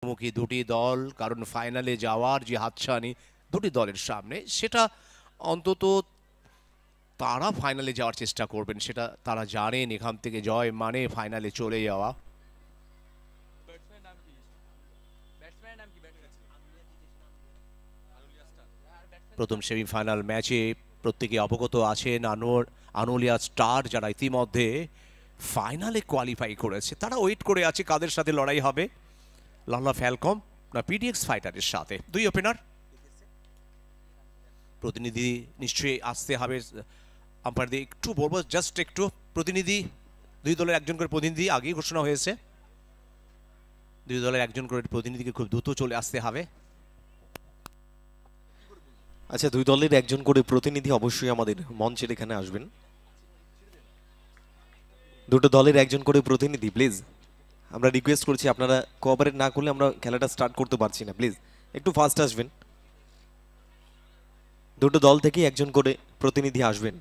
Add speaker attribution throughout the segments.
Speaker 1: মুখোমুখি দুটি দল, কারণ ফাইনালে যাওয়ার যে হাতছানি দুটি দলের সামনে, সেটা অন্তত তারা ফাইনালে যাওয়ার চেষ্টা করবেন, সেটা তারা জানেন। এখান থেকে জয় মানে ফাইনালে চলে যাওয়া। প্রথম সেমিফাইনাল ম্যাচে প্রত্যেকে অবগত আছেন আনুলিয়া স্টার, যারা ইতিমধ্যে ফাইনালে কোয়ালিফাই করেছে। তারা ওয়েট করে আছে কাদের সাথে লড়াই হবে, লালা ফ্যালকম না পিডিএক্স ফাইটারের সাথে। দুই ওপেনার, প্রতিনিধি নিশ্চয়ই আসতে হবে। আম্পায়ারদের একটু বলবো, জাস্ট একটু প্রতিনিধি, দুই দলের একজন করে প্রতিনিধি আগেই ঘোষণা হয়েছে। দুই দলের একজন করে প্রতিনিধিকে খুব দ্রুত চলে আসতে হবে।
Speaker 2: আচ্ছা, দুই দলের একজন করে প্রতিনিধি অবশ্যই আমাদের মঞ্চের এখানে আসবেন। দুটো দলের একজন করে প্রতিনিধি প্লিজ, আমরা রিকোয়েস্ট করছি, আপনারা কোঅপারেট না করলে আমরা খেলাটা স্টার্ট করতে পারছি না। প্লিজ একটু ফাস্ট আসবেন, দুটো দল থেকে একজন করে প্রতিনিধি আসবেন।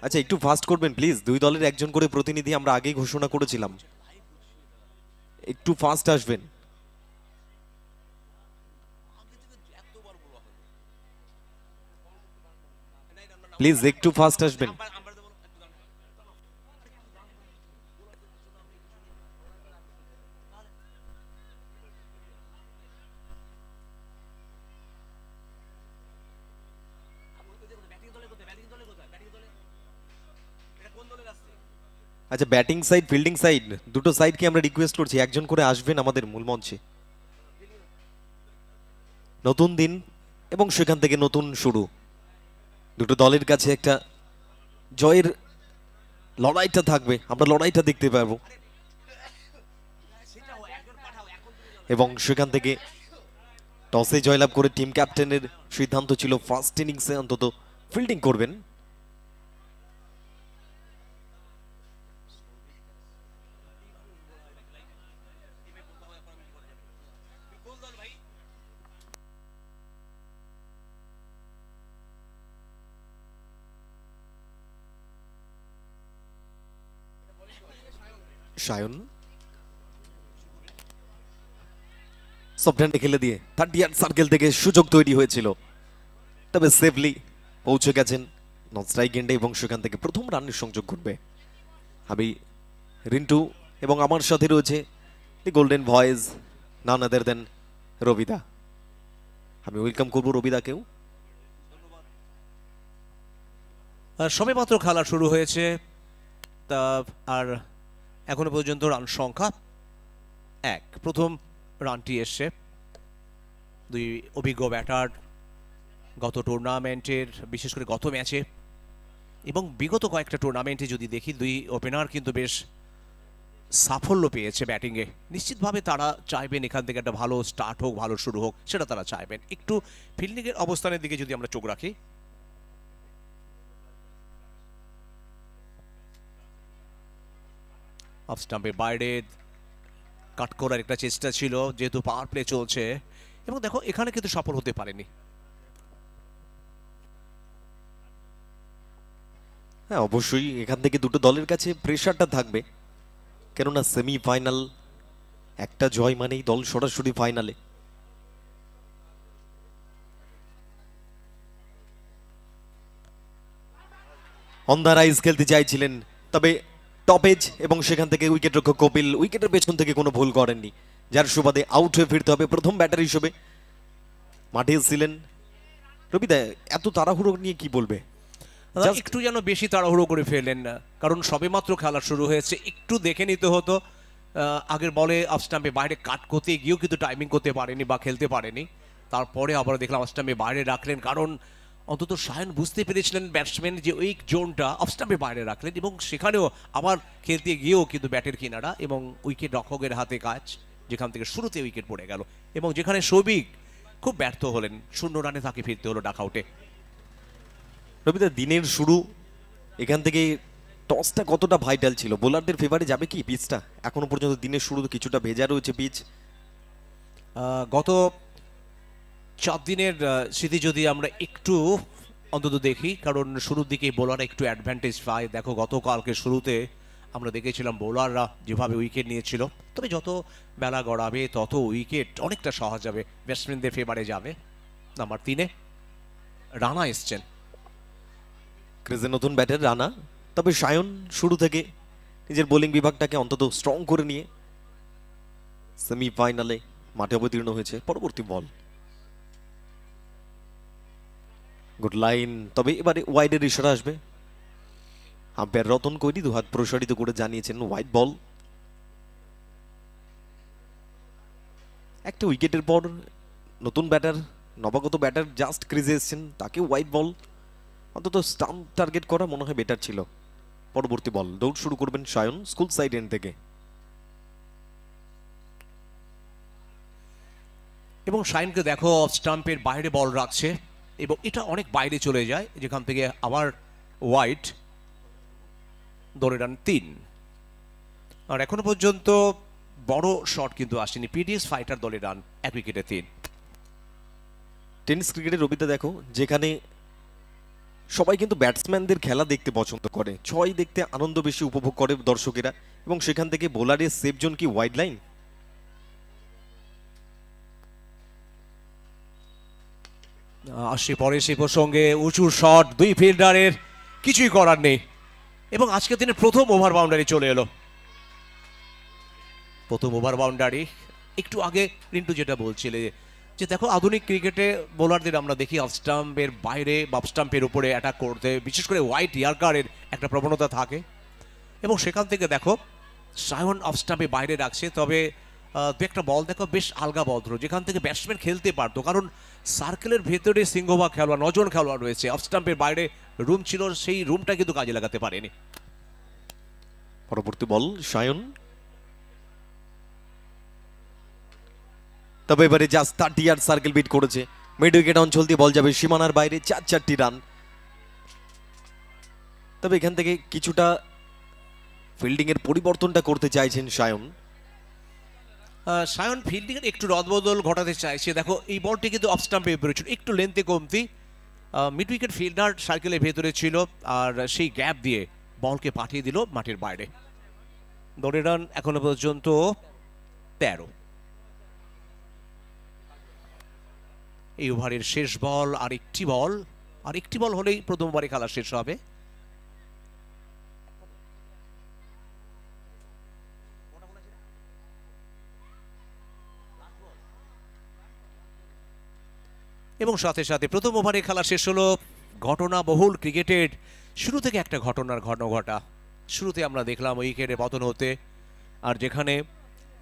Speaker 2: আচ্ছা, একটু ফাস্ট করবেন প্লিজ, দুই দলের একজন করে প্রতিনিধি আমরা আগেই ঘোষণা করেছিলাম, একটু ফাস্ট আসবেন প্লিজ, একটু ফাস্ট আসবেন। আচ্ছা, ব্যাটিং সাইড, ফিল্ডিং সাইড, দুটো সাইডকে আমরা রিকোয়েস্ট করছি একজন করে আসবেন আমাদের মূল মঞ্চে। নতুন দিন এবং সেখান থেকে নতুন শুরু, দুটো দলের কাছে একটা জয়ের লড়াইটা থাকবে, আমরা লড়াইটা দেখতে পারবো। এবং সেখান থেকে টসে জয়লাভ করে টিম ক্যাপ্টেনের সিদ্ধান্ত ছিল ফার্স্ট ইনিংসে অন্তত ফিল্ডিং করবেন। সায়ন সফট খেলে দিয়ে 30 সার্কেল থেকে সুযোগ তৈরি হয়েছিল, তবে সেফলি পৌঁছে গেছেন নন স্ট্রাইক এন্ডে এবং সেখান থেকে প্রথম রানের সংযোগ ঘটবে। আমি রিন্টু এবং আমার সাথে রয়েছে দি গোল্ডেন ভয়েস, নান আদার দেন রবিদা। আমি ওয়েলকাম করবো রবিদাকেও।
Speaker 1: সবেমাত্র খেলা শুরু হয়েছে, তা আর এখনো পর্যন্ত রান সংখ্যা 1। প্রথম রানটি এসছে দুই অভিজ্ঞ ব্যাটার, গত টুর্নামেন্টের, বিশেষ করে গত ম্যাচে এবং বিগত কয়েকটা টুর্নামেন্টে যদি দেখি, দুই ওপেনার কিন্তু বেশ সাফল্য পেয়েছে ব্যাটিংয়ে। নিশ্চিতভাবে তারা চাইবেন এখান থেকে একটা ভালো স্টার্ট হোক, ভালো শুরু হোক, সেটা তারা চাইবেন। একটু ফিল্ডিংয়ের অবস্থানের দিকে যদি আমরা চোখ রাখি, অফ স্টাম্পের বাইরে কাট করার একটা চেষ্টা ছিল, যেহেতু পাওয়ার প্লে চলছে, এবং দেখো এখানে কিন্তু সফল হতে পারেনি।
Speaker 2: হ্যাঁ, অবশ্যই এখান থেকে দুটো দলের কাছে প্রেশারটা থাকবে, কেননা সেমিফাইনাল, একটা জয় মানেই দল সরাসরি ফাইনালে। অন দ্য রাইজ খেলতে চাইছিলেন, তবে টপেজ এবং সেখান থেকে উইকেট রক্ষক কপিল উইকেটের পেছন থেকে কোনো ভুল করেননি, যার সুবাদে আউট হয়ে ফিরতে হবে প্রথম ব্যাটার হিসেবে। মাঠে ছিলেন রবিদা, এত তাড়াহুড়ো নিয়ে কি বলবে?
Speaker 1: একটু যেন বেশি তাড়াহুড়ো করে ফেললেন না, কারণ সবেমাত্র খেলা শুরু হয়েছে, একটু দেখে নিতে হতো। আগের বলে অফ স্টাম্পে বাইরে কাট করতে গিয়েও কিন্তু টাইমিং করতে পারেনি বা খেলতে পারেনি। তারপরে আবার দেখলাম অফ স্টাম্পে বাইরে রাখলেন, কারণ অন্তত সায়ন বুঝতে পেরেছিলেন ব্যাটসম্যান যে ওই জোনটা অফ স্টাম্পে বাইরে রাখলেন, এবং সেখানেও আবার খেলতে গিয়েও কিন্তু ব্যাটের কিনারা এবং উইকেট রক্ষকের হাতে কাজ, যেখান থেকে শুরুতে উইকেট পড়ে গেল এবং যেখানে সৌভিক খুব ব্যর্থ হলেন, 0 রানে তাকে ফিরতে হলো ডাক আউটে।
Speaker 2: রবিদা, দিনের শুরু, এখান থেকে টসটা কতটা ভাইটাল ছিল? বোলারদের ফেভারে যাবে কি পিচটা? এখনো পর্যন্ত দিনের শুরু কিছুটা ভেজা রয়েছে পিচ।
Speaker 1: গত 4 দিনের স্মৃতি যদি আমরা একটু অন্তত দেখি, কারণ শুরুর দিকে বোলাররা একটু অ্যাডভান্টেজ পায়। দেখো গতকালকে শুরুতে আমরা দেখেছিলাম বোলাররা যেভাবে উইকেট নিয়েছিল, তবে যত বেলা গড়াবে তত উইকেট অনেকটা সহজ যাবে, ব্যাটসম্যানদের ফেভারে যাবে। নাম্বার 3-এ রানা এসছেন।
Speaker 2: ক্রিজের নতুন ব্যাটার রানা, তবে সায়ন শুরু থেকে নিজের বোলিং বিভাগটাকে অন্তত স্ট্রং করে নিয়ে সেমিফাইনালে মাঠে অবতীর্ণ হয়েছে। পরবর্তী বল, গুড লাইন, তবে এবারে ওয়াইডের ইশারা আসবে। আম্পায়ার রতন কৈরি দুহাত প্রসারিত করে জানিয়েছেন ওয়াইড বল। একটা উইকেটের পর নতুন ব্যাটার, নবাগত ব্যাটার জাস্ট ক্রিজে এসেছেন, তাকে ওয়াইড বল অন্তত স্টাম্প টার্গেট করা মনে হয় বেটার ছিল। পরবর্তী বল, দৌড় শুরু করবেন সায়ন স্কুল সাইড এন্ড থেকে।
Speaker 1: এবং শাইনকে দেখো অফ স্টাম্পের বাইরে বল রাখছে এবং এটা অনেক বাইরে চলে যায়, যেখান থেকে আবার ওয়াইড। ধরে রান 3। আর এখনো পর্যন্ত বড় শট কিন্তু আসেনি। পিডিএস ফাইটার দলের রান 1 উইকেটে 3।
Speaker 2: টেনিস ক্রিকেটের রবিতা দেখো, যেখানে সবাই কিন্তু ব্যাটসম্যানদের খেলা দেখতে পছন্দ করে, ছয় দেখতে আনন্দ বেশি উপভোগ করে দর্শকেরা, এবং সেখান থেকে বোলারের সেফ জোন কি ওয়াইড লাইন।
Speaker 1: আসছে পরে সেই প্রসঙ্গে উঁচু শট, 2 ফিল্ডারের কিছুই করার নেই। এবং আজকে দিনের প্রথম ওভার বাউন্ডারি চলে এলো, প্রথম ওভার বাউন্ডারি। একটু আগে রিন্টু যেটা বলছিলে যে দেখো আধুনিক ক্রিকেটে বোলারদের আমরা দেখি অফ স্টাম্পের বাইরে বা অফ স্টাম্পের উপরে অ্যাটাক করতে, বিশেষ করে হোয়াইট ইয়ার্কারের একটা প্রবণতা থাকে। এবং সেখান থেকে দেখো সায়ন অফ স্টাম্পে বাইরে রাখছে, তবে দু একটা বল দেখো বেশ আলগা বদ্র, যেখান থেকে ব্যাটসম্যান খেলতে পারতো, কারণ সার্কেলের ভেতরে সিংহভাগ খেলোয়াড়, 9 জন খেলোয়াড় রয়েছে। অফ স্টাম্পের বাইরে রুম ছিল, সেই রুমটা কিন্তু কাজে লাগাতে পারেনি।
Speaker 2: পরবর্তী বল সায়ন, তবে এবারে জাস্ট 30 ইয়ার্ড সার্কেল বিট করেছে। মিড উইকেট অঞ্চল দিয়ে বল যাবে সীমানার বাইরে, 4টি রান। তবে এখান থেকে কিছুটা ফিল্ডিং এর পরিবর্তনটা করতে চাইছেন সায়ন।
Speaker 1: সায়ন ফিল্ডিং এর একটু রদবদল ঘটাতে চাইছে। দেখো এই বলটি কিন্তু অফ স্টাম্পে বেরোচ্ছিল, একটু লেন্থে কমতি। মিড উইকেট ফিল্ডার সার্কেলের ভেতরে ছিল, আর সেই গ্যাপ দিয়ে বলকে পাঠিয়ে দিল মাঠের বাইরে। দলের রান এখনো পর্যন্ত 13। এই ওভারের শেষ বল, আরেকটি বল হলেই প্রথম ওভারে খেলা শেষ হবে। এবং সাথে সাথে প্রথম ওভারে খেলা শেষ হলো। ঘটনা বহুল ক্রিকেটের শুরু থেকে একটা ঘটনার ঘটা। শুরুতে আমরা দেখলাম উইকেটে পতন হতে, আর যেখানে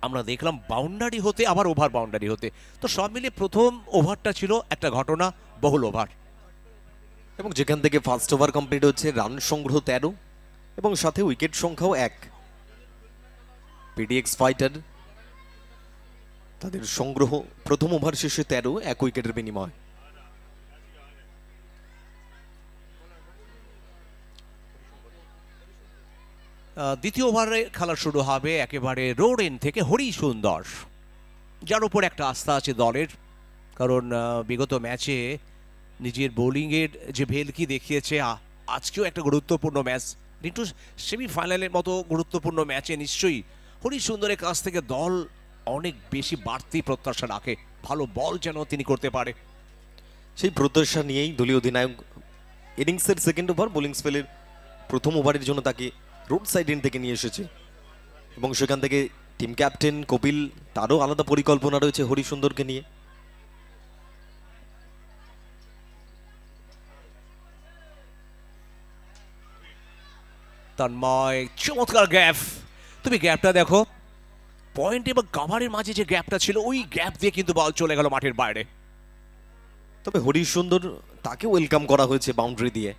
Speaker 1: আমরা দেখলাম বাউন্ডারি হতে, আবার ওভার বাউন্ডারি হতে। তো সব মিলে প্রথম ওভারটা ছিল একটা ঘটনা বহুল ওভার,
Speaker 2: এবং যেখান থেকে ফার্স্ট ওভার কমপ্লিট হচ্ছে, রান সংগ্রহ 13 এবং সাথে উইকেট সংখ্যাও 1। পিডিএক্স ফাইটার তাদের সংগ্রহ প্রথম ওভার শেষে 13, 1 উইকেটের বিনিময়।
Speaker 1: দ্বিতীয় ওভারে খেলা শুরু হবে একেবারে রোড এন্ড থেকে হরি সুন্দর, যার উপর একটা আস্থা আছে দলের, কারণ বিগত ম্যাচে নিজের বোলিংয়ের যে ভেলকি দেখিয়েছে, আজকেও একটা গুরুত্বপূর্ণ ম্যাচ, কিন্তু সেমিফাইনালের মতো গুরুত্বপূর্ণ ম্যাচে নিশ্চয়ই হরি সুন্দরের কাছ থেকে দল অনেক বেশি বাড়তি প্রত্যাশা রাখে, ভালো বল যেন তিনি করতে পারে।
Speaker 2: সেই প্রত্যাশা নিয়েই দলীয় অধিনায়ক ইনিংসের সেকেন্ড ওভার বোলিং স্পেলের প্রথম ওভারের জন্য তাকে রোড সাইড এন্ড থেকে নিয়ে এসেছে, এবং সেখান থেকে টিম ক্যাপ্টেন কপিল, তারও আলাদা পরিকল্পনা রয়েছে হরি সুন্দরকে নিয়ে।
Speaker 1: তন্ময়, চমৎকার গ্যাপ, তুমি গ্যাপটা দেখো, পয়েন্ট এবং কাভারের মাঝে যে গ্যাপটা ছিল, ওই গ্যাপ দিয়ে কিন্তু বল চলে গেল মাঠের বাইরে।
Speaker 2: তবে হরি সুন্দর, তাকে ওয়েলকাম করা হয়েছে বাউন্ডারি দিয়ে,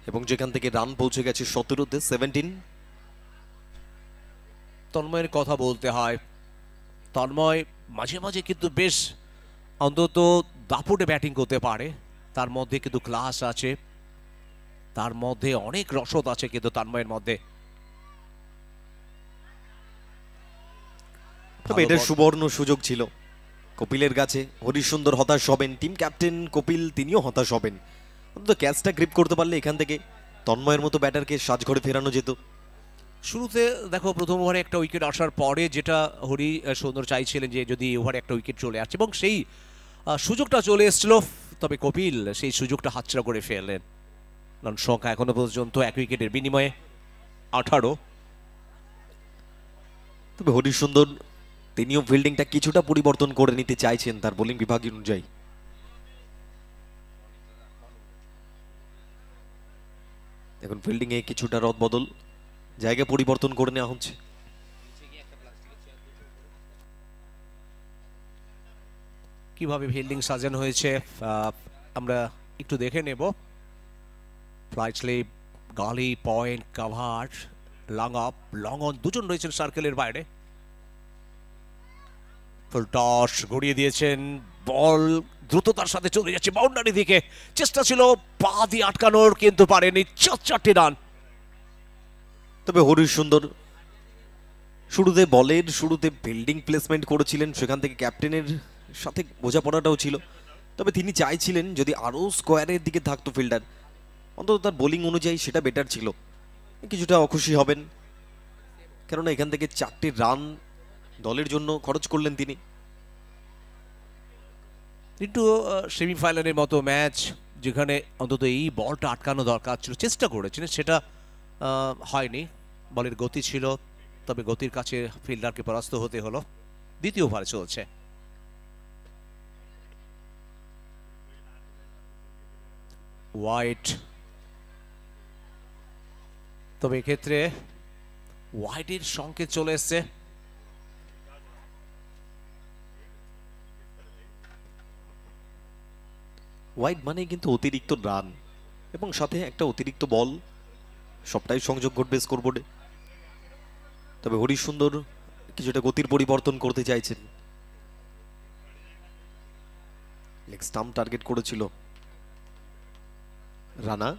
Speaker 2: এবং যেখান থেকে রান পৌঁছে গেছে 17-তে 17।
Speaker 1: তন্ময়ের কথা বলতে হয়, তন্ময় মাঝে মাঝে কিন্তু বেশ অন্তত দাপুটে ব্যাটিং করতে পারে, তার মধ্যে কিন্তু ক্লাস আছে, তার মধ্যে অনেক রসদ আছে কিন্তু তন্ময়ের মধ্যে।
Speaker 2: তবে এটার সুবর্ণ সুযোগ ছিল কপিলের কাছে। হরি সুন্দর হতাশ হবেন, টিম ক্যাপ্টেন কপিল তিনিও হতাশ হবেন। অন্তত ক্যাচটা গ্রিপ করতে পারলে এখান থেকে তন্ময়ের মতো ব্যাটারকে সাজঘরে ফেরানো যেত।
Speaker 1: শুরুতে দেখো প্রথম ওভারে একটা উইকেট আসার পরে যেটা হরি সুন্দর চাইছিলেন যে যদি ওভারে একটা উইকেট চলে আসছে, এবং সেই সুযোগটা চলে এসেছিল, তবে কপিল সেই সুযোগটা হাতছাড়া করে ফেললেন। রান সংখ্যা এখনো পর্যন্ত 1 উইকেটের বিনিময়ে 18।
Speaker 2: তবে হরি সুন্দর তিনিও ফিল্ডিংটা কিছুটা পরিবর্তন করে নিতে চাইছেন তার বোলিং বিভাগ অনুযায়ী। এখন ফিল্ডিং এ কিছুটা রদবদল, জায়গা পরিবর্তন করে নেওয়া হচ্ছে।
Speaker 1: কিভাবে ফিল্ডিং সাজানো হয়েছে আমরা একটু দেখে নেব। ফ্লাই স্লিপ, গালি, point, cover, long up, long on, দুজন রয়েছেন সার্কেলের বাইরে। ফুল টস গড়িয়ে দিয়েছেন, বল দ্রুততার সাথে চলে যাচ্ছে বাউন্ডারি দিকে, চেষ্টা ছিল পা দিয়ে আটকানোর, কিন্তু পারেনি। 4টি রান।
Speaker 2: তবে হরি সুন্দর শুরুতে বলের শুরুতে ফিল্ডিং প্লেসমেন্ট করেছিলেন, সেখান থেকে ক্যাপ্টেনের সাথে বোঝাপড়াটাও ছিল। তবে তিনি চাইছিলেন যদি আরও স্কোয়ারের দিকে থাকতো ফিল্ডার, অন্তত তার বোলিং অনুযায়ী সেটা বেটার ছিল। কিছুটা অখুশি হবেন, কেননা এখান থেকে 4টি রান দলের জন্য খরচ করলেন তিনি।
Speaker 1: কিন্তু সেমিফাইনালের মতো ম্যাচ, যেখানে অন্তত এই বলটা আটকানো দরকার ছিল, চেষ্টা করেছিলেন, সেটা হয়নি। বলের গতি ছিল, তবে গতির কাছে ফিল্ডারকে পরাস্ত হতে হলো। দ্বিতীয় ওভারে চলছে। হোয়াইট, তবে এক্ষেত্রে হোয়াইটের সংকেত চলে এসছে।
Speaker 2: ওয়াইড মানে কিন্তু অতিরিক্ত রান এবং সাথে একটা অতিরিক্ত বল, সবটাই সংযোগ ঘটবে স্কোরবোর্ডে। তবে হরি সুন্দর কিছুটা গতির পরিবর্তন করতে চাইছেন। লেগ স্টাম্প টার্গেট করেছিল রানা,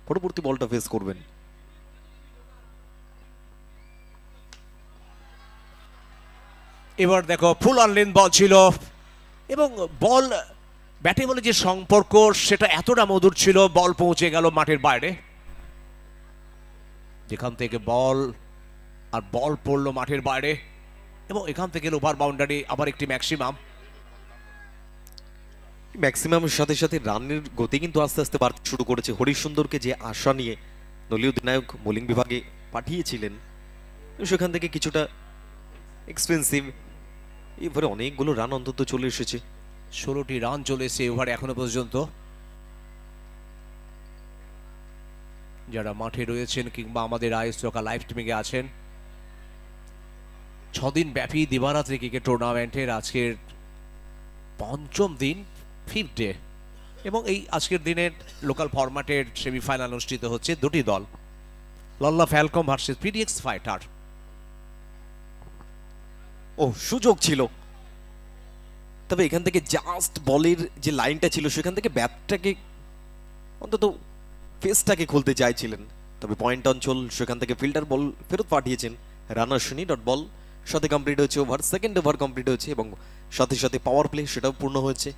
Speaker 2: পরবর্তী বলটা ফেস করবেন।
Speaker 1: এবার দেখো ফুল অনলেন বল ছিল, এবং বল ব্যাটে বলে যে সম্পর্ক সেটা এতটা মধুর ছিল, বল পৌঁছে গেল মাঠের বাইরে। যেখান থেকে বল আর বল পড়লো মাঠের বাইরে, এবং এখান থেকে ওভার বাউন্ডারি, আবার একটি ম্যাক্সিমাম।
Speaker 2: ম্যাক্সিমামের সাথে সাথে রানের গতি কিন্তু আস্তে আস্তে বাড়তে শুরু করেছে। হরি সুন্দরকে যে আশা নিয়ে দলীয় অধিনায়ক বোলিং বিভাগে পাঠিয়েছিলেন, সেখান থেকে কিছুটা এক্সপেন্সিভ। এবারে অনেকগুলো রান অন্তত চলে এসেছে।
Speaker 1: 16টি রান চলে এসেছে ওভারে এখনো পর্যন্ত। যারা মাঠে রয়েছেন কিংবা আমাদের আইএস লোকাল লাইভ স্ট্রিমিংয়ে আছেন, 6 দিন ব্যাপী দিবারাত্রি ক্রিকেট টুর্নামেন্টের আজকের 5ম দিন, 5th ডে, এবং এই আজকের দিনের লোকাল ফরম্যাটের সেমিফাইনাল অনুষ্ঠিত হচ্ছে। দুটি দল, লল্লা ফ্যালকম ভার্সেস পিডিএক্স ফাইটার।
Speaker 2: ও সুযোগ ছিল, তবে এখান থেকে জাস্ট বলের যে লাইনটা ছিল সেখান থেকে ব্যাটটাকে অন্তত ফেসটাকে খুলতে চাইছিলেন। তবে পয়েন্ট অঞ্চল, সেখান থেকে ফিল্ডার বল ফেরত পাঠিয়েছেন। রানার শুনি ডট বল, সাথে কমপ্লিট হয়েছে ওভার, সেকেন্ড ওভার কমপ্লিট হয়েছে এবং সাথে সাথে পাওয়ার প্লে সেটাও পূর্ণ হয়েছে।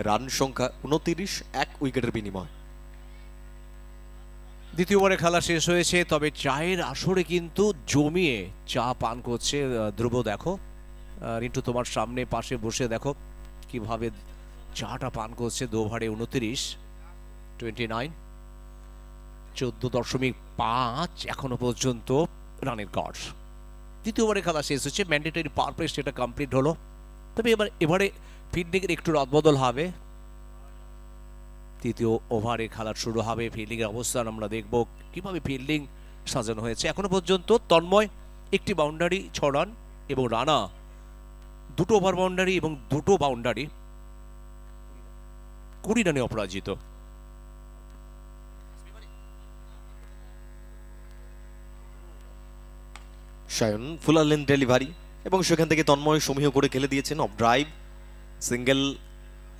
Speaker 2: রান সংখ্যা 29, 1 উইকেটের বিনিময়।
Speaker 1: দ্বিতীয় ওভারে খেলা শেষ হয়েছে, তবে চায়ের আসরে কিন্তু জমিয়ে চা পান করছে ধ্রুব। দেখো রিন্টু, তোমার সামনে পাশে বসে দেখো কিভাবে চাটা পান করছে। 2 ওভারে 29, 29, 14.5 এখনো পর্যন্ত রানের গড়। দ্বিতীয় ওভারে খেলা শেষ হচ্ছে, ম্যান্ডেটরি পাওয়ার প্লে সেটা কমপ্লিট হলো। তবে এবারে ফিল্ডিংয়ের একটু রদবদল হবে। তৃতীয় ওভারে খেলা শুরু হবে, ফিল্ডিংয়ের অবস্থান আমরা দেখব কিভাবে ফিল্ডিং সাজানো হয়েছে। এখনো পর্যন্ত তন্ময় 1টি বাউন্ডারি, 6 রান, এবং রানা 2টো ওভার বাউন্ডারি এবং 2টো বাউন্ডারি, 20 রানে অপরাজিত।
Speaker 2: সায়ন ফুলার লেন্থ ডেলিভারি এবং সেখান থেকে তন্ময় সমীহ করে খেলে দিয়েছেন। Of drive, single,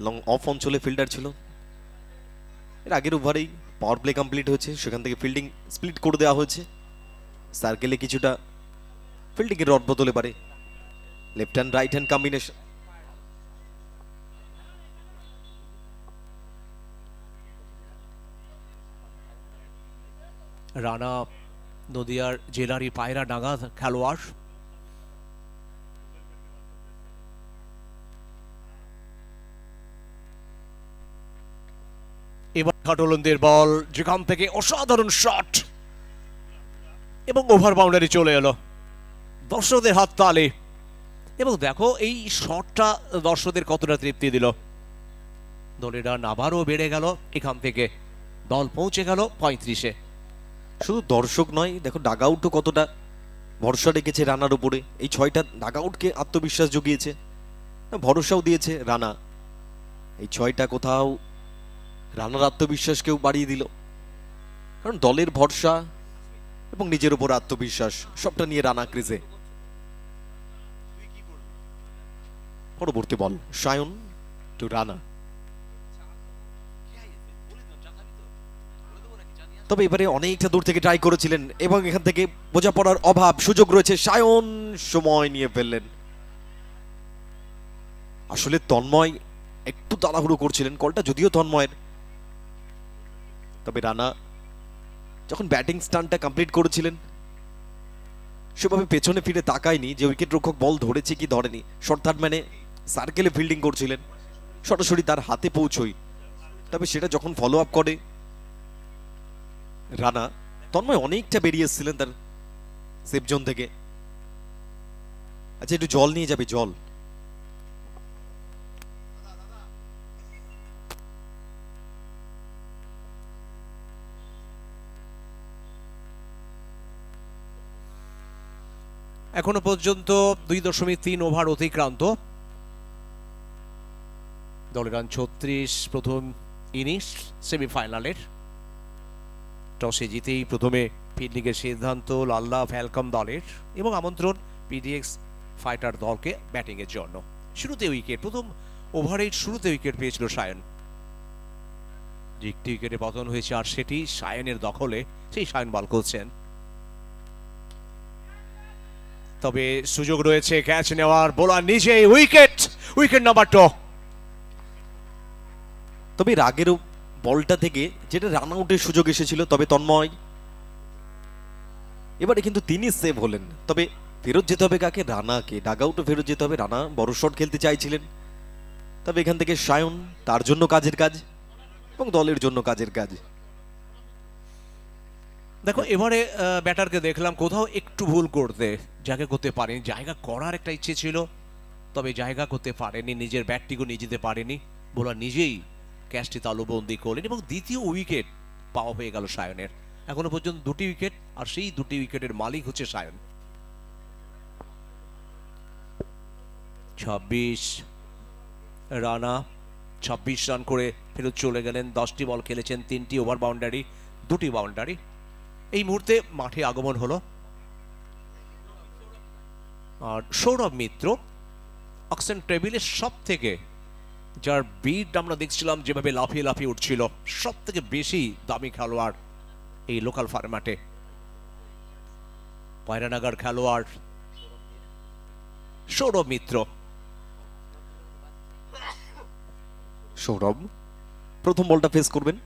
Speaker 2: long of অঞ্চলে ফিল্ডার ছিল। এর আগের ওভারেই পাওয়ার প্লে কমপ্লিট হয়েছে, সেখান থেকে ফিল্ডিং স্প্লিট করে দেওয়া হয়েছে। সার্কেলে কিছুটা ফিল্ডিংয়ের রড বদলে পারে, left hand right hand combination.
Speaker 1: Rana নদিয়ার জেলারই পায়রা ডাঙ্গা খেলোয়াড়। এবার ঘাটলন্দের বল, যেখান থেকে অসাধারণ শট এবং ওভার বাউন্ডারি চলে এলো। দর্শকদের হাত তালি, এবং দেখো এই শটটা দর্শকদের কতটা তৃপ্তি দিল। দলের রান আবারও বেড়ে গেল, এখান থেকে দল পৌঁছে গেল 35-এ।
Speaker 2: শুধু দর্শক নয়, দেখো ডাগ আউটও কতটা ভরসা রেখেছে রানার উপরে। এই 6টা ডাগ আউটকে আত্মবিশ্বাস জুগিয়েছে, ভরসাও দিয়েছে রানা। এই 6টা কোথাও রানার আত্মবিশ্বাসকেও বাড়িয়ে দিল, কারণ দলের ভরসা এবং নিজের উপর আত্মবিশ্বাস সবটা নিয়ে রানা ক্রিজে। পরবর্তী বল সায়ন টু রানা। তবে এবারে অনেকটা দূর থেকে ট্রাই করেছিলেন এবং এখান থেকে বোঝাপড়ার অভাব, সুযোগ রয়েছে। সায়ন সময় নিয়ে ফেললেন। আসলে তন্ময় একটু তাড়াহুড়ো করছিলেন, কলটা যদিও তন্ময়ের। তবে রানা যখন ব্যাটিং স্টান্টটা কমপ্লিট করেছিলেন সেভাবে পেছনে ফিরে তাকায়নি যে উইকেট রক্ষক বল ধরেছে কি ধরেনি। শর্ট থার্ড ম্যানে সার্কেলে ফিল্ডিং করছিলেন, সরাসরি তার হাতে পৌঁছই। তবে সেটা যখন ফলো আপ করে রানা, তন্ময় অনেকটা বেরিয়ে এসেছিলেন তার সেফ জোন থেকে। আচ্ছা, একটু জল নিয়ে যাবে, জল।
Speaker 1: এখনো পর্যন্ত 2.3 ওভার অতিক্রান্ত। দলের রান 36 প্রথম ইনিংস সেমিফাইনালের। টসে জিতেই প্রথমে ফিল্ডিংয়ের সিদ্ধান্ত লাল্লা ফ্যালকন দলের, এবং আমন্ত্রণ পিডিএক্স ফাইটার দলকে ব্যাটিংয়ের জন্য। শুরুতে উইকেট, প্রথম ওভারের শুরুতে উইকেট পেয়েছিল সায়ন। যে একটি উইকেটে পতন হয়েছে, আর সেটি সায়নের দখলে। সেই সায়ন বল করছেন, তবে সুযোগ রয়েছে ক্যাচ নেওয়ার। বোলার নিজেই, উইকেট, উইকেট নাম্বার 2।
Speaker 2: তবে রাগের বলটা থেকে যেটা রান আউটের সুযোগ এসেছিল, তবে তন্ময় এবারে কিন্তু তিনি সেভ হলেন। তবে ফেরত যেতে হবে কাকে? রানাকে। ডাগ আউটে ফেরত যেতে হবে। রানা বড় শট খেলতে চাইছিলেন, তবে এখান থেকে সায়ন, তার জন্য কাজের কাজ এবং দলের জন্য কাজের কাজ।
Speaker 1: দেখো এবারে ব্যাটারকে দেখলাম কোথাও একটু ভুল করতে, জায়গা করতে পারেনি। জায়গা করার একটা ইচ্ছে ছিল, তবে জায়গা করতে পারেনি, নিজের ব্যাটটিকে নিয়ে যেতে পারেনি। বোলার নিজেই ক্যাচটি তালুবন্দি করলেন, এবং দ্বিতীয় উইকেট পাওয়া হয়ে গেল সায়নের। এখনো পর্যন্ত 2টি উইকেট, আর সেই 2টি উইকেটের মালিক হচ্ছে সায়ন। 26 রানা 26 রান করে ফেরত চলে গেলেন। 10টি বল খেলেছেন, 3টি ওভার বাউন্ডারি, 2টি বাউন্ডারি। এই মুহূর্তে মাঠে আগমন হলো আর সৌরভ মিত্র, অকশন টেবিলের সব থেকে, যার বিট আমরা দেখছিলাম যেভাবে লাফিয়ে লাফিয়ে উঠছিল, সব থেকে বেশি দামি খেলোয়াড় এই লোকাল ফরম্যাটে। পায়রানাগার খেলোয়াড় সৌরভ মিত্র।
Speaker 2: সৌরভ প্রথম বলটা ফেস করবেন।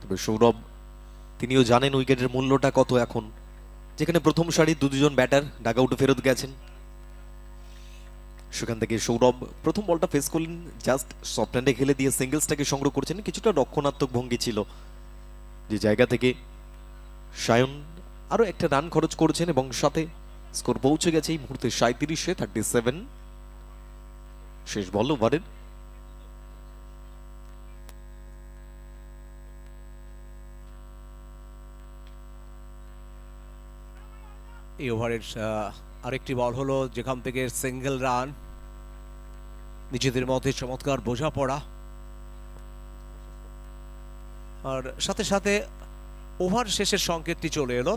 Speaker 2: তবে সৌরভ তিনিও জানেন উইকেটের মূল্যটা কত এখন, যেখানে প্রথম সারির দুজন ব্যাটার ডাগ আউটে ফেরত গেছেন। সেখান থেকে সৌরভ প্রথম বলটা ফেস করলেন, জাস্ট সফট হ্যান্ডে খেলে দিয়ে সিঙ্গেলসটাকে সংগ্রহ করছেন। কিছুটা রক্ষণাত্মক ভঙ্গি ছিল, যে জায়গা থেকে সায়ন আরো একটা রান খরচ করেছেন, এবং সাথে স্কোর পৌঁছে গেছে এই মুহূর্তে 37-এ 37। শেষ বল ওভারের।
Speaker 1: এই ওভারের আরেকটি বল হলো, যেখান থেকে সিঙ্গেল রান। নিজেদের মধ্যে চমৎকার বোঝাপড়া, আর সাথে সাথে ওভার শেষের সংকেতটি চলে এলো।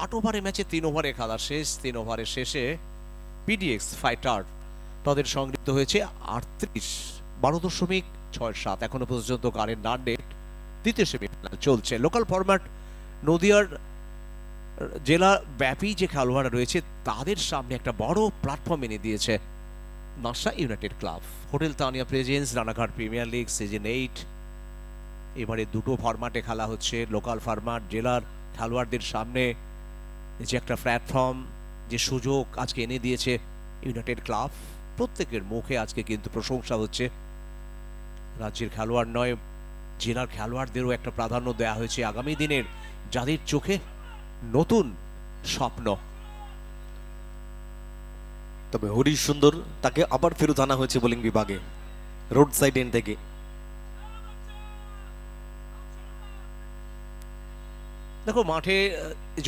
Speaker 1: 8 ওভারের ম্যাচে 3 ওভারে খেলা শেষ। 3 ওভারের শেষে পিডিএক্স ফাইটার তাদের সংগৃহীত হয়েছে 38, 12.67। এখনো পর্যন্ত কারেন্ট রান রেট। তৃতীয় সেমিফাইনাল চলছে। লোকাল ফরম্যাট নদিয়ার জেলা ব্যাপী যে খেলোয়াড়রা রয়েছে, তাদের সামনে একটা বড় প্ল্যাটফর্ম এনে দিয়েছে NASA United club. Hotel Tania presence, Ranaghat premier league season 8, এবারে দুটো ফরম্যাটে খেলা হচ্ছে, লোকাল ফরম্যাট, জেলার খেলোয়াড়দের সামনে যে একটা প্ল্যাটফর্ম, যে সুযোগ আজকে এনে দিয়েছে ইউনাইটেড ক্লাব, প্রত্যেকের মুখে আজকে কিন্তু প্রশংসা হচ্ছে। রাজ্যের খেলোয়াড় নয়, জেলার খেলোয়াড়দেরও একটা প্রাধান্য দেওয়া হয়েছে আগামী দিনের যাদের চোখে নতুন স্বপ্ন।
Speaker 2: তবে হরিশ সুন্দর তাকে আবার ফেরত আনা হয়েছে বোলিং বিভাগে রোড সাইড এন্ড থেকে।
Speaker 1: দেখো মাঠে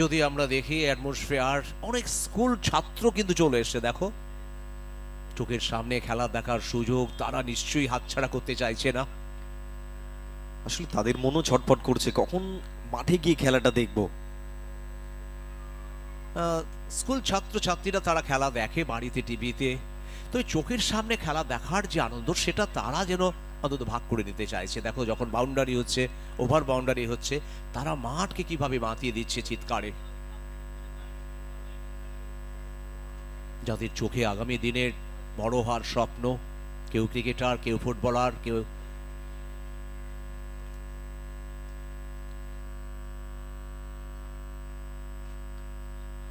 Speaker 1: যদি আমরা দেখি অ্যাটমসফিয়ার, অনেক স্কুল ছাত্র কিন্তু চলে এসছে। দেখো চোখের সামনে খেলা দেখার সুযোগ তারা নিশ্চয়ই হাতছাড়া করতে চাইছে না।
Speaker 2: আসলে তাদের মনও ছটফট করছে কখন মাঠে গিয়ে খেলাটা দেখবো।
Speaker 1: স্কুল ছাত্র ছাত্রীরা তারা খেলা দেখে বাড়িতে, টিভিতে, তো চোখের সামনে খেলা দেখার যে আনন্দ সেটা তারা যেন অন্তত ভাগ করে নিতে চাইছে। দেখো যখন বাউন্ডারি হচ্ছে, ওভার বাউন্ডারি হচ্ছে, তারা মাঠকে কিভাবে মাতিয়ে দিচ্ছে চিৎকারে। যাদের চোখে আগামী দিনের বড় হওয়ার স্বপ্ন, কেউ ক্রিকেটার, কেউ ফুটবলার, কেউ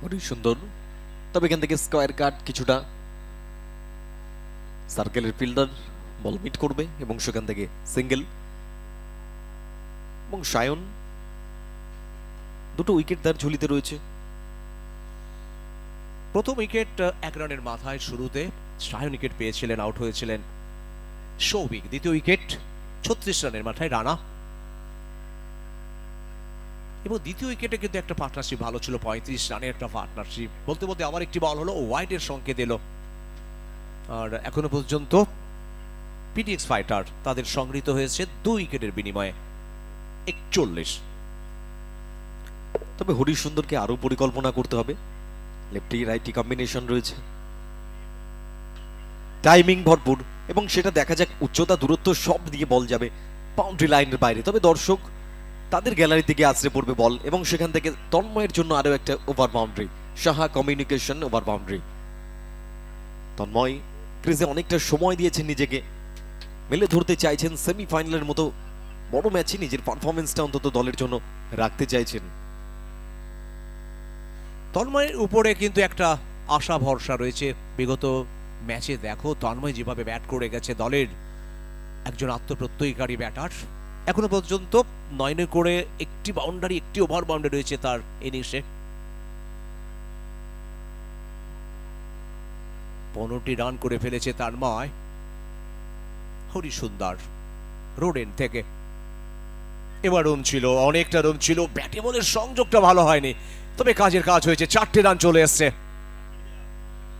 Speaker 2: হরিশ সুন্দর। তবে এখান থেকে স্কোয়ার কাট কিছুটা সার্কেলের ফিল্ডার বল মিট করবে এবং সেখান থেকে সিঙ্গেল। এবং সায়ন দুটো উইকেট তার ঝুলিতে রয়েছে।
Speaker 1: প্রথম উইকেট 1 রানের মাথায় শুরুতে সায়ন উইকেট পেয়েছিলেন, আউট হয়েছিলেন সৌভিক। দ্বিতীয় উইকেট 36 রানের মাথায় রানা, এবং দ্বিতীয় উইকেটে কিন্তু একটা পার্টনারশিপ ভালো ছিল, 35 রানের একটা পার্টনারশিপ। বলতে বলতে আবার একটি বল হলো, ওয়াইডের সংকেত এলো। আর এখনো পর্যন্ত পিটিএক্স ফাইটার তাদের সংগৃহীত হয়েছে 2 উইকেটের বিনিময়ে 41।
Speaker 2: তবে হরিশ সুন্দরকে আরো পরিকল্পনা করতে হবে। লেফটি রাইটি কম্বিনেশন রয়েছে, টাইমিং ভরপুর, এবং সেটা দেখা যাক উচ্চতা দূরত্ব সব দিয়ে বল যাবে বাউন্ডারি লাইনের বাইরে। তবে দর্শক তাদের গ্যালারি থেকে আছড়ে পড়বে বল, এবং সেখান থেকে তন্ময়ের জন্য আরো একটা over boundary, Saha communication over boundary. Tanmoy ক্রিজে অনেকটা সময় দিয়েছেন, নিজেকে মেলে ধরতে চাইছেন, সেমিফাইনালের মতো বড় ম্যাচে নিজের পারফরমেন্সটা অন্তত দলের জন্য রাখতে চাইছেন।
Speaker 1: তন্ময়ের উপরে কিন্তু একটা আশা ভরসা রয়েছে। বিগত ম্যাচে দেখো তন্ময় যেভাবে ব্যাট করে গেছে, দলের একজন আত্মপ্রত্যয়ীকারী ব্যাটার। এখনো পর্যন্ত 9 করে একটি বাউন্ডারি, একটি ওভার বাউন্ডারি রয়েছে তার ইনিংসে। 15টি রান করে ফেলেছে তন্ময়। হরিশ সুন্দর রোড এন্ড থেকে এবার রন ছিল, অনেকটা রন ছিল, ব্যাটে বলের সংযোগটা ভালো হয়নি, তবে কাজের কাজ হয়েছে, 4টে রান চলে এসছে।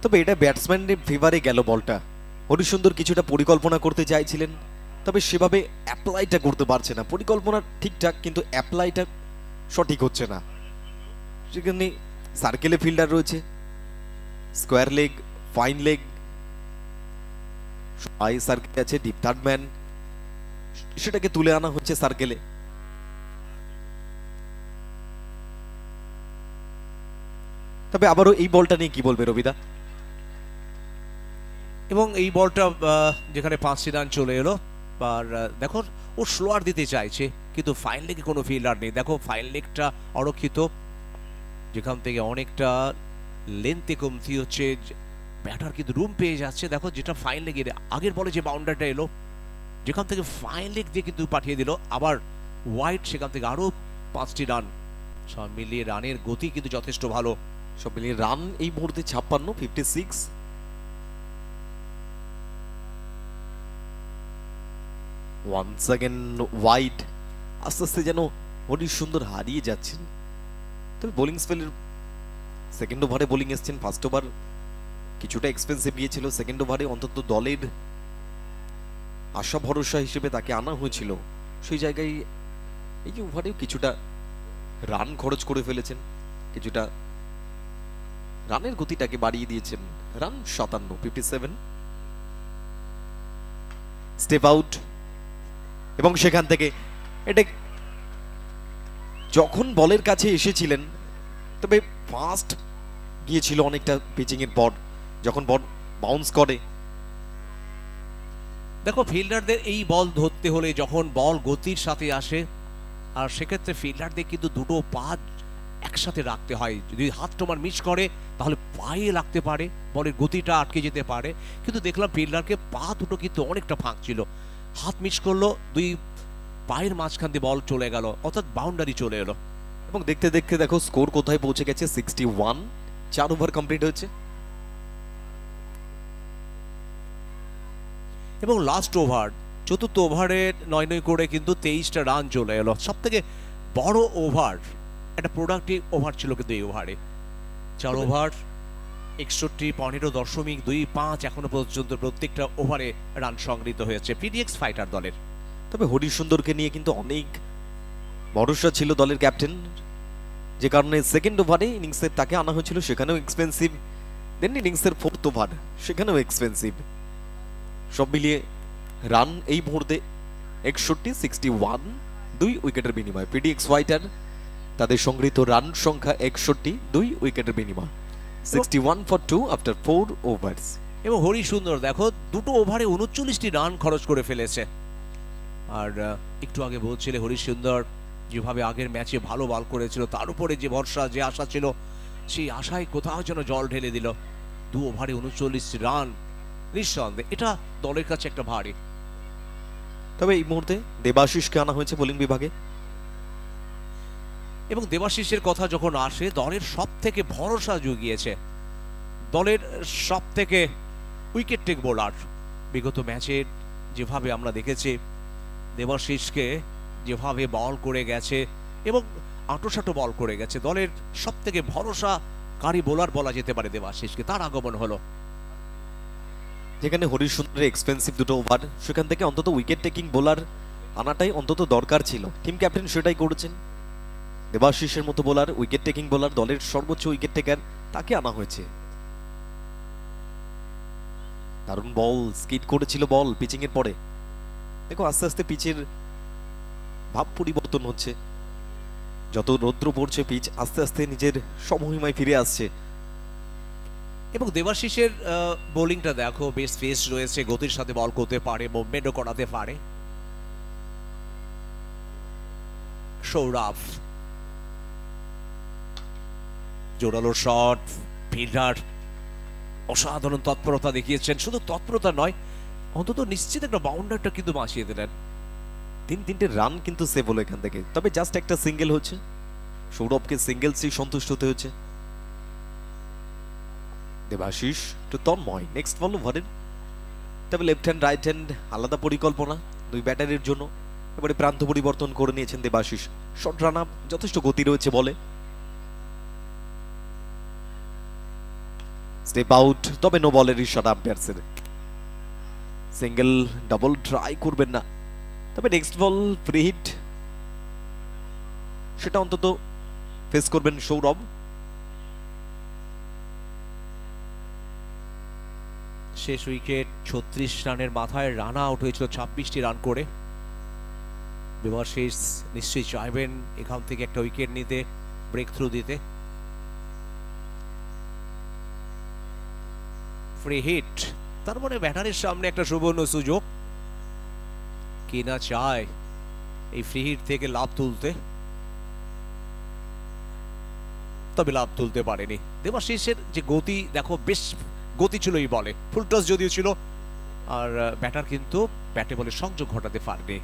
Speaker 2: তবে এটা ব্যাটসম্যানের ফেভারে গেল বলটা। হরিশ সুন্দর কিছুটা পরিকল্পনা করতে চাইছিলেন, তবে সেভাবে অ্যাপ্লাইটা করতে পারছে না। পরিকল্পনা ঠিকঠাক, কিন্তু অ্যাপ্লাইটা সঠিক হচ্ছে না। সেখানে সার্কেলে ফিল্ডার রয়েছে, স্কোয়ার লেগ, ফাইন লেগ, আই সার্কেলে আছে ডিপ থার্ড ম্যান, সেটাকে তুলে আনা হচ্ছে সার্কেলে। তবে আবারও এই বলটা নিয়ে কি বলবে রবিদা?
Speaker 1: এবং এই বলটা যেখানে 5টি রান চলে এলো, আর দেখো ও স্লোয়ার দিতে চাইছে, কিন্তু ফাইন লেগে কোনো ফিল্ডার নেই। দেখো ফাইন লেগটা অরক্ষিত, যেখান থেকে অনেকটা লেন্থে কমতি হচ্ছে, ব্যাটার কিন্তু রুম পেয়ে যাচ্ছে। দেখো যেটা ফাইন লেগের আগের বলে যে বাউন্ডারিটা এলো, যেখান থেকে ফাইন লেগ দিয়ে কিন্তু পাঠিয়ে দিল, আবার ওয়াইড, সেখান থেকে আরো 5টি রান। সব মিলিয়ে রানের গতি কিন্তু যথেষ্ট ভালো।
Speaker 2: সব মিলিয়ে রান এই মুহূর্তে 56, 56। Once again wide. আস্তে আস্তে যেন হরিশ সুন্দর হারিয়ে যাচ্ছেন। তবে বোলিং স্পেলের সেকেন্ড ওভারে বোলিং এসছেন, ফার্স্ট ওভার কিছুটা এক্সপেন্সিভ গিয়েছিল, সেকেন্ড ওভারে অন্তত দলের আশা ভরসা হিসেবে তাকে আনা হয়েছিল। সেই জায়গায় এই যে ওভারেও কিছুটা রান খরচ করে ফেলেছেন, কিছুটা রানের গতিটাকে বাড়িয়ে দিয়েছেন। রান 57, 57। স্টেপ আউট, এবং সেখান থেকে এটা যখন বলের কাছে এসেছিলেন, তবে ফাস্ট গিয়েছিল অনেকটা পিচিং এর পর, যখন বল বাউন্স করে।
Speaker 1: দেখো ফিল্ডারদের এই বল ধরতে হলে যখন বল গতির সাথে আসে, আর সেক্ষেত্রে ফিল্ডারদের কিন্তু দুটো পা একসাথে রাখতে হয়। যদি হাত তোমার মিস করে তাহলে পায়ে লাগতে পারে, বলের গতিটা আটকে যেতে পারে। কিন্তু দেখলাম ফিল্ডারকে পা দুটো কিন্তু অনেকটা ফাঁক ছিল, হাত মিস করলো, দুই পায়ের মাঝখান দিয়ে বল চলে গেল, অর্থাৎ বাউন্ডারি চলে এলো।
Speaker 2: এবং দেখতে দেখতে দেখো স্কোর কোথায় পৌঁছে গেছে, 61। 4 ওভার কমপ্লিট হয়েছে।
Speaker 1: এবং লাস্ট ওভার, চতুর্থ ওভারে 9 করে কিন্তু 23টা রান চলে এলো। সব থেকে বড় ওভার, একটা প্রোডাক্টিভ ওভার ছিল কিন্তু এই ওভারে। 4 ওভার 61.25 এখনো পর্যন্ত প্রত্যেকটা ওভারে রান সংগৃহীত হয়েছে পিডিএক্স ফাইটার দলের।
Speaker 2: তবে হরিসুন্দরকে নিয়ে কিন্তু অনেক ভরসা ছিল দলের ক্যাপ্টেন, যে কারণে সেকেন্ড ওভারে ইনিংসের তাকে আনা হয়েছিল, সেখানেও এক্সপেন্সিভ। দেন ইনিংসের ফোর্থ ওভার, সেখানেও এক্সপেন্সিভ। সব মিলিয়ে রান এই মুহূর্তে 61, 2 উইকেটের বিনিময়। পিডিএক্স ফাইটার তাদের সংগৃহীত রান সংখ্যা 61, 2 উইকেটের বিনিময়। 61 for 2 after 4 overs।
Speaker 1: এবং হরিসুন্দর দেখো দুটো ওভারে 39টি রান খরচ করে ফেলেছে। আর একটু আগে বলছিলে হরিসুন্দর যেভাবে আগের ম্যাচে ভালো বল করেছিল, তার উপরে যে ভরসা, যে আশা ছিল, সেই আশায় কোথাও যেন জল ঢেলে দিল। 2 ওভারে 39 রান, নিঃসন্দেহে এটা দলের কাছে একটা ভারী।
Speaker 2: তবে এই মুহূর্তে দেবাশিসকে আনা হয়েছে বোলিং বিভাগে।
Speaker 1: এবং দেবাশিসের কথা যখন আসে, দলের সব থেকে ভরসা জুগিয়েছে, দলের সব থেকে উইকেট টেক বোলার। বিগত ম্যাচে যেভাবে আমরা দেখেছি দেবাশিসকে যেভাবে বল করে গেছে এবং আঁটোসাঁটো বল করে গেছে, দলের সব থেকে ভরসাকারী বোলার বলা যেতে পারে দেবাশিসকে। তার আগমন হলো
Speaker 2: যেখানে হরিসুন্দরের এক্সপেন্সিভ দুটো ওভার, সেখান থেকে অন্তত উইকেট টেকিং বোলার আনাটাই অন্তত দরকার ছিল। টিম ক্যাপ্টেন সেটাই করেছেন। দেবাশিসের মতো বোলার, উইকেট টেকিং বোলার, দলের সর্বোচ্চ উইকেট টেকার, তাকে আনা হয়েছে। দারুণ বল, স্কিড করেছিল বল পিচিং এর পরে। দেখো আস্তে আস্তে পিচের ভাব পরিবর্তন হচ্ছে, যত রৌদ্র পড়ছে পিচ আস্তে আস্তে নিজের সমহিমায় ফিরে আসছে।
Speaker 1: এবং দেবাশিসের বোলিংটা দেখো বেশ ফেস রয়েছে, গতির সাথে বল করতে পারে, মুভমেন্টও করাতে পারে। সৌরভ জোরালো শট, ফিল্ডার অসাধারণ তৎপরতা দেখিয়েছেন। শুধু তৎপরতা নয়, অন্তত নিশ্চিত একটা বাউন্ডারটা কিন্তু বাঁচিয়ে দিলেন।
Speaker 2: 3-3টে রান কিন্তু সেভ হলো এখান থেকে। তবে জাস্ট একটা সিঙ্গেল হচ্ছে, সৌরভকে সিঙ্গেলসই সন্তুষ্ট হতে হচ্ছে। দেবাশিস টু তন্ময়, নেক্সট বল ওভারের। তবে লেফট হ্যান্ড রাইট হ্যান্ড আলাদা পরিকল্পনা দুই ব্যাটারের জন্য। এবারে প্রান্ত পরিবর্তন করে নিয়েছেন দেবাশিস। শর্ট রান আপ, যথেষ্ট গতি রয়েছে বলে। স্টেপ আউট, তবে নো বলের ইশারা আম্পায়ার্সের। সিঙ্গেল ডাবল ট্রাই করবেন না। তবে নেক্সট বল ফ্রি হিট, সেটা অন্তত ফেস করবেন সৌরভ।
Speaker 1: শেষ উইকেট 36 রানের মাথায় রান আউট হয়েছিল 26টি রান করে। দেবাশিস নিশ্চয়ই চাইবেন এখান থেকে একটা উইকেট নিতে, ব্রেক থ্রু দিতে। ফ্রি হিট, তার মানে ব্যাটারের সামনে একটা সুবর্ণ সুযোগ। কি না চায় এই ফ্রি হিট থেকে লাভ তুলতে, তবে লাভ তুলতে পারেনি। দেবাশিসের যে গতি দেখো, বেশ গতি ছিল এই বলে, ফুল টস যদিও ছিল, আর ব্যাটার কিন্তু ব্যাটে বলে সংযোগ ঘটাতে পারেনি।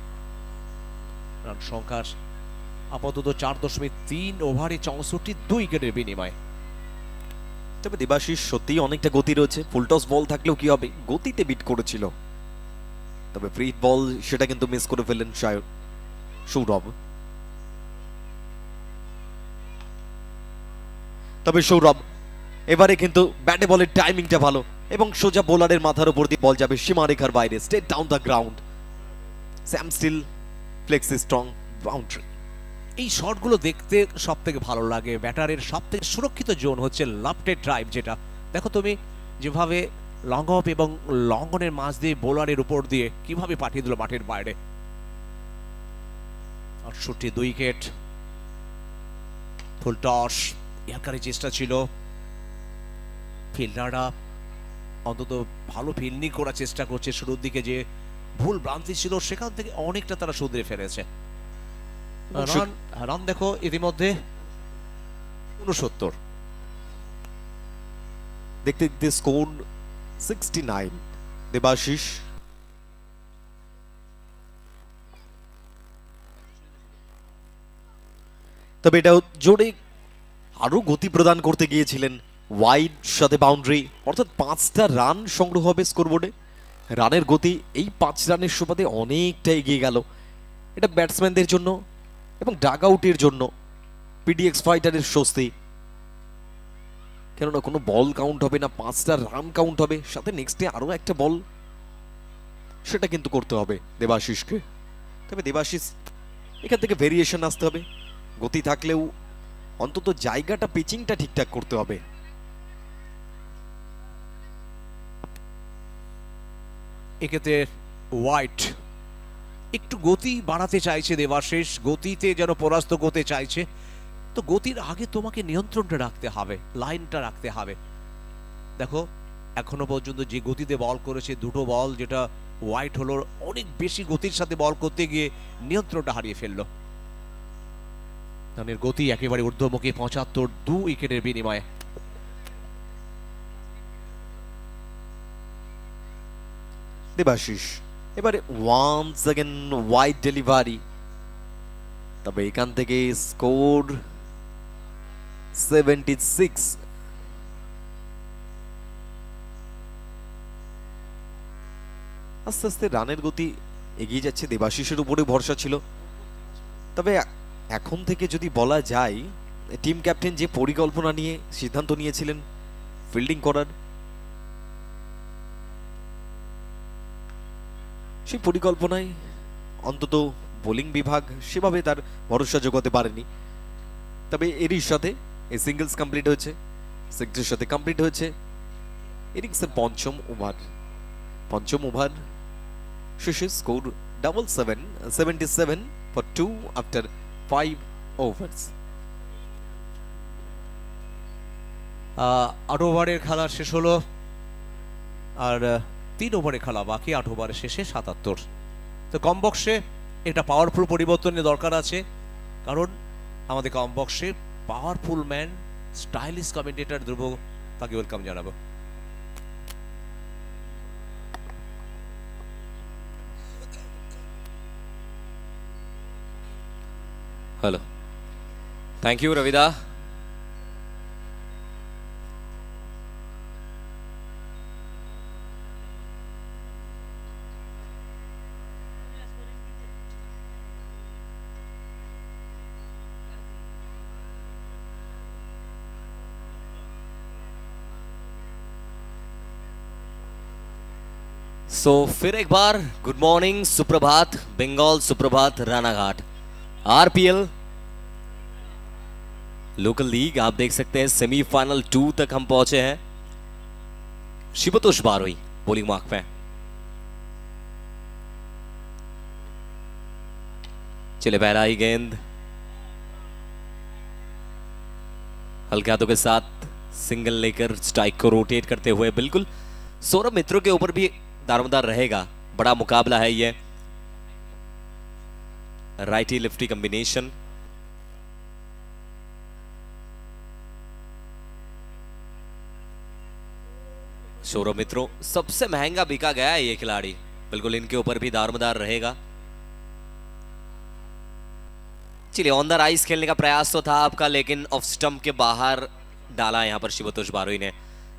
Speaker 1: রান সংখ্যা আপাতত 4.3 ওভারে 64, 2 উইকেটের বিনিময়।
Speaker 2: তবে দেবাশিস সত্যিই অনেকটা গতি রয়েছে। ফুল টস বল থাকলেও কি হবে, গতিতে বিট করেছিল। তবে ফ্রি বল সেটা কিন্তু মিস করে ফেললেন সৌরভ। তবে সৌরভ এবারে কিন্তু ব্যাটে বলের টাইমিংটা ভালো এবং সোজা বোলারের মাথার উপর দিয়ে বল যাবে সীমারেখার বাইরে, straight down the ground. Shyam steel flexi strong boundary.
Speaker 1: এই শটগুলো দেখতে সব থেকে ভালো লাগে। ব্যাটারের সব থেকে সুরক্ষিত জোন হচ্ছে লাফটেড ড্রাইভ, যেটা দেখো তুমি যেভাবে লং অফ এবং লং অনের মাঝ দিয়ে বোলারের উপর দিয়ে কিভাবে পাঠিয়ে দিল মাঠের বাইরে। 68, 2 উইকেট। ফুল টস, ইয়ারকারের চেষ্টা ছিল, ফিল্ডাররা অন্তত ভালো ফিল্ডিং করার চেষ্টা করছে। শুরুর দিকে যে ভুল ভ্রান্তি ছিল সেখান থেকে অনেকটা তারা শুধরে ফেলেছে। রান দেখো ইতিমধ্যে 69।
Speaker 2: দেখতে দেখতে স্কোর 69। দেবাশিস তবে এটা জোরে আরো গতি প্রদান করতে গিয়েছিলেন, ওয়াইড সাথে বাউন্ডারি, অর্থাৎ 5টা রান সংগ্রহ হবে স্কোরবোর্ডে। রানের গতি এই 5 রানের সুবাদে অনেকটা এগিয়ে গেল। এটা ব্যাটসম্যানদের জন্য এবং ডাগ আউটের জন্য পিডিএক্স ফাইটারের স্বস্তি, কেননা কোনো বল কাউন্ট হবে না, 5টা রান কাউন্ট হবে, সাথে নেক্সটে আরো একটা বল, সেটা কিন্তু করতে হবে দেবাশিসকে। তবে দেবাশিস এখান থেকে ভেরিয়েশন আসতে হবে, গতি থাকলেও অন্তত জায়গাটা পিচিংটা ঠিকঠাক করতে হবে।
Speaker 1: এক্ষেত্রে হোয়াইট একটু গতি বাড়াতে চাইছে দেবাশিস, গতিতে যেন পরাস্ত করতে চাইছে। তো গতির আগে তোমাকে নিয়ন্ত্রণটা রাখতে হবে, লাইনটা রাখতে হবে। দেখো এখনো পর্যন্ত যে গতিতে বল করেছে, দুটো বল যেটা হোয়াইট হলো, অনেক বেশি গতির সাথে বল করতে গিয়ে নিয়ন্ত্রণটা হারিয়ে ফেললো। রানের গতি একেবারে ঊর্ধ্বমুখী, 75, 2 উইকেটের বিনিময়ে।
Speaker 2: দেবাশিস এবারে ওয়ান্স अगेन ওয়াইড ডেলিভারি, তবে এখান থেকে স্কোর 76। আস্তে আস্তে রানের গতি এগিয়ে যাচ্ছে, দেবাশিসের উপরে ভরসা ছিল। তবে এখন থেকে যদি বলা যায়, টিম ক্যাপ্টেন যে পরিকল্পনা নিয়ে সিদ্ধান্ত নিয়েছিলেন ফিল্ডিং করার, সেই পরিকল্পনায় অন্তত বোলিং বিভাগ সেভাবে তার ভরসা জোগাতে পারেনি। তবে এরই সাথে এই সিঙ্গলস কমপ্লিট হয়েছে, সিক্সের সাথে কমপ্লিট হয়েছে ইনিংসের পঞ্চম ওভার শেষে স্কোর 77 ফর 2 আফটার 5 ওভার্স।
Speaker 1: 8 ওভারের খেলা শেষ হলো, আর 3 ওভারে খেলা বাকি। 8 ওভারের শেষে 77। তো কম বক্সে এটা পাওয়ারফুল পরিবর্তনের দরকার আছে, কারণ আমাদের কম বক্সে powerful man, stylish commentator Dhruv, তাকে ওয়েলকাম জানাবো।
Speaker 3: हेलो, थैंक यू रविदा। सो फिर एक बार गुड मॉर्निंग, सुप्रभात बंगाल, सुप्रभात रानाघाट। आरपीएल लोकल लीग आप देख सकते हैं सेमीफाइनल 2 तक हम पहुंचे हैं। शिवतोष बारोई बॉलिंग मार्क पे, चले पहला ही गेंद हल्के हाथों के साथ सिंगल लेकर स्ट्राइक को रोटेट करते हुए, बिल्कुल सौरभ मित्रों के ऊपर भी दारोमदार रहेगा। बड़ा मुकाबला है ये, राइटी लेफ्टी कॉम्बिनेशन। सौरभ मित्रों सबसे महंगा बिका गया है ये खिलाड़ी, बिल्कुल इनके ऊपर भी दारोमदार रहेगा। चलिए ऑन द राइस खेलने का प्रयास तो था आपका, लेकिन ऑफ स्टंप के बाहर डाला यहां पर शिवतोष बारोई ने।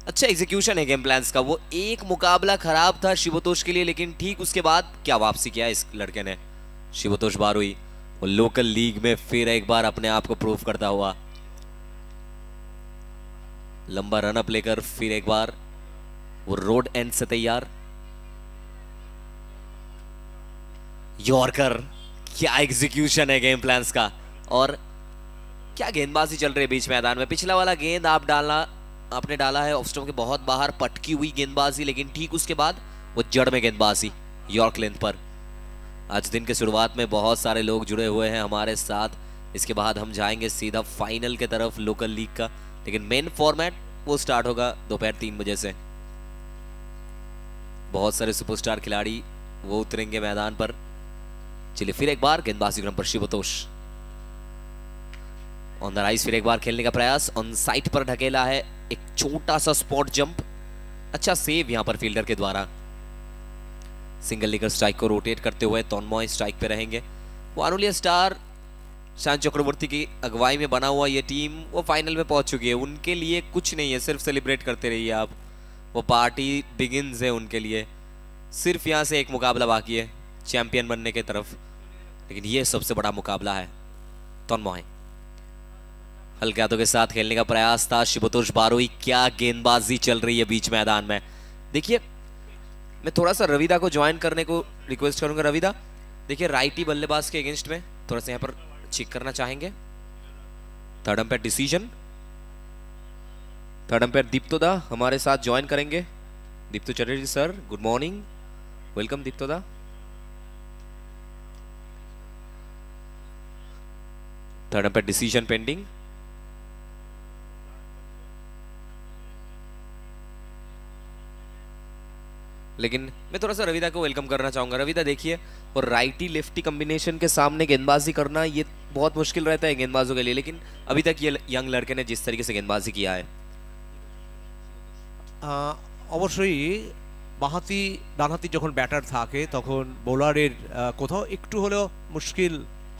Speaker 3: अच्छा एग्जीक्यूशन है गेम प्लान्स का। वो एक मुकाबला खराब था शिवतोष के लिए, लेकिन ठीक उसके बाद क्या वापसी किया इस लड़के ने। शिवतोष बारोई वो लोकल लीग में फिर एक बार अपने आप को प्रूव करता हुआ, लंबा रन अप लेकर फिर एक बार वो रोड एंड से तैयार। यॉर्कर, क्या एग्जीक्यूशन है गेम प्लान्स का, और क्या गेंदबाजी चल रही है बीच मैदान में। पिछला वाला गेंद आपने डाला है ऑफ स्टंप के बहुत बाहर, पटकी हुई गेंदबाजी, लेकिन ठीक उसके बाद वो जड़ में गेंदबाजी यॉर्क लेंथ पर। आज दिन के शुरुआत में बहुत सारे लोग जुड़े हुए हैं हमारे साथ। इसके बाद हम जाएंगे सीधा फाइनल के तरफ लोकल लीग का, लेकिन मेन फॉर्मेट वो स्टार्ट होगा दोपहर 3 बजे से। बहुत सारे सुपरस्टार खिलाड़ी वो उतरेंगे मैदान पर। चलिए फिर एक बार गेंदबाजी क्रम पर शुभतोष ऑन द राइज, फिर एक बार खेलने का प्रयास, ऑन साइड पर ढकेला है, एक छोटा सा स्पॉट जंप, अच्छा सेव यहां पर फील्डर के द्वारा। सिंगल लेकर स्ट्राइक को रोटेट करते हुए तन्मय स्ट्राइक पे रहेंगे। वानुलिया स्टार शान चक्रवर्ती की अगुवाई में बना हुआ ये टीम वो फाइनल में पहुंच चुकी है। उनके लिए कुछ नहीं है, सिर्फ सेलिब्रेट करते रहिए आप। वो पार्टी बिगिंस है उनके लिए। सिर्फ यहां से एक मुकाबला बाकी है चैंपियन बनने के तरफ, लेकिन ये सबसे बड़ा मुकाबला है। तन्मय हल्के हाथों के साथ खेलने का प्रयास था। शुभतोष बारोई, क्या गेंदबाजी चल रही है बीच मैदान में। देखिए मैं थोड़ा सा रविदा को ज्वाइन करने को रिक्वेस्ट करूंगा। रविदा देखिए राइटी बल्लेबाज के अगेंस्ट में थोड़ा सा यहाँ पर चेक करना चाहेंगे। Third umpire decision, third umpire दीप्तोदा हमारे साथ ज्वाइन करेंगे। Dipto Chatterjee sir, good morning, welcome दीप्तोदा। Third umpire decision pending. लेकिन मैं थोड़ा सा रविदा को वेलकम करना चाहूंगा। रविदा देखिए, और राइटी लेफ्टी कॉम्बिनेशन के सामने गेंदबाजी करना ये बहुत मुश्किल रहता है गेंदबाजों के लिए, लेकिन अभी तक ये यंग लड़के ने जिस तरीके से गेंदबाजी किया है।
Speaker 1: অবশ্যই বাঁহাতি ডানহাতি যখন ব্যাটার থাকে তখন বোলারের কোথাও একটু হলেও মুশকিল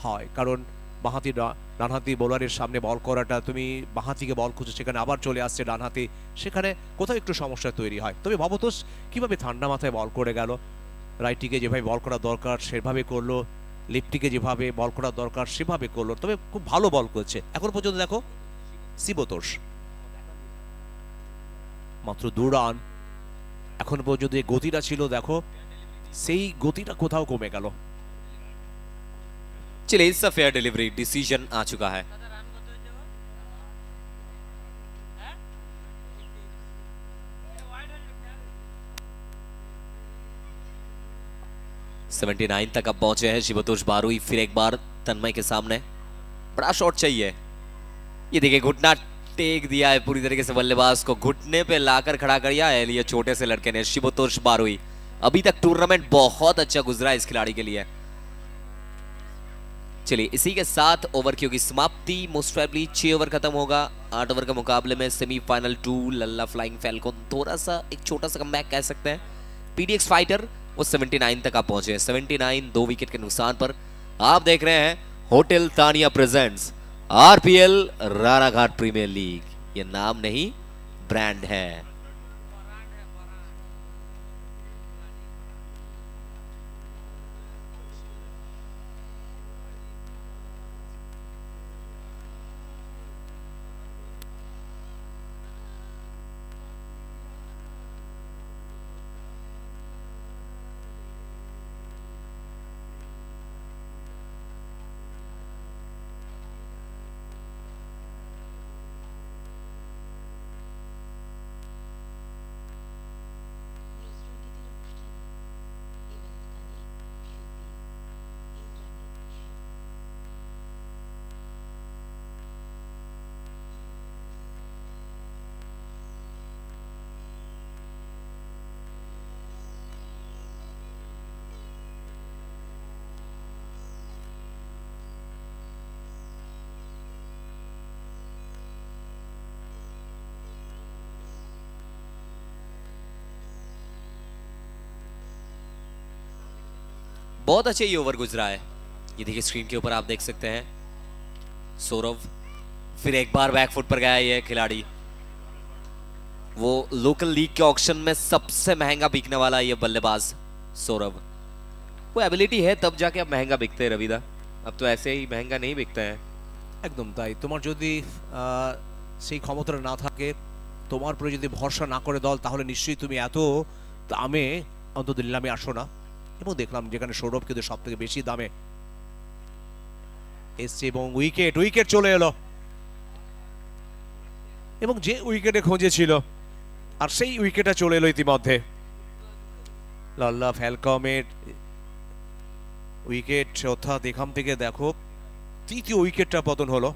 Speaker 1: হয়, কারণ বাঁহাতি ডানহাতি বোলারের সামনে বল করাটা, তুমি বাঁহাতিকে বল খুঁজো, সেখানে আবার চলে আসছে ডানহাতি, সেখানে কোথাও একটু সমস্যা তৈরি হয়। তবে ভবতোষ কিভাবে ঠান্ডা মাথায় বল করে গেল, রাইটিকে যেভাবে বল করা দরকার সেভাবে করলো, লেফটিকে যেভাবে বল করা দরকার সেভাবে করলো। তবে খুব ভালো বল করছে এখন পর্যন্ত। দেখো শিবতোষ মাত্র 2 রান, এখন পর্যন্ত যে গতিটা ছিল দেখো সেই গতিটা কোথাও কমে গেল।
Speaker 3: चलिए it's a fair delivery, decision आ चुका है। सेवेंटी 79 तक अब पहुंचे हैं शुभतोष बारोई। फिर एक बार तन्मय के सामने बड़ा शॉट चाहिए। ये देखिए घुटना टेक दिया है पूरी तरीके से, बल्लेबाज को घुटने पे लाकर खड़ा कर दिया है ये छोटे से लड़के ने, शुभतोष बारोई। अभी तक टूर्नामेंट बहुत अच्छा गुजरा है इस खिलाड़ी के लिए। चलिए इसी के साथ ओवर की होगी समाप्ति। मोस्ट प्रोबेबली 6 ओवर खत्म होगा। 8 ओवर के मुकाबले में सेमीफाइनल 2 लल्ला फ्लाइंग फैल्कन थोड़ा सा एक छोटा सा कमबैक कह सकते हैं। पीडीएक्स फाइटर वो 79 तक आप पहुंचे हैं। 79 2 विकेट के नुकसान पर। आप देख रहे हैं hotel Tania presents RPL Ranaghat premier league. ये नाम नहीं ब्रांड है। बहुत अच्छा ये ओवर गुजरा है। ये देखिए स्क्रीन के ऊपर आप देख सकते हैं सौरभ, फिर एक बार बैकफुट पर गया ये खिलाड़ी। वो लोकल लीग के ऑक्शन में सबसे महंगा बिकने वाला ये बल्लेबाज सौरभ। वो एबिलिटी है तब जाके अब महंगा बिकते हैं रविदा, अब तो ऐसे ही महंगा नहीं बिकते हैं।
Speaker 1: একদম তাই। তোমার যদি সেই ক্ষমতা না থাকে, তোমার উপরে যদি ভরসা না করে দল, তাহলে নিশ্চয়ই তুমি এত দামে অন্তত নিলামে আসো না। এবং দেখলাম যেখানে সৌরভ কিন্তু সব থেকে বেশি দামে এসছে এবং উইকেট চলে এলো এবং যে উইকেটে খোঁজে ছিল আর সেই উইকেটটা চলে এলো ইতিমধ্যে। লাল্লা ফ্যালকমের উইকেট, অর্থাৎ এখান থেকে দেখো তৃতীয় উইকেটটা পতন হলো।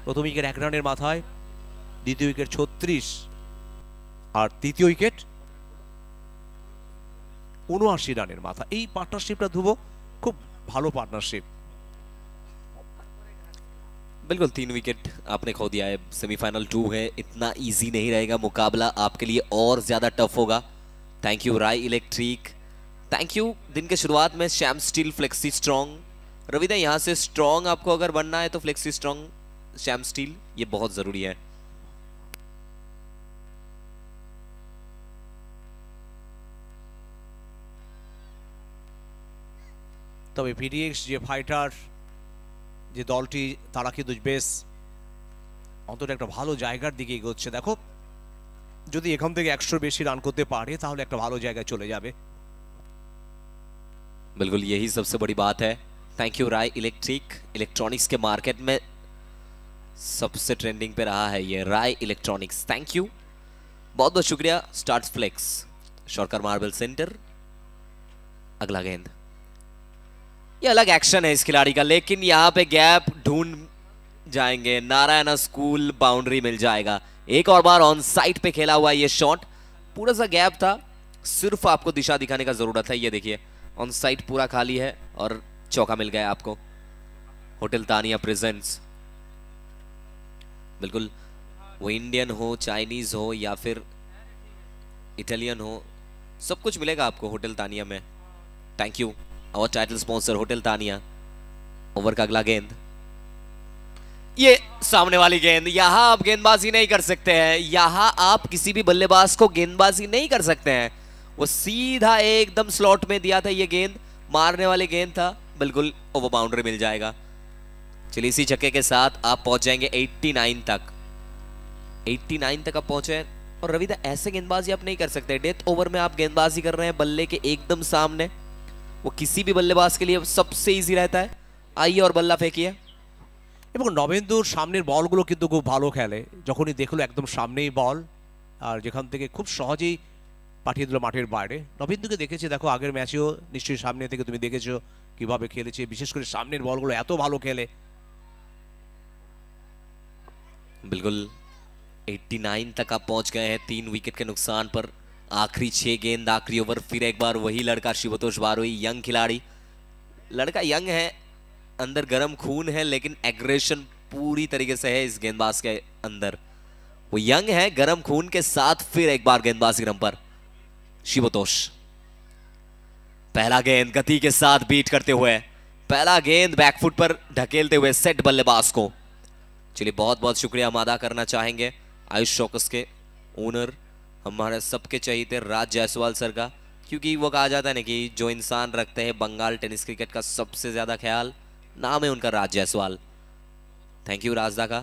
Speaker 1: প্রথম উইকেট 1 রানের মাথায়, দ্বিতীয় উইকেট 36 আর তৃতীয় উইকেট 79 রানের মাথা। এই পার্টনারশিপটা ধ্রুব খুব ভালো পার্টনারশিপ।
Speaker 3: बिल्कुल 3 विकेट आपने खो दिया है। सेमीफाइनल 2 है, इतना इजी नहीं रहेगा मुकाबला, आपके लिए और ज्यादा टफ होगा। Thank you Roy electric, thank you. दिन के शुरुआत में शैम स्टील फ्लेक्सी स्ट्रॉन्ग। रविदा यहाँ से स्ट्रॉन्ग आपको अगर बनना है तो फ्लेक्सी स्ट्रॉन्ग शैम स्टील ये बहुत जरूरी है।
Speaker 1: তবে ভিডিএক্স যে ফাইটার যে দলটি তারা কিন্তু বেশ অন্তত একটা ভালো জায়গার দিকে এগোচ্ছে। দেখো যদি এখান থেকে 100 বেশি রান করতে পারে তাহলে একটা ভালো জায়গায় চলে যাবে।
Speaker 3: बिल्कुल यही सबसे बड़ी बात है। Thank you Roy electric, electronics के मार्केट में सबसे ट्रेंडिंग पे रहा है ये राय इलेक्ट्रॉनिक्स। थैंक यू, बहुत बहुत शुक्रिया। स्टार्ट फ्लेक्स शॉर्कर मार्बल सेंटर। अगला गेंद, ये अलग एक्शन है इस खिलाड़ी का, लेकिन यहां पे गैप ढूंढ जाएंगे। नारायण स्कूल बाउंड्री मिल जाएगा। एक और बार ऑन साइड पे खेला हुआ ये शॉट, पूरा सा गैप था, सिर्फ आपको दिशा दिखाने का जरूरत है। ये देखिए ऑन साइड पूरा खाली है और चौका मिल गया आपको। होटल तानिया प्रेजेंट्स, बिल्कुल वो इंडियन हो, चाइनीज हो या फिर इटालियन हो, सब कुछ मिलेगा आपको होटल तानिया में। थैंक यू और title sponsor hotel Tania. Over का अगला गेंद, ये सामने वाली गेंद, यहां आप गेंदबाजी नहीं कर सकते हैं। यहां आप किसी भी बल्लेबाज को गेंदबाजी नहीं कर सकते हैं। वो सीधा एकदम स्लॉट में दिया था, ये गेंद मारने वाली गेंद था, बिल्कुल ओवर बाउंड्री मिल जाएगा। चलिए इसी छक्के के साथ आप पहुंच जाएंगे 89 तक। 89 तक आप पहुंचे। और रविदा ऐसे गेंदबाजी आप नहीं कर सकते। डेथ ओवर में आप गेंदबाजी कर रहे हैं बल्ले के एकदम सामने, वो किसी भी बल्लेबाज के लिए सबसे इजी रहता है। आइए और बल्ला फेंकिए।
Speaker 1: এবং নবেন্দুর সামনের বলগুলো কিন্তু খুব ভালো খেলে। যখনই দেখলো একদম সামনেই বল আর যেখান থেকে খুব সহজেই পাঠিয়ে দিল মাঠের বাইরে। নবেন্দুকে দেখেছি, দেখো আগের ম্যাচেও নিশ্চয়ই সামনে থেকে তুমি দেখেছো কিভাবে খেলেছে, বিশেষ করে সামনের বলগুলো এত ভালো খেলে।
Speaker 3: बिल्कुल 89 तक आप पहुंच गए हैं 3 विकेट के नुकसान पर। आखिरी 6 गेंद, आखिरी ओवर, फिर एक बार वही लड़का शिवतोष बारोई, यंग खिलाड़ी। लड़का यंग है, अंदर गर्म खून है, लेकिन एग्रेशन पूरी तरीके से है इस गेंदबाज के अंदर। वो यंग है, गर्म खून के साथ फिर एक बार गेंदबाजी क्रम पर शिवतोष। पहला गेंद गति के साथ बीट करते हुए, पहला गेंद बैकफुट पर ढकेलते हुए सेट बल्लेबाज को। चलिए बहुत बहुत शुक्रिया हम अदा करना चाहेंगे आयुष शौकस के ओनर, हमारे सबके चहीते राज जायसवाल सर का, क्योंकि वो कहा जाता है ना कि जो इंसान रखते हैं बंगाल टेनिस क्रिकेट का सबसे ज्यादा ख्याल, नाम है उनका राज जायसवाल। थैंक यू राजदा का,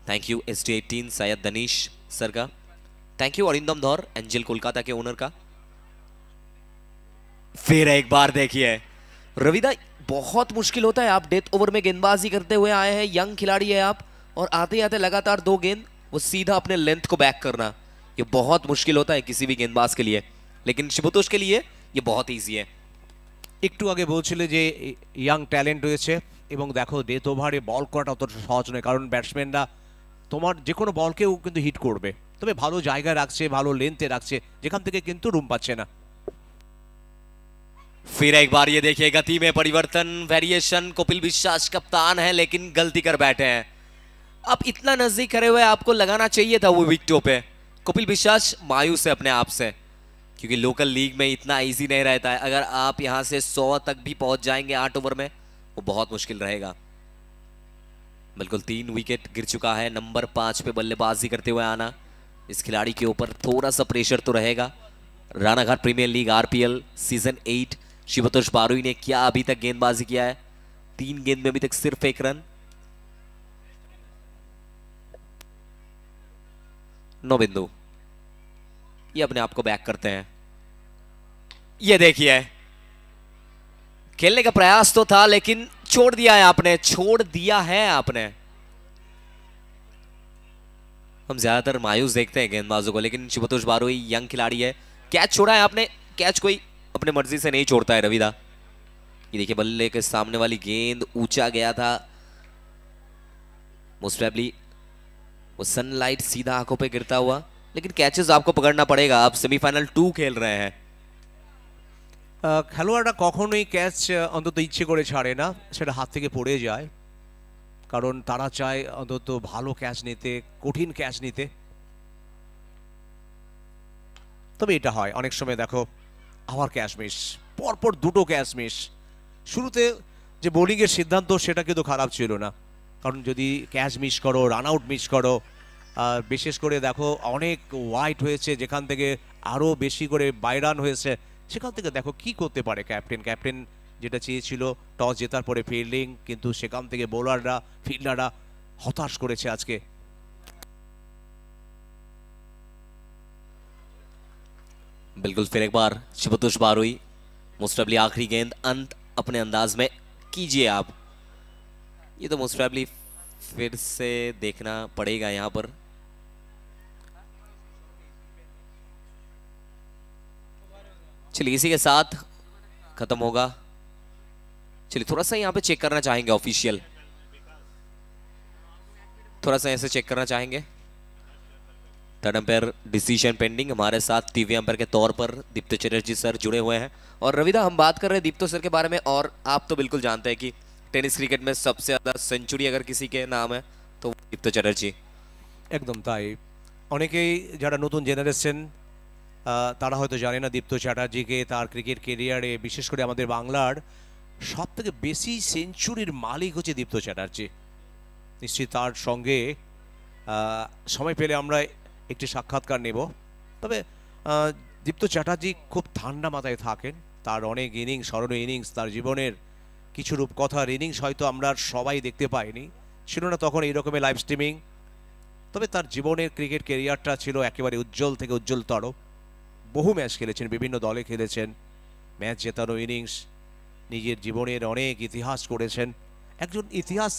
Speaker 3: thank you ST18 Syed Danish sir का, thank you Arindam Dhar angel Kolkata के ओनर का। फिर एक बार देखिए रविदा, बहुत मुश्किल होता है। आप डेथ ओवर में गेंदबाजी करते हुए आए हैं, यंग खिलाड़ी है आप, और आते आते लगातार 2 गेंद वो सीधा अपने लेंथ को बैक करना, ये बहुत मुश्किल होता है किसी भी गेंदबाज के लिए, लेकिन शिवतोष के लिए ये बहुत इजी है।
Speaker 1: একটু আগে বলছিলে যে ইয়াং ট্যালেন্ট রয়েছে এবং দেখো ডেথ ওভারে বল করাটা অতটা সহজ নয়, কারণ ব্যাটসম্যানরা তোমার যে কোনো বলকেও কিন্তু হিট করবে। তবে ভালো জায়গায় রাখছে, ভালো লেন্থে রাখছে, যেখান থেকে কিন্তু রুম পাচ্ছে না।
Speaker 3: फिर एक बार ये देखिए गति में परिवर्तन, वेरिएशन। कपिल विश्वास कप्तान है लेकिन गलती कर बैठे हैं। अब इतना नजदीक खड़े हुए आपको लगाना चाहिए था वो विकेटों पे। कपिल विश्वास मायूस है अपने आप से, क्योंकि लोकल लीग में इतना इजी नहीं रहता है। अगर आप यहां से 100 तक भी पहुंच जाएंगे 8 ओवर में, वो बहुत मुश्किल रहेगा। बिल्कुल 3 विकेट गिर चुका है। नंबर 5 पे बल्लेबाजी करते हुए आना, इस खिलाड़ी के ऊपर थोड़ा सा प्रेशर तो रहेगा। Ranaghat premier league RPL season 8, Shibtosh Baroi ने क्या अभी तक गेंदबाजी किया है? 3 गेंद में अभी तक सिर्फ 1 रन। 9 बिंदु, ये अपने आप को बैक करते हैं। ये देखिए खेलने का प्रयास तो था लेकिन छोड़ दिया है आपने, छोड़ दिया है आपने। हम ज्यादातर मायूस देखते हैं गेंदबाजों को, लेकिन शिवतोष बारोई यंग खिलाड़ी है। कैच छोड़ा है आपने, कैच कोई अपने मर्जी से नहीं छोड़ता है रविदा। ये देखिए बल्ले के सामने वाली गेंद ऊंचा गया था, मोस्ट प्रोबेबली वो सनलाइट सीधा आंखों पे गिरता हुआ, लेकिन कैचेस आपको पकड़ना पड़ेगा। आप सेमीफाइनल 2 खेल रहे हैं।
Speaker 1: খেলোয়াড়রা কখনোই ক্যাচ অন্তত ইচ্ছে করে ছাড়ে না, সেটা হাত থেকে পড়ে যায়, কারণ তারা চায় অন্তত ভালো ক্যাচ নিতে, কঠিন ক্যাচ নিতে। তবে এটা হয় অনেক সময়, দেখো আবার ক্যাচ মিস, পরপর দুটো ক্যাচ মিস। শুরুতে যে বোলিংয়ের সিদ্ধান্ত সেটা কিন্তু খারাপ ছিল না, কারণ যদি ক্যাচ মিস করো, রান আউট মিস করো, বিশেষ করে দেখো অনেক ওয়াইড হয়েছে যেখান থেকে আরও বেশি করে বাই রান হয়েছে, সেখান থেকে দেখো কি করতে পারে ক্যাপ্টেন যেটা চেয়েছিল টস জেতার পরে ফিল্ডিং, কিন্তু সেখান থেকে বোলাররা ফিল্ডাররা হতাশ করেছে আজকে।
Speaker 3: बिल्कुल फिर एक बार शुभतुष बारुई, मोस्ट प्रॉब्ली आखिरी गेंद अंत अपने अंदाज में कीजिए आप। ये तो मोस्ट प्रॉब्ली फिर से देखना पड़ेगा यहां पर। चलिए इसी के साथ खत्म होगा। चलिए थोड़ा सा यहां पे चेक करना चाहेंगे ऑफिशियल, थोड़ा सा ऐसे चेक करना चाहेंगे। Third umpire decision pending. हमारे साथ टीवी अंपायर के तौर पर दीप्तो चटर्जी सर जुड़े हुए हैं। और रविदा, हम बात कर रहे हैं दीप्तो सर के बारे में, और आप तो बिल्कुल जानते हैं कि टेनिस क्रिकेट में सबसे ज्यादा सेंचुरी अगर किसी के नाम है तो दीप्तो चटर्जी।
Speaker 1: একদম তাই। অনেকেই যারা নতুন জেনারেশন তারা হয়তো জানে না দীপ্ত চ্যাটার্জিকে, তার ক্রিকেট কেরিয়ারে বিশেষ করে আমাদের বাংলার সব থেকে বেশি সেঞ্চুরির মালিক হচ্ছে দীপ্ত চ্যাটার্জি। নিশ্চয়ই তার সঙ্গে সময় পেলে আমরা একটি সাক্ষাৎকার নেব। তবে দীপ্ত চ্যাটার্জি খুব ঠান্ডা মাথায় থাকেন, তার অনেক ইনিংস, স্মরণীয় ইনিংস, তার জীবনের কিছু রূপকথার ইনিংস হয়তো আমরা সবাই দেখতে পাইনি, ছিল না তখন এই রকমের লাইভ স্ট্রিমিং। তবে তার জীবনের ক্রিকেট ক্যারিয়ারটা ছিল একেবারে উজ্জ্বল থেকে উজ্জ্বলতর। বহু ম্যাচ খেলেছেন, বিভিন্ন দলে খেলেছেন, ম্যাচ জেতানো ইনিংস, নিজের জীবনের অনেক ইতিহাস করেছেন। একজন ইতিহাস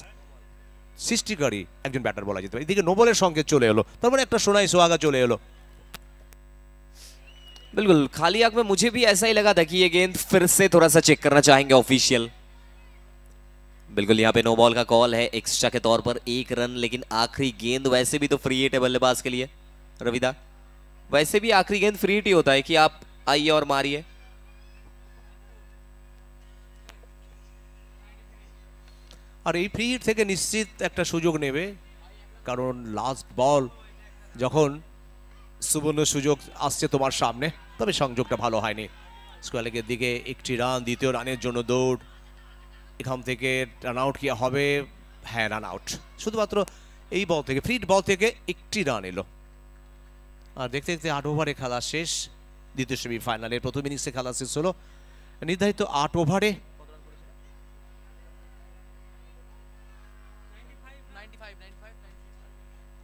Speaker 1: সৃষ্টিকারী একজন ব্যাটার বলা যেতে পারে। এদিকে নোবেলের সংকেত চলে এলো, তারপরে একটা সোনাই সোহাগা চলে এলো।
Speaker 3: बिल्कुल खाली आंख में मुझे भी ऐसा ही लगा था कि ये गेंद फिर से थोड़ा सा चेक करना चाहेंगे ऑफिशियल। बिल्कुल यहाँ पे नो बॉल का कॉल है एक्स्ट्रा के तौर पर 1 रन, लेकिन आखिरी गेंद वैसे भी तो फ्री हिट है बल्लेबाज के लिए रविदा। वैसे भी आखिरी गेंद फ्री हिट ही होता है कि आप आइए और मारिए।
Speaker 1: আর এই ফ্রি হিট থেকে নিশ্চিত একটা সুযোগ নেবে, কারণ লাস্ট বল যখন সুবর্ণ সুযোগ আসছে তোমার সামনে, তবে সংযোগটা ভালো হয়নি। স্কোয়ার লেগের দিকে একটি রান, দ্বিতীয় রানের জন্য দৌড়, এখান থেকে রান আউট কি হবে? হ্যাঁ, রান আউট। শুধুমাত্র এই বল থেকে, ফ্রি বল থেকে একটি রান এলো। আর দেখতে দেখতে 8 ওভারে খেলা শেষ। দ্বিতীয় সেমিফাইনালের প্রথম ইনিংসে খেলা শেষ হলো। নির্ধারিত 8 ওভারে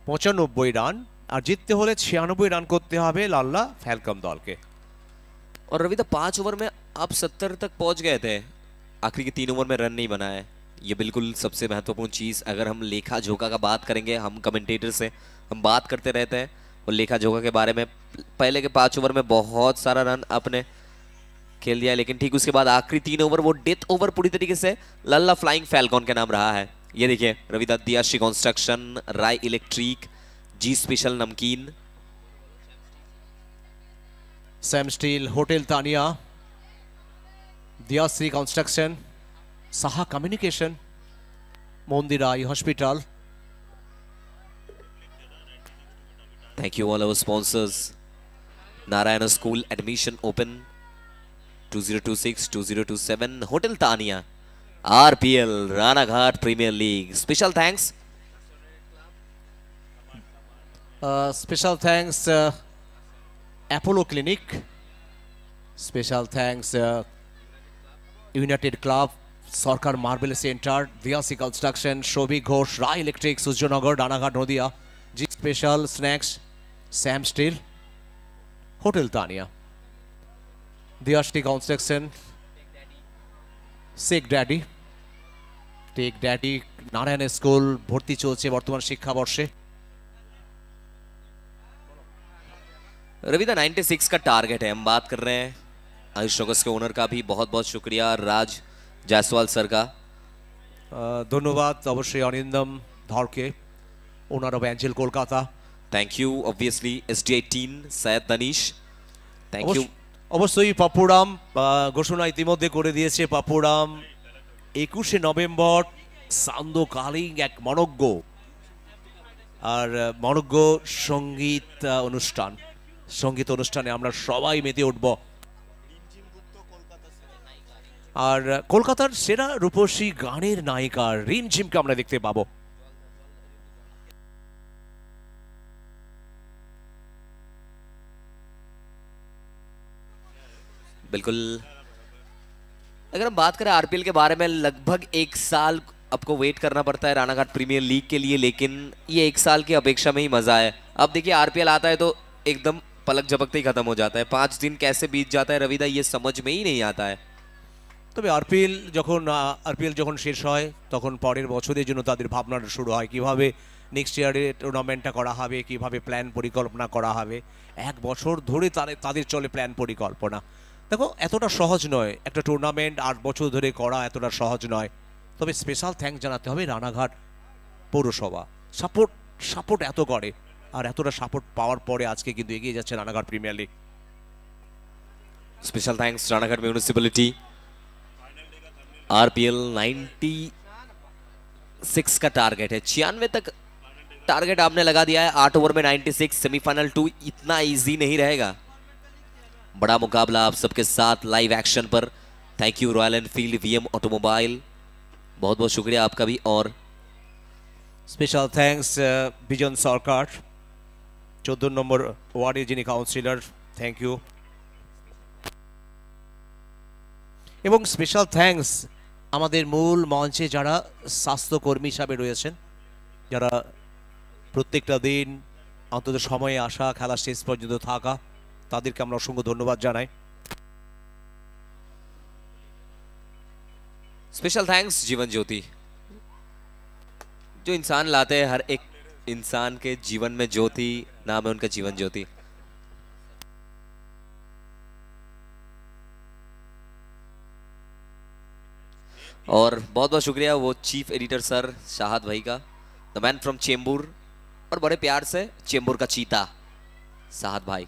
Speaker 1: 95 রান, আর জিততে হলে 96 রান করতে হবে লাল্লা ফ্যালকন দলকে।
Speaker 3: और रविदा 5 ओवर में आप 70 तक पहुंच गए थे, आखिरी के 3 ओवर में रन नहीं बनाए। ये बिल्कुल सबसे महत्वपूर्ण चीज़, अगर हम लेखा जोखा का बात करेंगे, हम कमेंटेटर से हम बात करते रहते हैं और लेखा जोखा के बारे में, पहले के 5 ओवर में बहुत सारा रन आपने खेल दिया, लेकिन ठीक उसके बाद आखिरी 3 ओवर वो डेथ ओवर पूरी तरीके से लल्ला फ्लाइंग फैल्कॉन के नाम रहा है। ये देखिए रविदा, Diyashi construction, Roy electric, G special Namkeen,
Speaker 1: Sam steel, hotel Tania, Diyashree construction, Saha communication, Mondirai hospital.
Speaker 3: Thank you all our sponsors. Narayana School admission open 2026-2027. Hotel Tania, RPL, Ranaghat Premier League. Special thanks.
Speaker 1: Special thanks Apollo Clinic. Special thanks United Club, Sarkar Marble Center, Diasi Construction, Shobi Ghosh, Rai Electric, Sujanagar, Ranaghat Nodia, G Special Snacks, Sam Steel, Hotel Tania, Diasi Construction, Take Daddy, Narayana School, ভর্তি চলছে বর্তমান শিক্ষাবর্ষে।
Speaker 3: रविदा 96 का target है, हम बात कर रहे हैं आयुष रोगस के ओनर का भी बहुत बहुत शुक्रिया, राज जायसवाल सर का
Speaker 1: ধন্যবাদ অবশ্যই অনিন্দম ধরকে, owner of angel Kolkata.
Speaker 3: Thank you obviously SDI team Syed Danish, thank you.
Speaker 1: অবশ্যই পাপুরাম ঘোষণা ইতিমধ্যে করে দিয়েছে। পাপুরাম 21শে নভেম্বর সান্দো কালিং এক মনজ্ঞ আর মনজ্ঞ সঙ্গীত অনুষ্ঠানে আমরা সবাই মেতে উঠব। আর কলকাতার সেরা রূপসী গানের নায়িকা রিমঝিমকে আমরা দেখতে পাবো।
Speaker 3: बिल्कुल, अगर हम बात करें आरपीएल के बारे में, लगभग 1 साल आपको वेट करना पड़ता है रानाघाट प्रीमियर लीग के लिए, लेकिन ये 1 साल की अपेक्षा में ही मजा है। अब देखिए आरपीएल आता है तो एकदम पलक झपकते ही खत्म हो जाता है, 5 दिन कैसे बीत जाता है रविदा ये समझ में ही नहीं आता है।
Speaker 1: তবে আরপিএল যখন শেষ হয় তখন পরের বছরের জন্য তাদের ভাবনাটা শুরু হয়, কিভাবে নেক্সট ইয়ারে টুর্নামেন্টটা করা হবে, কিভাবে প্ল্যান পরিকল্পনা করা হবে। 1 বছর ধরে তাদের চলে প্ল্যান পরিকল্পনা। দেখো এতটা সহজ নয়, একটা টুর্নামেন্ট 8 বছর ধরে করা এতটা সহজ নয়। তবে স্পেশাল থ্যাঙ্কস জানাতে হবে রানাঘাট পৌরসভা, সাপোর্ট এত করে, আর এতটা সাপোর্ট পাওয়ার পরে আজকে কিন্তু এগিয়ে যাচ্ছে Ranaghat premier league.
Speaker 3: Special thanks Ranaghat municipality. RPL 96 का टारगेट है, 96 तक टारगेट आपने लगा दिया है। 8 ओवर में 96, सेमीफाइनल 2 इतना इजी नहीं रहेगा। बड़ा मुकाबला आप सबके साथ लाइव एक्शन पर। Thank you royal Enfield VM automobile, बहुत बहुत शुक्रिया आपका भी। और
Speaker 1: স্পেশাল থ্যাঙ্কস বিজন সরকার, 14 নম্বর ওয়ার্ডের যিনি কাউন্সিলর, থ্যাংক ইউ। এবং স্পেশাল থ্যাঙ্কস আমাদের মূল মঞ্চে যারা স্বাস্থ্যকর্মী হিসাবে রয়েছেন, যারা প্রত্যেকটা দিন অন্তত সময়ে আসা, খেলা শেষ পর্যন্ত থাকা, তাদেরকে আমরা অসংখ্য ধন্যবাদ জানাই।
Speaker 3: स्पेशल थैंक्स जीवन ज्योति, जो इंसान लाते हैं हर एक इंसान के जीवन में ज्योति, नाम है उनका जीवन ज्योति। और बहुत बहुत शुक्रिया वो चीफ एडिटर सर शाहद भाई का, द मैन फ्रॉम चेंबूर, और बड़े प्यार से चेंबूर का चीता शाहद भाई।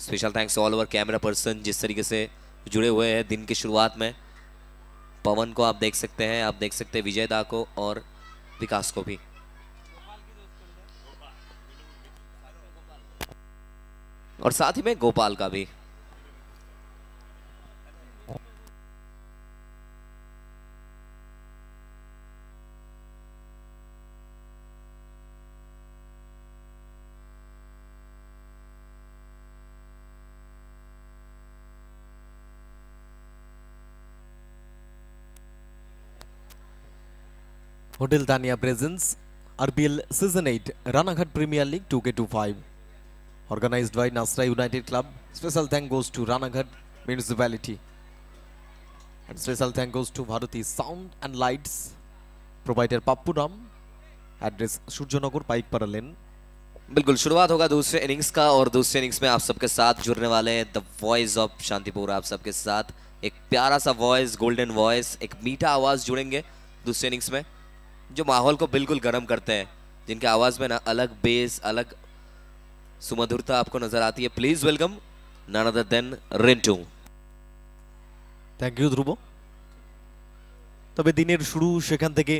Speaker 3: Special thanks all over camera person जिस तरीके से जुड़े हुए हैं दिन की शुरुआत में। पवन को आप देख सकते हैं, आप देख सकते हैं विजय दा को और विकास को भी। और साथ ही में गोपाल का भी।
Speaker 2: Hotel Tania presence RPL season 8 Ranaghat premier league 2K25 organized by Nasra United Club. Special thank goes to Ranaghat Municipality and special thank goes to Bharati Sound and Lights, provider Pappu Ram, address Surjanagar Paikpara Lane.
Speaker 3: बिल्कुल, शुरुआत होगा दूसरे innings का, और दूसरे innings में आप सबके साथ जुड़ने वाले हैं द वॉइस ऑफ शांतिपुर। आप सबके साथ एक प्यारा सा वॉइस, गोल्डन वॉइस, एक मीठा आवाज जुड़ेंगे दूसरे इनिंग्स में, जो माहौल को बिल्कुल गर्म करते हैं, जिनके आवाज में ना अलग बेस, अलग सुमधुरता आपको नजर आती है। Please welcome none other than Rintu.
Speaker 2: Thank you Dhruv. তবে দিনের শুরু সেখান থেকে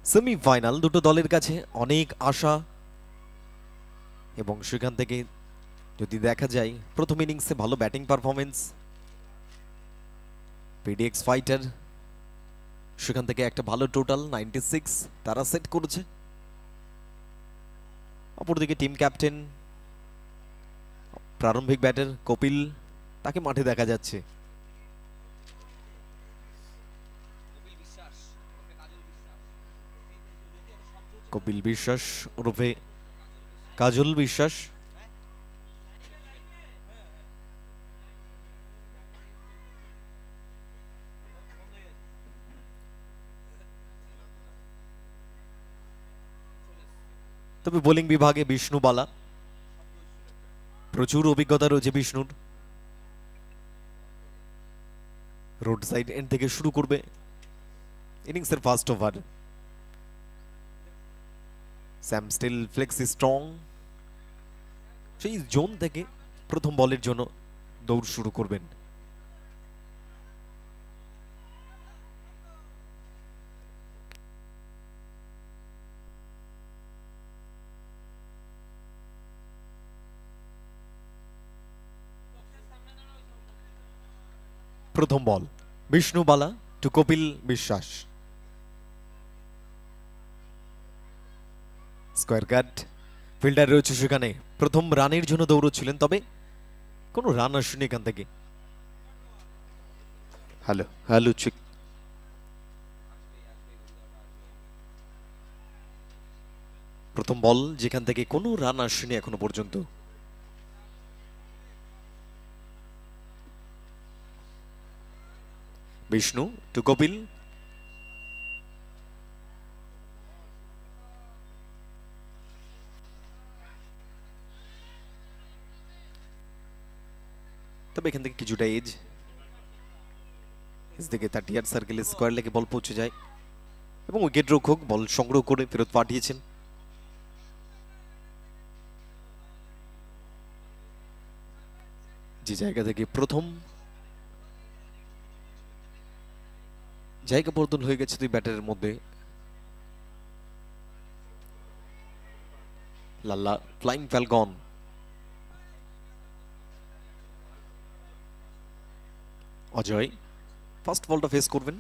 Speaker 2: সেমিফাইনাল, দুটো দলের কাছে অনেক আশা, এবং সেখান থেকে যদি দেখা যায় প্রথম ইনিংসে ভালো ব্যাটিং পারফরমেন্স পিডিএক্স ফাইটার, সেখান থেকে একটা ভালো টোটাল 96 তারা সেট করেছে। অপরদিকে টিম ক্যাপ্টেন প্রারম্ভিক ব্যাটার কপিল, তাকে মাঠে দেখা যাচ্ছে। কপিল বিশ্বাস ওরফে কাজল বিশ্বাস। তবে বোলিং বিভাগে বিষ্ণু বালা, প্রচুর অভিজ্ঞতা রয়েছে বিষ্ণুর। রোড সাইড এন্ড থেকে শুরু করবে ইনিংসের first over. Sam steel flexi strong, সেই জোন থেকে প্রথম বলের জন্য দৌড় শুরু করবেন। প্রথম বল বিষ্ণু বালা টু কপিল বিশ্বাস। স্কোয়ার কাট, ফিল্ডার রয়েছে সেখানে, প্রথম রানের জন্য দৌড়চ্ছিলেন, তবে কোনো রান আসেনি এখান থেকে। Hello hello check. প্রথম বল যেখান থেকে কোনো রান আসেনি এখনো পর্যন্ত। বিষ্ণু টু কপিল। তবে এখান থেকে কিছুটা এজ থেকে 30 সার্কেলে স্কোয়ার লেগে বল পৌঁছে যায় এবং উইকেট রক্ষক বল সংগ্রহ করে ফেরত পাঠিয়েছেন। যে জায়গা থেকে প্রথম জায়গা বদল হয়ে গেছে দুই ব্যাটারের মধ্যে। লাল্লা ফ্লাইং ফ্যালকন। অজয় ফার্স্ট বলটা ফেস করবেন।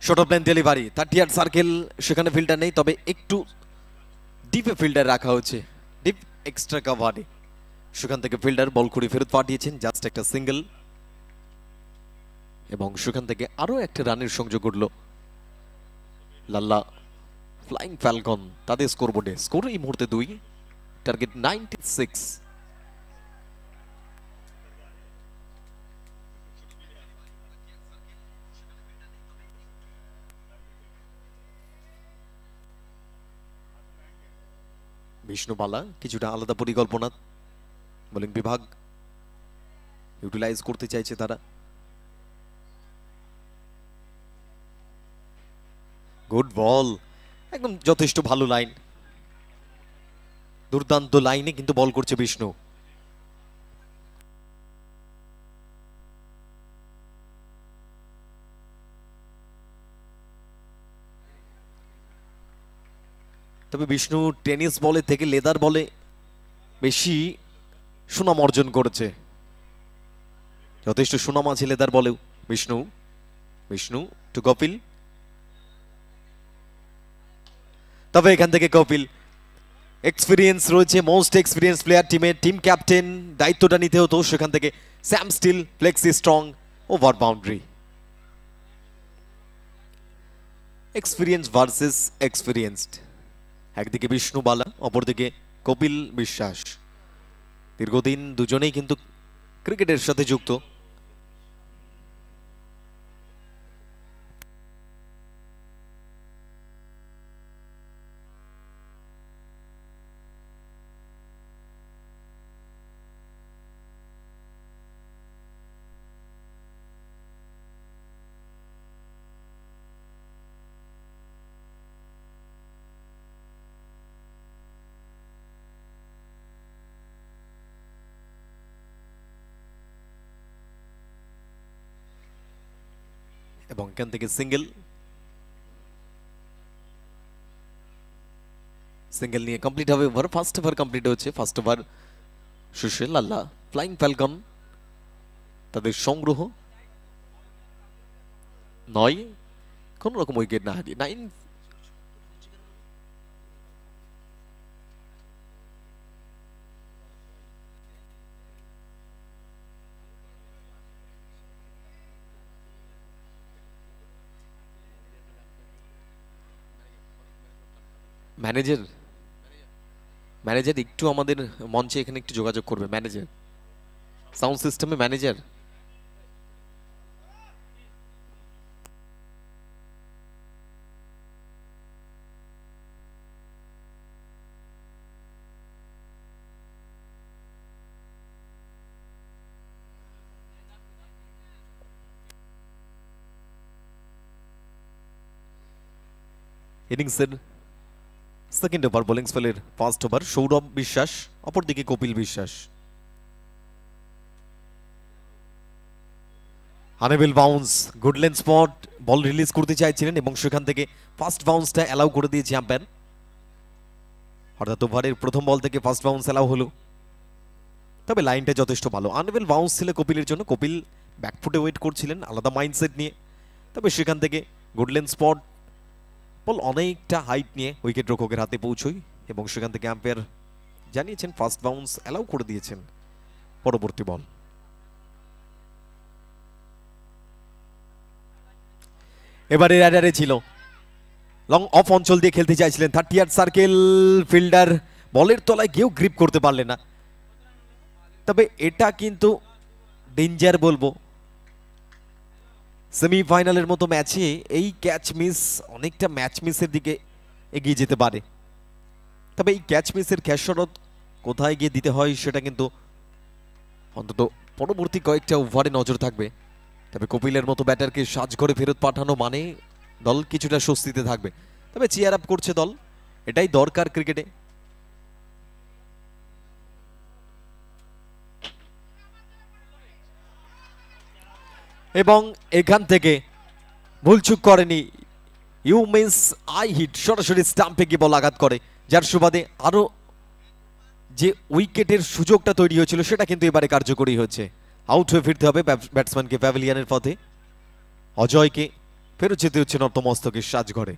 Speaker 2: Short of line delivery, 30 circle, সেখানে ফিল্ডার নেই, তবে একটু ডিপে ফিল্ডার রাখা হচ্ছে, ডিপ এক্সট্রা কাভারে। সেখান থেকে ফিল্ডার বল করে ফেরত পাঠিয়েছেন, জাস্ট একটা সিঙ্গেল, এবং সেখান থেকে আরো একটা রানের সংযোগ ঘটল। লাল্লা ফ্লাইং ফ্যালকন তাদের স্কোরবোর্ডে স্কোর এই মুহূর্তে 2, টার্গেট 96। বিষ্ণুবালা কিছুটা আলাদা পরিকল্পনা, বোলিং বিভাগ ইউটিলাইজ করতে চাইছে তারা। গুড বল, একদম যথেষ্ট ভালো লাইন, দুর্দান্ত লাইনে কিন্তু বল করছে বিষ্ণু। তবে বিষ্ণু টেনিস বলে থেকে লেদার বলে বেশি সুনাম অর্জন করেছে, যথেষ্ট সুনাম আছে লেদার বলেও। বিষ্ণু বিষ্ণু টু কপিল। তবে এখান থেকে কপিল এক্সপিরিয়েন্স রয়েছে, মোস্ট এক্সপিরিয়েন্স প্লেয়ার টিমের, টিম ক্যাপ্টেন, দায়িত্বটা নিতে হতো। সেখান থেকে Shyam steel flexi strong, over boundary. Experience versus experienced, একদিকে বিষ্ণু বালা, অপরদিকে কপিল বিশ্বাস। দীর্ঘদিন দুজনেই কিন্তু ক্রিকেটের সাথে যুক্ত। এবং এখান থেকে সিঙ্গেল, সিঙ্গেল নিয়ে কমপ্লিট হবে ওভার। ফার্স্ট ওভার কমপ্লিট হচ্ছে, ফার্স্ট ওভার শেষে লাল্লা ফ্লাইং ফ্যালকন তাদের সংগ্রহ 9, কোন রকম উইকেট না হারিয়ে 9। ম্যানেজার ম্যানেজার একটু আমাদের মঞ্চে এখানে একটু যোগাযোগ করবে, ম্যানেজার, সাউন্ড সিস্টেমে ম্যানেজার। ইনিংসের সেকেন্ড ওভার বোলিং স্পেলের ফার্স্ট ওভার সৌরভ বিশ্বাস, অপরদিকে কপিল বিশ্বাস। আনেবেল bounce, good length spot, ball release করতে চাইছিলেন এবং সেখান থেকে ফার্স্ট বাউন্সটা অ্যালাউ করে দিয়েছে আম্পায়ার। অর্থাৎ ওভারের প্রথম বল থেকে ফার্স্ট বাউন্স অ্যালাউ হলো, তবে লাইনটা যথেষ্ট ভালো। আনেবেল বাউন্স ছিল কপিলের জন্য, কপিল ব্যাকফুটে ওয়েট করছিলেন আলাদা মাইন্ডসেট নিয়ে, তবে সেখান থেকে গুড লেন্থ স্পট, বল অনেকটা হাইট নিয়ে উইকেট রক্ষকের হাতে পৌঁছই এবং সেখান থেকে আম্পায়ার জানিয়েছেন ফার্স্ট বাউন্স অ্যালাউ করে দিয়েছেন। পরবর্তী বল এবারে রাডারে ছিল, লং অফ অঞ্চল দিয়ে খেলতে চাইছিলেন, 30 ইয়ার্ড সার্কেল, ফিল্ডার বলের তলায় কেউ গ্রিপ করতে পারলেন না, তবে এটা কিন্তু ডেঞ্জার বলবো। সেমিফাইনালের মতো ম্যাচে এই ক্যাচ মিস অনেকটা ম্যাচ মিসের দিকে এগিয়ে যেতে পারে, তবে এই ক্যাচ মিসের খেসারত কোথায় গিয়ে দিতে হয় সেটা কিন্তু অন্তত পরবর্তী কয়েকটা ওভারে নজর থাকবে। তবে কপিলের মতো ব্যাটারকে সাজঘরে ফেরত পাঠানো মানে দল কিছুটা স্বস্তিতে থাকবে, তবে চিয়ার আপ করছে দল, এটাই দরকার ক্রিকেটে। এবং এখান থেকে ভুলচুক করেনি, ইউ মিন্স আই হিট, সরাসরি স্টাম্পে গিয়ে বল আঘাত করে, যার সুবাদে আরো যে উইকেটের সুযোগটা তৈরি হয়েছিল সেটা কিন্তু এবারে কার্যকরী হয়েছে। আউট হয়ে ফিরতে হবে ব্যাটসম্যানকে প্যাভিলিয়নের পথে, অজয়কে ফেরত যেতে হচ্ছে নর্তমস্তকের সাজঘরে।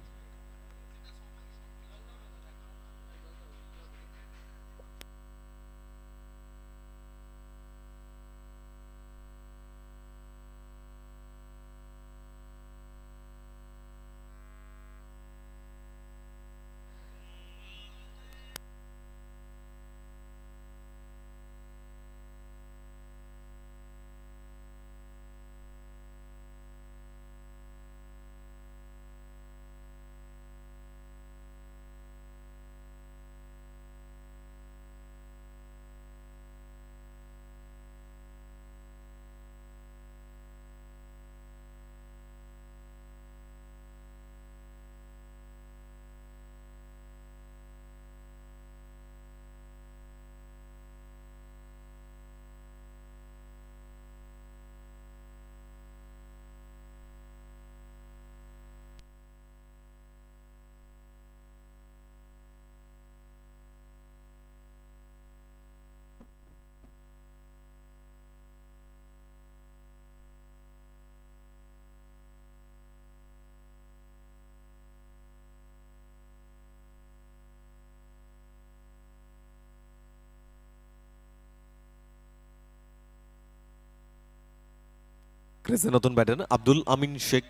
Speaker 2: ক্রিজে নতুন ব্যাটার আব্দুল আমিন শেখ,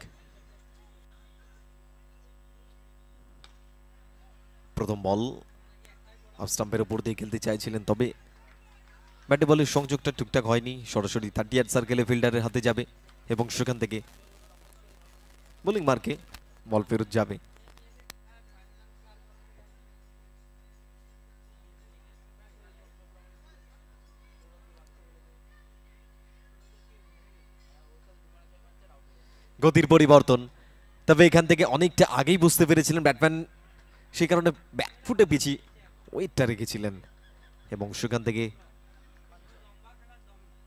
Speaker 2: প্রথম বল অফ স্টাম্পের উপর দিয়ে খেলতে চাইছিলেন, তবে ব্যাটে বলের সংযোগটা ঠিকঠাক হয়নি, সরাসরি 30 ইয়ার্ড সার্কেলে ফিল্ডারের হাতে যাবে এবং সেখান থেকে বোলিং মার্কে বল ফেরত যাবে। গতির পরিবর্তন, তবে এখান থেকে অনেকটা আগেই বুঝতে পেরেছিলেন ব্যাটম্যান, সেই কারণে ব্যাকফুটে পিছিয়ে ওয়েটটা রেখেছিলেন এবং সেখান থেকে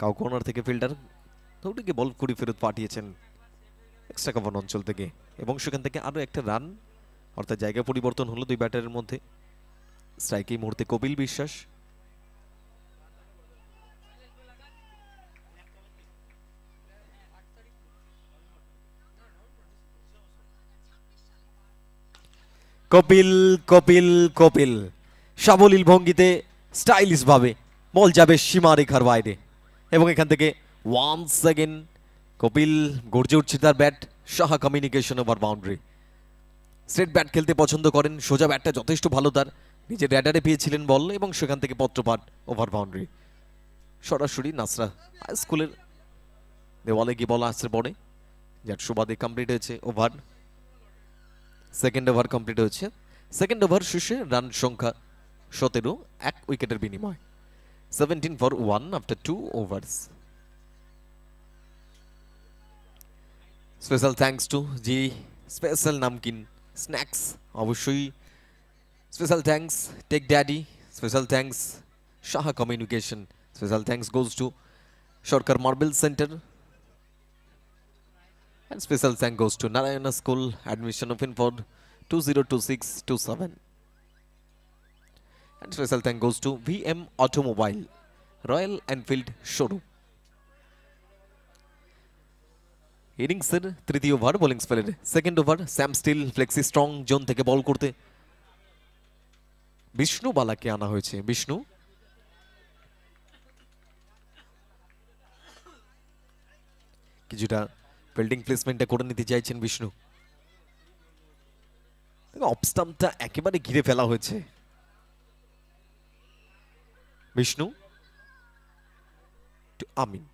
Speaker 2: কাউ কর্নার থেকে ফিল্ডার দৌড়ে বল করে ফেরত পাঠিয়েছেন এক্সট্রা কভার অঞ্চল থেকে এবং সেখান থেকে আরো একটা রান, অর্থাৎ জায়গা পরিবর্তন হলো দুই ব্যাটারের মধ্যে। স্ট্রাইকে এই মুহূর্তে কপিল বিশ্বাস, কপিল কপিল কপিল সাবলীল ভঙ্গিতে স্টাইলিশ ভাবে বল যাবে সীমারেখার বাইরে এবং এখান থেকে ওয়ান্স সেকেন্ড কপিল গর্জে উঠছে তার bat, Saha communication over boundary. Straight bat খেলতে পছন্দ করেন, সোজা ব্যাটটা যথেষ্ট ভালো তার, নিজের র্যাডারে পেয়েছিলেন বল এবং সেখান থেকে পত্রপাঠ ওভার বাউন্ডারি। সরাসরি নাসরা হাই স্কুলের দেওয়ালে গিয়ে বল আসছে পড়ে, যার সুবাদে কমপ্লিট হয়েছে ওভার। সেকেন্ড ওভার কমপ্লিট হয়েছে, সেকেন্ড ওভার শেষে রান সংখ্যা 17, এক উইকেটের বিনিময় 17 for 1 after 2 overs. Special thanks to G special namkeen snacks, অবশ্যই Special thanks, Tech Daddy. Special thanks, Shaha Communication. Special thanks goes to Shorkar Marble Center. And special thanks goes to Narayana School, admission open for 2026-27. And special thanks goes to VM Automobile, Royal Enfield Showroom. ইনিংসের তৃতীয় over bowling স্পেলের second over Sam steel flexi strong zone থেকে ball করতে বিষ্ণু বালাকে আনা হয়েছে। বিষ্ণু কিছুটা fielding প্লেসমেন্টটা করে নিতে চাইছেন বিষ্ণু। অফ স্টাম্পটা একেবারে ঘিরে ফেলা হয়েছে। বিষ্ণু টু আমিন,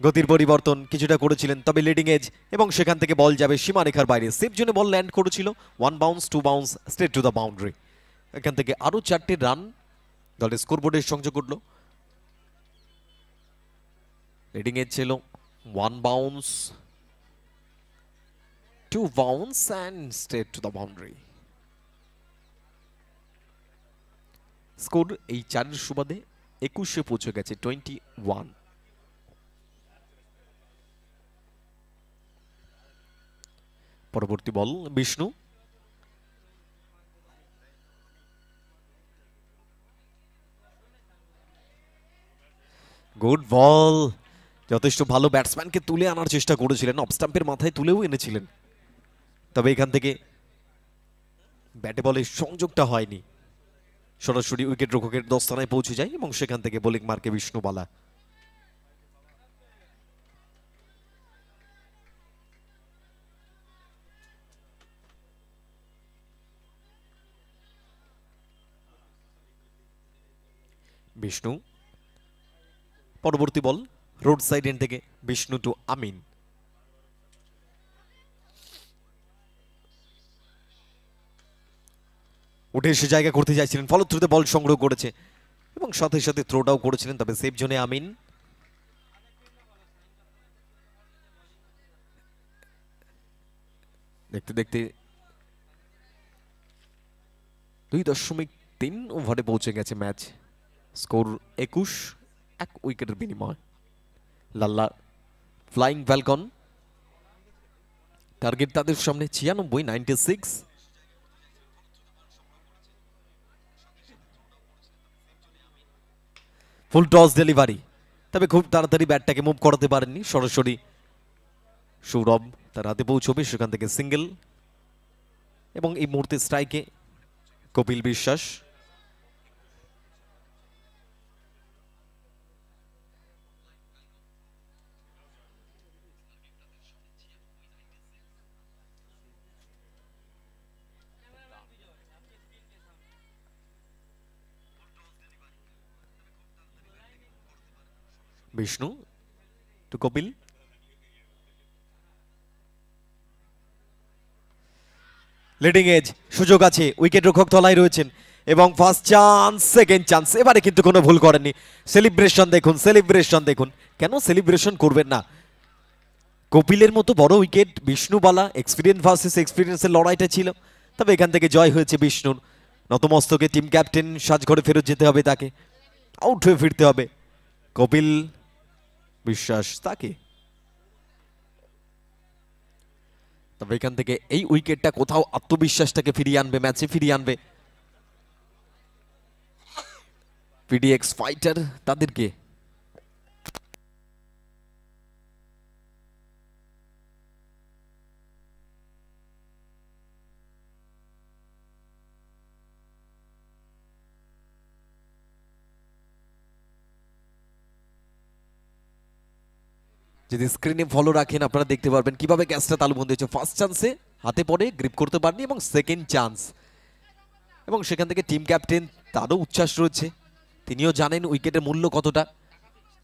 Speaker 2: গতির পরিবর্তন কিছুটা করেছিলেন, তবে লিডিং এজ এবং সেখান থেকে বল যাবে সীমারেখার বাইরে। সেফ জোনে বল ল্যান্ড করেছিল, 1 bounce 2 bounce straight to the boundary. এখান থেকে আরো 4টে রান দলের স্কোরবোর্ডের সংযোগ করল। লিডিং এজ ছিল 1 bounce 2 bounce and straight to the boundary. Score এই 4-এর সুবাদে 21-এ পৌঁছে গেছে 21। পরবর্তী বল বিষ্ণু, গুড বল। যথেষ্ট ভালো ব্যাটসম্যানকে তুলে আনার চেষ্টা করেছিলেন, অফ স্টাম্পের মাথায় তুলেও এনেছিলেন, তবে এখান থেকে ব্যাটে বলে সংযোগটা হয়নি। সরাসরি উইকেট রক্ষকের দস্তানায় পৌঁছে যায় এবং সেখান থেকে বোলিং মার্কে বিষ্ণু বালা। বিষ্ণু পরবর্তী বল রোড সাইড এন্ড থেকে বিষ্ণু টু আমিন। উঠে এসে জায়গা করতে চাইছিলেন, ফলো থ্রুতে বল সংগ্রহ করেছে এবং সাথে সাথে থ্রোটাও করেছিলেন, তবে সেফ জোনে আমিন। দেখতে দেখতে 2.3 ওভারে পৌঁছে গেছে ম্যাচ। স্কোর 21, 1 উইকেটের বিনিময়। লাল্লা ফ্লাইং ফ্যালকন, টার্গেট তাদের সামনে 96। ফুল টস ডেলিভারি, তবে খুব তাড়াতাড়ি ব্যাটটাকে মুভ করাতে পারেননি। সরাসরি সৌরভ তার হাতে পৌঁছবে, সেখান থেকে সিঙ্গেল এবং এই মুহূর্তে স্ট্রাইকে Kapil Biswas. Bishnu to Kapil, leading edge, সুযোগ আছে, উইকেট রক্ষক তলায় রয়েছেন এবং ফার্স্ট চান্স, সেকেন্ড চান্স। এবারে কিন্তু কোনো ভুল করেননি। সেলিব্রেশন দেখুন, সেলিব্রেশন দেখুন, কেন সেলিব্রেশন করবেন না? কপিলের মতো বড় উইকেট, বিষ্ণুবালা, এক্সপিরিয়েন্স ভার্সেস এক্সপিরিয়েন্সের লড়াইটা ছিল, তবে এখান থেকে জয় হয়েছে বিষ্ণুর। নতমস্তকে টিম ক্যাপ্টেন সাজঘরে ফেরত যেতে হবে, তাকে আউট হয়ে ফিরতে হবে। কপিল বিশ্বাস তাকে, তবে এখান থেকে এই উইকেটটা কোথাও আত্মবিশ্বাসটাকে ফিরিয়ে আনবে, ম্যাচে ফিরিয়ে আনবে পিডিএক্স ফাইটার তাদেরকে। যদি স্ক্রিনে ফলো রাখেন আপনারা দেখতে পারবেন কিভাবে ক্যাচটা তালুবন্দি হয়েছে। ফার্স্ট চান্সে হাতে পড়ে গ্রিপ করতে পারেনি এবং সেকেন্ড চান্স, এবং সেখান থেকে টিম ক্যাপ্টেন তারও উচ্ছ্বাস রয়েছে, তিনিও জানেন উইকেটের মূল্য কতটা।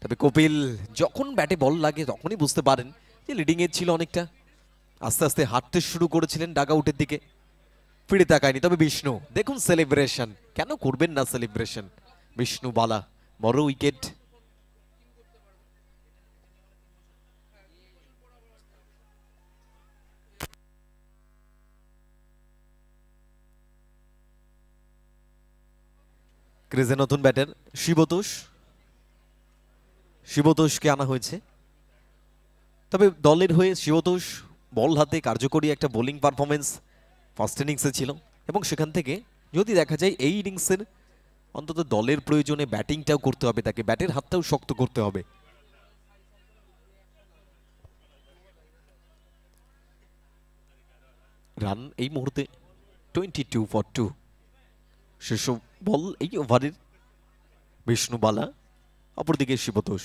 Speaker 2: তবে কপিল যখন ব্যাটে বল লাগে তখনই বুঝতে পারেন যে লিডিং এজ ছিল অনেকটা। আস্তে আস্তে হাঁটতে শুরু করেছিলেন ডাগ আউটের দিকে, ফিরে তাকায়নি। তবে বিষ্ণু দেখুন সেলিব্রেশন, কেন করবেন না সেলিব্রেশন? বিষ্ণু বালা বড় উইকেট। ক্রিজে নতুন ব্যাটার শিবতোষ, শিবতোষকে আনা হয়েছে। তবে দলের হয়ে শিবতোষ বল হাতে কার্যকরী একটা বোলিং পারফরমেন্স ফার্স্ট ইনিংসে ছিল, এবং সেখান থেকে যদি দেখা যায় এই ইনিংসের অন্তত দলের প্রয়োজনে ব্যাটিংটাও করতে হবে, তাকে ব্যাটের হাতটাও শক্ত করতে হবে। রান এই মুহূর্তে 22 for 2। শেষ বল এই ওভারের বিষ্ণুবালা, অপরদিকে শিবতোষ।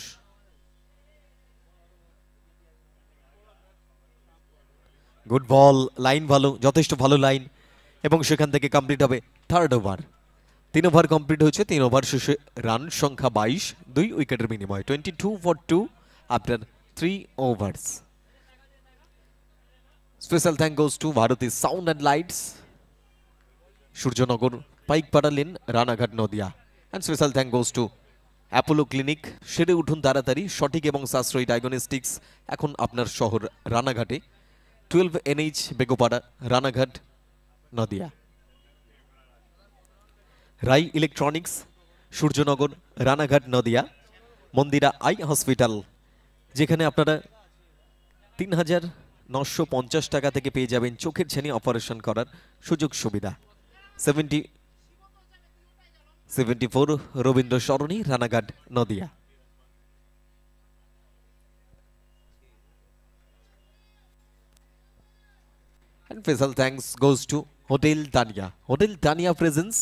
Speaker 2: গুড বল, লাইন ভালো, যথেষ্ট ভালো লাইন, এবং সেখান থেকে কমপ্লিট হবে থার্ড ওভার। 3 ওভার কমপ্লিট হয়েছে, 3 ওভার শেষে রান সংখ্যা 22, 2 উইকেটের বিনিময়ে 22 for 2 after 3 overs. Special thank goes to Bharati sound and lights, Suryanagar, Paikpara lane, Ranaghat, Nadia. And special thank goes to Apollo clinic, সেরে উঠুন তাড়াতাড়ি, সঠিক এবং সাশ্রয়ী ডায়াগনস্টিক্স এখন আপনার শহর রানাঘাটে, 12 NH বেগোপাড়া, রানাঘাট, নদিয়া। রাই ইলেকট্রনিক্স, সূর্যনগর, রানাঘাট, নদিয়া। মন্দিরা আই হসপিটাল, যেখানে আপনারা 3,950 টাকা থেকে পেয়ে যাবেন চোখের ছানি অপারেশন করার সুযোগ সুবিধা। 74 রবীন্দ্র সরণি, Ranaghat, Nadia. And special thanks goes to Hotel Tania. Hotel Tania presents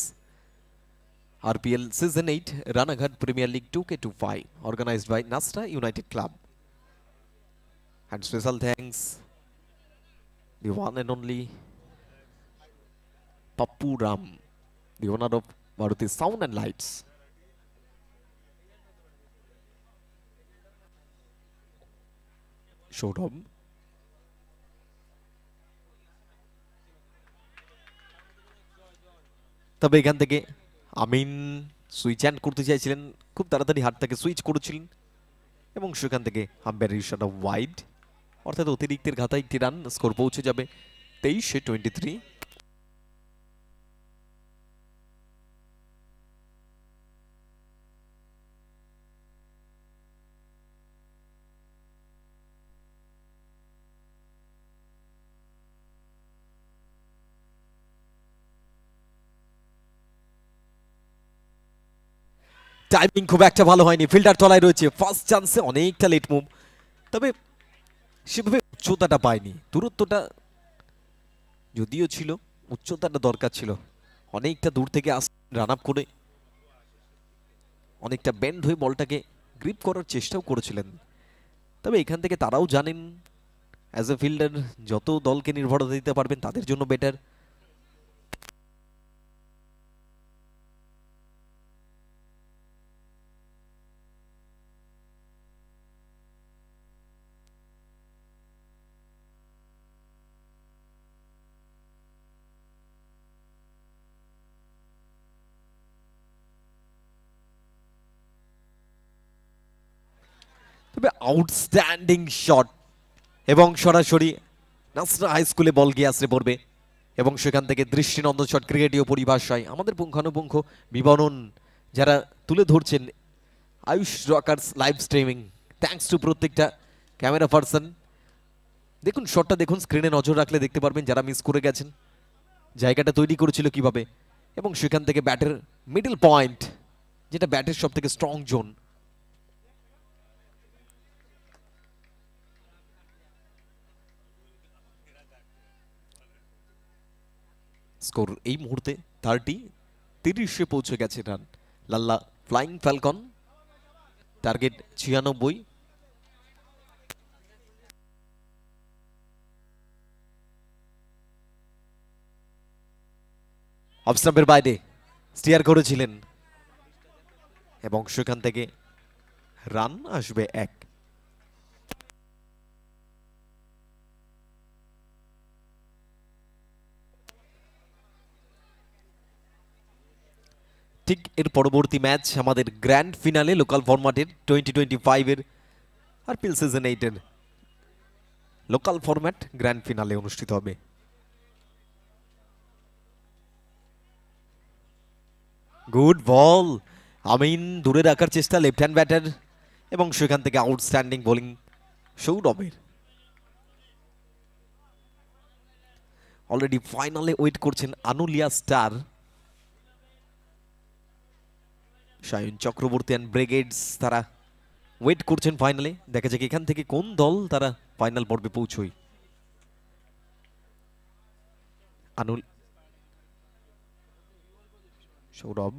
Speaker 2: RPL Season 8 Ranaghat Premier League 2K25, organized by Nasta United Club. And special thanks the one and only Pappu Ram, the owner of Maruti Sound and Lights. Showdown. তবে এখান থেকে আমিন switch and করতে চাইছিলেন, খুব তাড়াতাড়ি হাতটাকে switch করেছিলেন, এবং সেখান থেকে আম্পায়ারের ইশারা ওয়াইড, অর্থাৎ অতিরিক্তের ঘাতায় একটি রান, স্কোর পৌঁছে যাবে 23-23। টাইমিং খুব একটা ভালো হয়নি, ফিল্ডার তলায় রয়েছে, ফার্স্ট চান্সে অনেকটা লেট মুভ, তবে সেভাবে উচ্চতাটা পায়নি, দূরত্বটা যদিও ছিল, উচ্চতাটা দরকার ছিল, অনেকটা দূর থেকে রান আপ করে অনেকটা ব্যান্ড হয়ে বলটাকে গ্রিপ করার চেষ্টাও করেছিলেন। তবে এখান থেকে তারাও জানেন অ্যাজ এ ফিল্ডার যত দলকে নির্ভরতা দিতে পারবেন তাদের জন্য বেটার। তবে আউটস্ট্যান্ডিং শট, এবং সরাসরি নাসরা হাই স্কুলে বল গিয়ে আসলে পড়বে, এবং সেখান থেকে দৃষ্টিনন্দন শট ক্রিকেটীয় পরিভাষায় আমাদের পুঙ্খানুপুঙ্খ বিবরণ যারা তুলে ধরছেন Ayush Rockerz live streaming, thanks to প্রত্যেকটা ক্যামেরা পার্সন। দেখুন শটটা, দেখুন স্ক্রিনে নজর রাখলে দেখতে পারবেন যারা মিস করে গেছেন জায়গাটা তৈরি করেছিল কিভাবে, এবং সেখান থেকে ব্যাটের মিডল পয়েন্ট, যেটা ব্যাটের সব থেকে স্ট্রং জোন। স্কোর এই মুহূর্তে 30 পৌঁছে গেছে run. Lalla flying falcon, target 96। Off স্টাম্পের বাইরে স্টিয়ার করেছিলেন, এবং সেখান থেকে রান আসবে 1। ঠিক এর পরবর্তী ম্যাচ আমাদের গ্র্যান্ড ফিনালে লোকাল ফরম্যাটের 2025 এর আরপিএল সিজন 8 এর লোকাল ফরম্যাট গ্র্যান্ড ফিনালে অনুষ্ঠিত হবে। গুড বল, আমিন দূরে রাখার চেষ্টা লেফট হ্যান্ড ব্যাটার, এবং সেখান থেকে আউটস্ট্যান্ডিং বোলিং সৌরভের। অলরেডি ফাইনালে ওয়েট করছেন Anulia star, Sayan Chakraborty and brigades, তারা ওয়েট করছেন ফাইনালে। দেখা যাক এখান থেকে কোন দল তারা ফাইনাল পর্বে পৌঁছয়। আনুল, সৌরভ,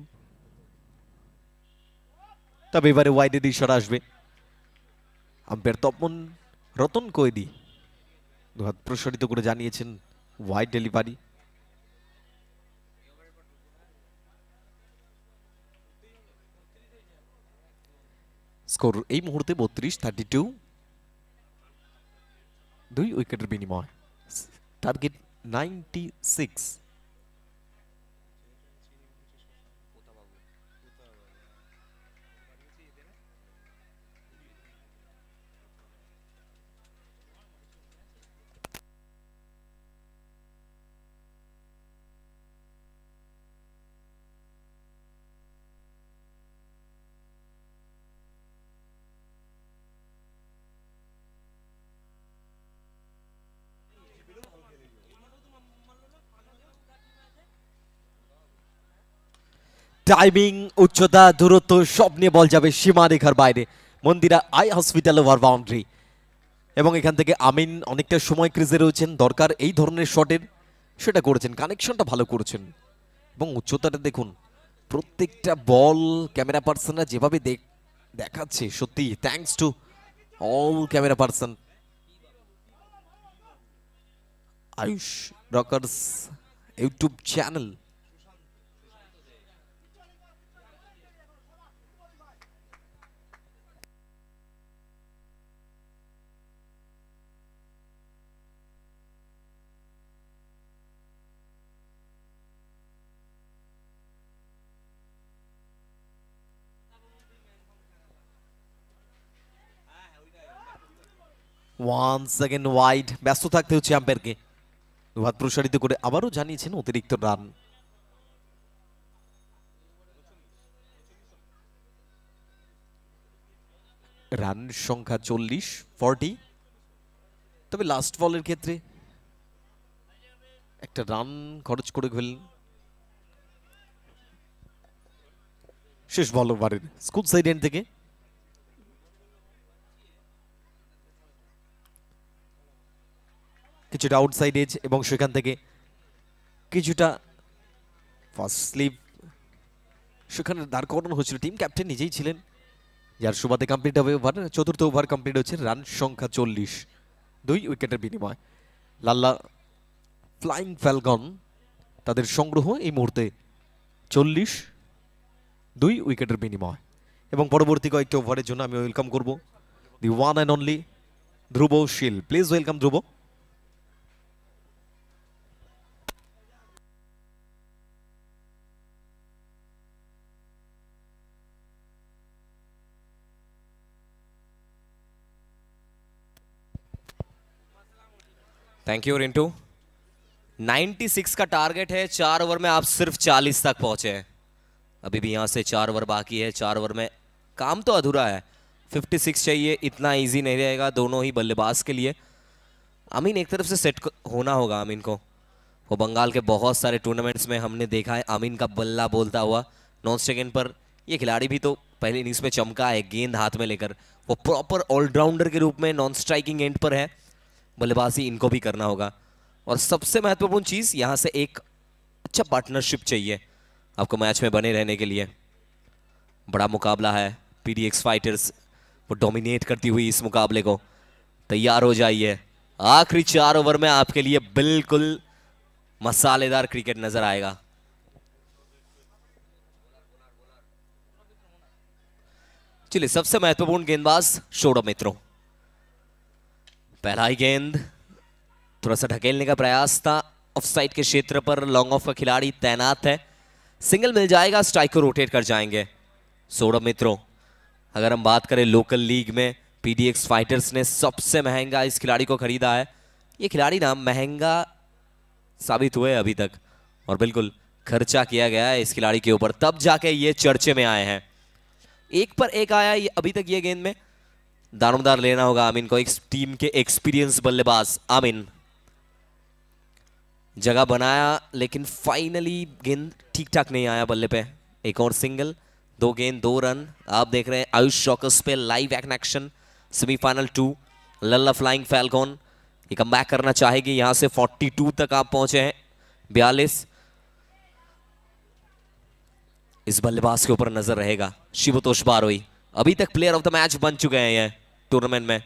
Speaker 2: তবে এবারে ওয়াইডের ইশারা আসবে। আম্পায়ার তপন রতন কয়েদি দুহাত প্রসারিত করে জানিয়েছেন ওয়াইড ডেলিভারি। স্কোর এই মুহূর্তে 32-32, 2 উইকেটের বিনিময়, টার্গেট 96। টাইমিং, উচ্চতা, দূরত্ব সব নিয়ে বল যাবে সীমারেখার বাইরে। মন্দিরা আই হসপিটাল ওভার বাউন্ডারি, এবং এখান থেকে আমিন অনেকটা সময় ক্রিজে রয়েছেন, দরকার এই ধরনের শটের, সেটা করেছেন, কানেকশনটা ভালো করেছেন। এবং উচ্চতাটা দেখুন, প্রত্যেকটা বল ক্যামেরা পার্সনরা যেভাবে দেখাচ্ছে, সত্যি thanks to all camera person. Ayush rockers YouTube channel. Once again wide, ব্যস্ত থাকতে হচ্ছে আম্পায়ারকে। দুহাত প্রসারিত করে আবারও জানিয়েছেন অতিরিক্ত রান। রান সংখ্যা 40, তবে লাস্ট বলের ক্ষেত্রে একটা রান খরচ করে ফেললেন। শেষ বল ওভারের স্কুল সাইড এন্ড থেকে কিছুটা আউটসাইড এজ, এবং সেখান থেকে কিছুটা ফার্স্ট স্লিপ সেখানে দাঁড় করানো হয়েছিল। টিম ক্যাপ্টেন নিজেই ছিলেন, যার সুবাদে কমপ্লিট হবে ওভার। চতুর্থ ওভার কমপ্লিট হচ্ছে, রান সংখ্যা 40, 2 উইকেটের বিনিময়। লাল্লা ফ্লাইং ফ্যালকন তাদের সংগ্রহ এই মুহূর্তে 40, 2 উইকেটের বিনিময়। এবং পরবর্তী কয়েকটি ওভারের জন্য আমি ওয়েলকাম করব the one and only Dhruba Shil. Please welcome Dhruba.
Speaker 3: Thank you Rintu. 96 का टारगेट है, 4 ओवर में आप सिर्फ 40 तक पहुंचे हैं। अभी भी यहां से 4 ओवर बाकी है, 4 ओवर में काम तो अधूरा है। 56 चाहिए, इतना इजी नहीं रहेगा दोनों ही बल्लेबाज के लिए। अमीन एक तरफ से सेट होना होगा अमीन को। वो बंगाल के बहुत सारे टूर्नामेंट्स में हमने देखा है अमीन का बल्ला बोलता हुआ नॉन स्ट्राइक एंड पर। ये खिलाड़ी भी तो पहले इनिंग्स में चमका है गेंद हाथ में लेकर। वो प्रॉपर ऑलराउंडर के रूप में नॉन स्ट्राइकिंग एंड पर है। बल्लेबाजी इनको भी करना होगा। और सबसे महत्वपूर्ण चीज़ यहाँ से एक अच्छा पार्टनरशिप चाहिए आपको मैच में बने रहने के लिए। बड़ा मुकाबला है, पीडीएक्स फाइटर्स वो डोमिनेट करती हुई इस मुकाबले को। तैयार हो जाइए, आखिरी 4 ओवर में आपके लिए बिल्कुल मसालेदार क्रिकेट नजर आएगा। चलिए, सबसे महत्वपूर्ण गेंदबाज सौरभ मित्रों। पहला ही गेंद थोड़ा सा ढकेलने का प्रयास था, ऑफ साइड के क्षेत्र पर लॉन्ग ऑफ का खिलाड़ी तैनात है। सिंगल मिल जाएगा, स्ट्राइक को रोटेट कर जाएंगे सौरभ मित्रों। अगर हम बात करें लोकल लीग में, पीडीएक्स फाइटर्स ने सबसे महंगा इस खिलाड़ी को खरीदा है। ये खिलाड़ी ना महंगा साबित हुए अभी तक, और बिल्कुल खर्चा किया गया है इस खिलाड़ी के ऊपर, तब जाके ये चर्चे में आए हैं। एक पर एक आया ये अभी तक ये गेंद में। दारोमदार लेना होगा आमिन को, एक टीम के एक्सपीरियंस बल्लेबाज आमिन। जगह बनाया लेकिन फाइनली गेंद ठीक ठाक नहीं आया बल्ले पे। एक और सिंगल, 2 गेंद 2 रन। आप देख रहे हैं आयुष शॉकर्स पे लाइव एक्शन, सेमीफाइनल 2। लल्ला फ्लाइंग फैल्कॉन ये कमबैक करना चाहेगी, यहां से 42 तक आप पहुंचे हैं, 42। इस बल्लेबाज के ऊपर नजर रहेगा शिवतोष बारोई, अभी तक प्लेयर ऑफ द मैच बन चुके हैं ये टूर्नामेंट में।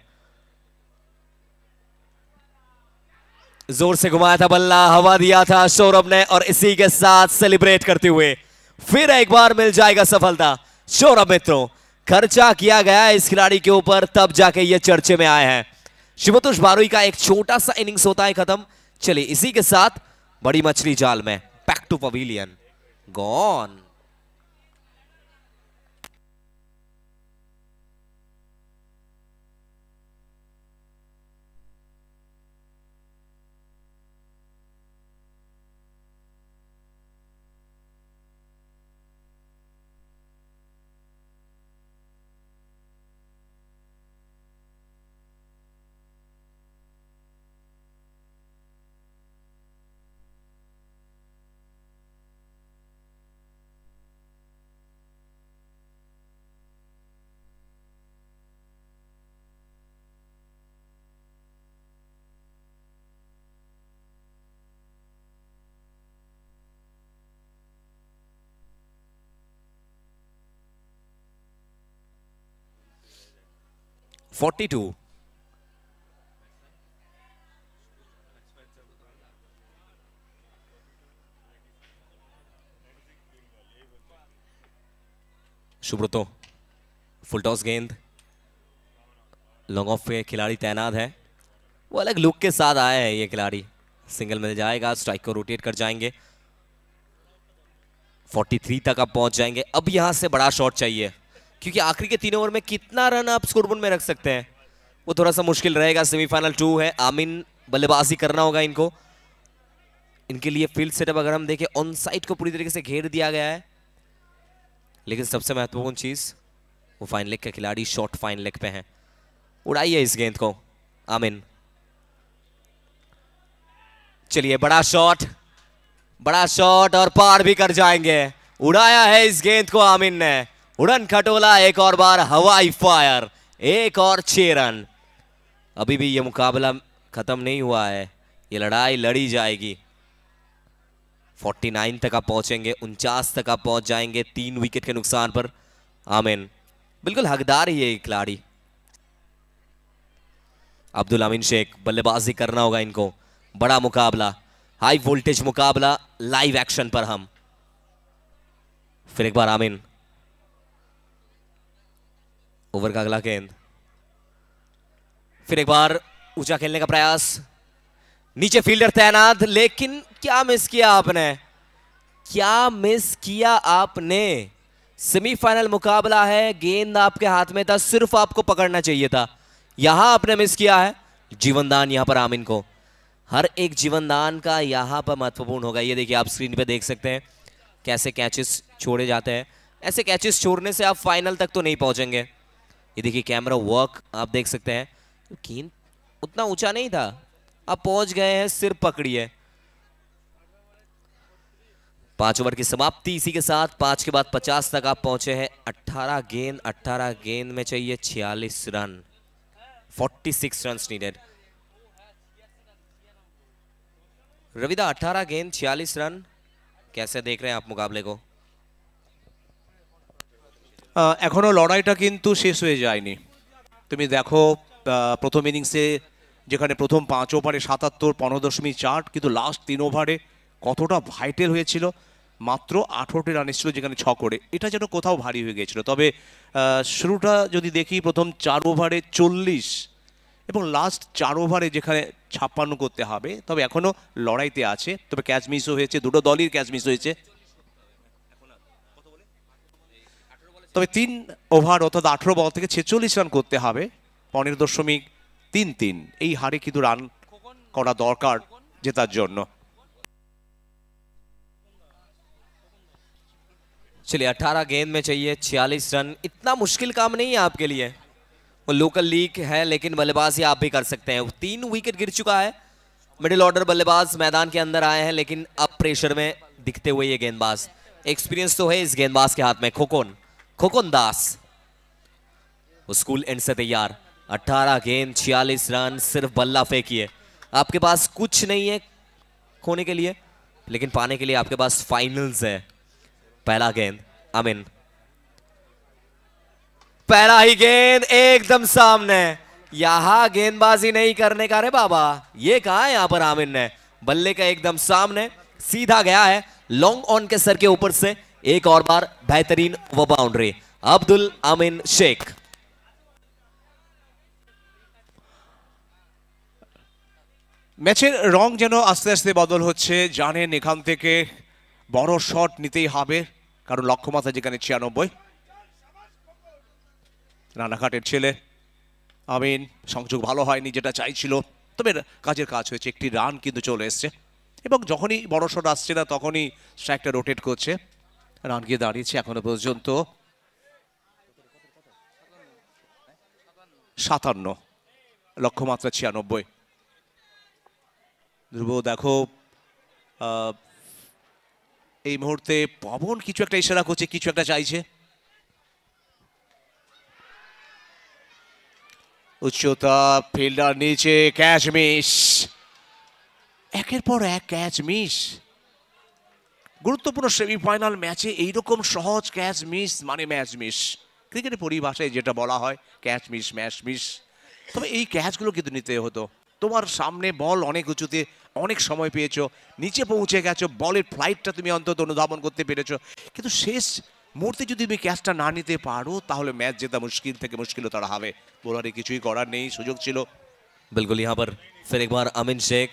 Speaker 3: जोर से घुमाया था बल्ला, हवा दिया था सौरभ ने, और इसी के साथ सेलिब्रेट करते हुए फिर एक बार मिल जाएगा सफलता। सौरभ मित्रों, खर्चा किया गया है इस खिलाड़ी के ऊपर, तब जाके ये चर्चे में आए हैं। शिवतोष बारोई का एक छोटा सा इनिंग्स होता है खत्म। चलिए इसी के साथ बड़ी मछली जाल में, back to pavilion, gone. $42। Subrata, full toss गेंद, लॉन्ग ऑफ पे खिलाड़ी तैनात है, वो अलग लुक के साथ आया है ये खिलाड़ी। सिंगल मिल जाएगा, स्ट्राइक को रोटेट कर जाएंगे, 43 तक आप पहुंच जाएंगे। अब यहां से बड़ा शॉट चाहिए, क्योंकि आखिरी के 3 ओवर में कितना रन आप स्कोरबोर्ड में रख सकते हैं वो थोड़ा सा मुश्किल रहेगा। सेमीफाइनल 2 है, आमिन बल्लेबाजी करना होगा इनको। इनके लिए फील्ड सेटअप अगर हम देखें, ऑन साइड को पूरी तरीके से घेर दिया गया है, लेकिन सबसे महत्वपूर्ण चीज वो फाइन लेग के खिलाड़ी शॉर्ट फाइन लेग पे हैं। उड़ाइए इस गेंद को आमिन। चलिए बड़ा शॉट और पार भी कर जाएंगे। उड़ाया है इस गेंद को आमिन ने, उड़न खटोला, एक और बार हवाई फायर, एक और 6 रन। अभी भी ये मुकाबला खत्म नहीं हुआ है, ये लड़ाई लड़ी जाएगी। 49 तक आप पहुंचेंगे, 49 तक आप पहुंच जाएंगे 3 विकेट के नुकसान पर। आमिन बिल्कुल हकदार ही है खिलाड़ी। अब्दुल अमीन शेख, बल्लेबाजी करना होगा इनको, बड़ा मुकाबला, हाई वोल्टेज मुकाबला, लाइव एक्शन पर हम। फिर एक बार आमिन, ओवर का अगला गेंद, फिर एक बार ऊंचा खेलने का प्रयास, नीचे फील्डर तैनात, लेकिन क्या मिस किया आपने। सेमीफाइनल मुकाबला है, गेंद आपके हाथ में था, सिर्फ आपको पकड़ना चाहिए था, यहां आपने मिस किया है। जीवनदान यहां पर आमिन को, हर एक जीवनदान का यहां पर महत्वपूर्ण होगा। ये देखिए आप स्क्रीन पे देख सकते हैं कैसे कैचेस छोड़े जाते हैं। ऐसे कैचेस छोड़ने से आप फाइनल तक तो नहीं पहुंचेंगे। ये देखिए कैमरा वर्क आप देख सकते हैं, गेंद उतना ऊंचा नहीं था, आप पहुंच गए हैं, सिर्फ पकड़िए। 5 ओवर की समाप्ति इसी के साथ, 5 के बाद 50 तक आप पहुंचे हैं। 18 गेंद में चाहिए 46 रन, 46 रन नीडेड। रविदा 18 गेंद 46 रन, कैसे देख रहे हैं आप मुकाबले को?
Speaker 1: এখনো লড়াইটা কিন্তু শেষ হয়ে যায়নি। তুমি দেখো প্রথম ইনিংসে যেখানে প্রথম 5 ওভারে 77, 15.4, কিন্তু লাস্ট 3 ওভারে কতটা ভাইটাল হয়েছিল, মাত্র 18টি রান এসেছিল যেখানে 6 করে, এটা যেন কোথাও ভারী হয়ে গিয়েছিল। তবে শুরুটা যদি দেখি, প্রথম 4 ওভারে 40 এবং লাস্ট 4 ওভারে যেখানে 56 করতে হবে, তবে এখনো লড়াইতে আছে। তবে ক্যাচ মিসও হয়েছে, দুটো দলই ক্যাচ মিস হয়েছে। তবে 3 ওভার অর্থাৎ 18 বল থেকে 46 রান করতে হবে, 15.33, এই হারে কিন্তু রান করা দরকার জেতার জন্য।
Speaker 3: चलिए 18 गेंद में चाहिए 46 रन। इतना मुश्किल काम नहीं है आपके लिए, वो लोकल लीग है लेकिन बल्लेबाजी आप भी कर सकते हैं। 3 विकेट गिर चुका है, मिडिल ऑर्डर बल्लेबाज मैदान के अंदर आए हैं लेकिन अब प्रेशर में दिखते हुए ये गेंदबाज, एक्सपीरियंस तो है इस गेंदबाज के हाथ में। खोकोन दास वो स्कूल एंड से तैयार। 18 गेंद 46 रन, सिर्फ बल्ला फेंकिए। आपके पास कुछ नहीं है खोने के लिए, लेकिन पाने के लिए आपके पास फाइनल्स है। पहला गेंद अमिन, पहला ही गेंद एकदम सामने। यहां गेंदबाजी नहीं करने का रे बाबा, ये कहा है यहां पर आमिर ने। बल्ले का एकदम सामने सीधा गया है, लॉन्ग ऑन के सर के ऊपर से। एक और बार बेहतरीन वो बाउंड्री। अब्दुल अमीन शेख।
Speaker 1: ম্যাচের রং যেন আস্তে আস্তে বদল হচ্ছে, জানেন এখান থেকে বড় শট নিতেই হবে, কারণ লক্ষ্যমাত্রা যেখানে 96। রানাঘাটের ছেলে আমিন, সংযোগ ভালো হয়নি যেটা চাইছিল, তবে কাজের কাজ হয়েছে। একটি রান কিন্তু চলে এসছে এবং যখনই বড় শট আসছে না তখনই স্ট্রাইকটা রোটেট করছে। রান গিয়ে দাঁড়িয়েছে এখনো পর্যন্ত 57, লক্ষ্যমাত্রা 96। ধ্রুব দেখো এই মুহূর্তে পবন কিছু একটা ইশারা করছে, কিছু একটা চাইছে। উচ্চতা, ফিল্ডার নিচে, ক্যাচ মিস, একের পর এক ক্যাচ মিস। গুরুত্বপূর্ণ সেমিফাইনাল ম্যাচে এইরকম সহজ ক্যাচ মিস মানে ম্যাচ মিস। ক্রিকেটের পরিভাষায় যেটা বলা হয় ক্যাচ মিস, ম্যাচ মিস। তবে এই ক্যাচগুলো কিন্তু নিতে হতো। তোমার সামনে বল অনেক উঁচুতে, অনেক সময় পেয়েছো, নিচে পৌঁছে গেছো, বলের ফ্লাইটটা তুমি অন্তত অনুধাবন করতে পেরেছো, কিন্তু শেষ মুহূর্তে যদি তুমি ক্যাচটা না নিতে পারো তাহলে ম্যাচ জেতা মুশকিল থেকে মুশকিলতর হবে। বোলারে কিছুই করার নেই, সুযোগ ছিল।
Speaker 3: बिल्कुल यहाँ पर फिर एक बार अमीन शेख,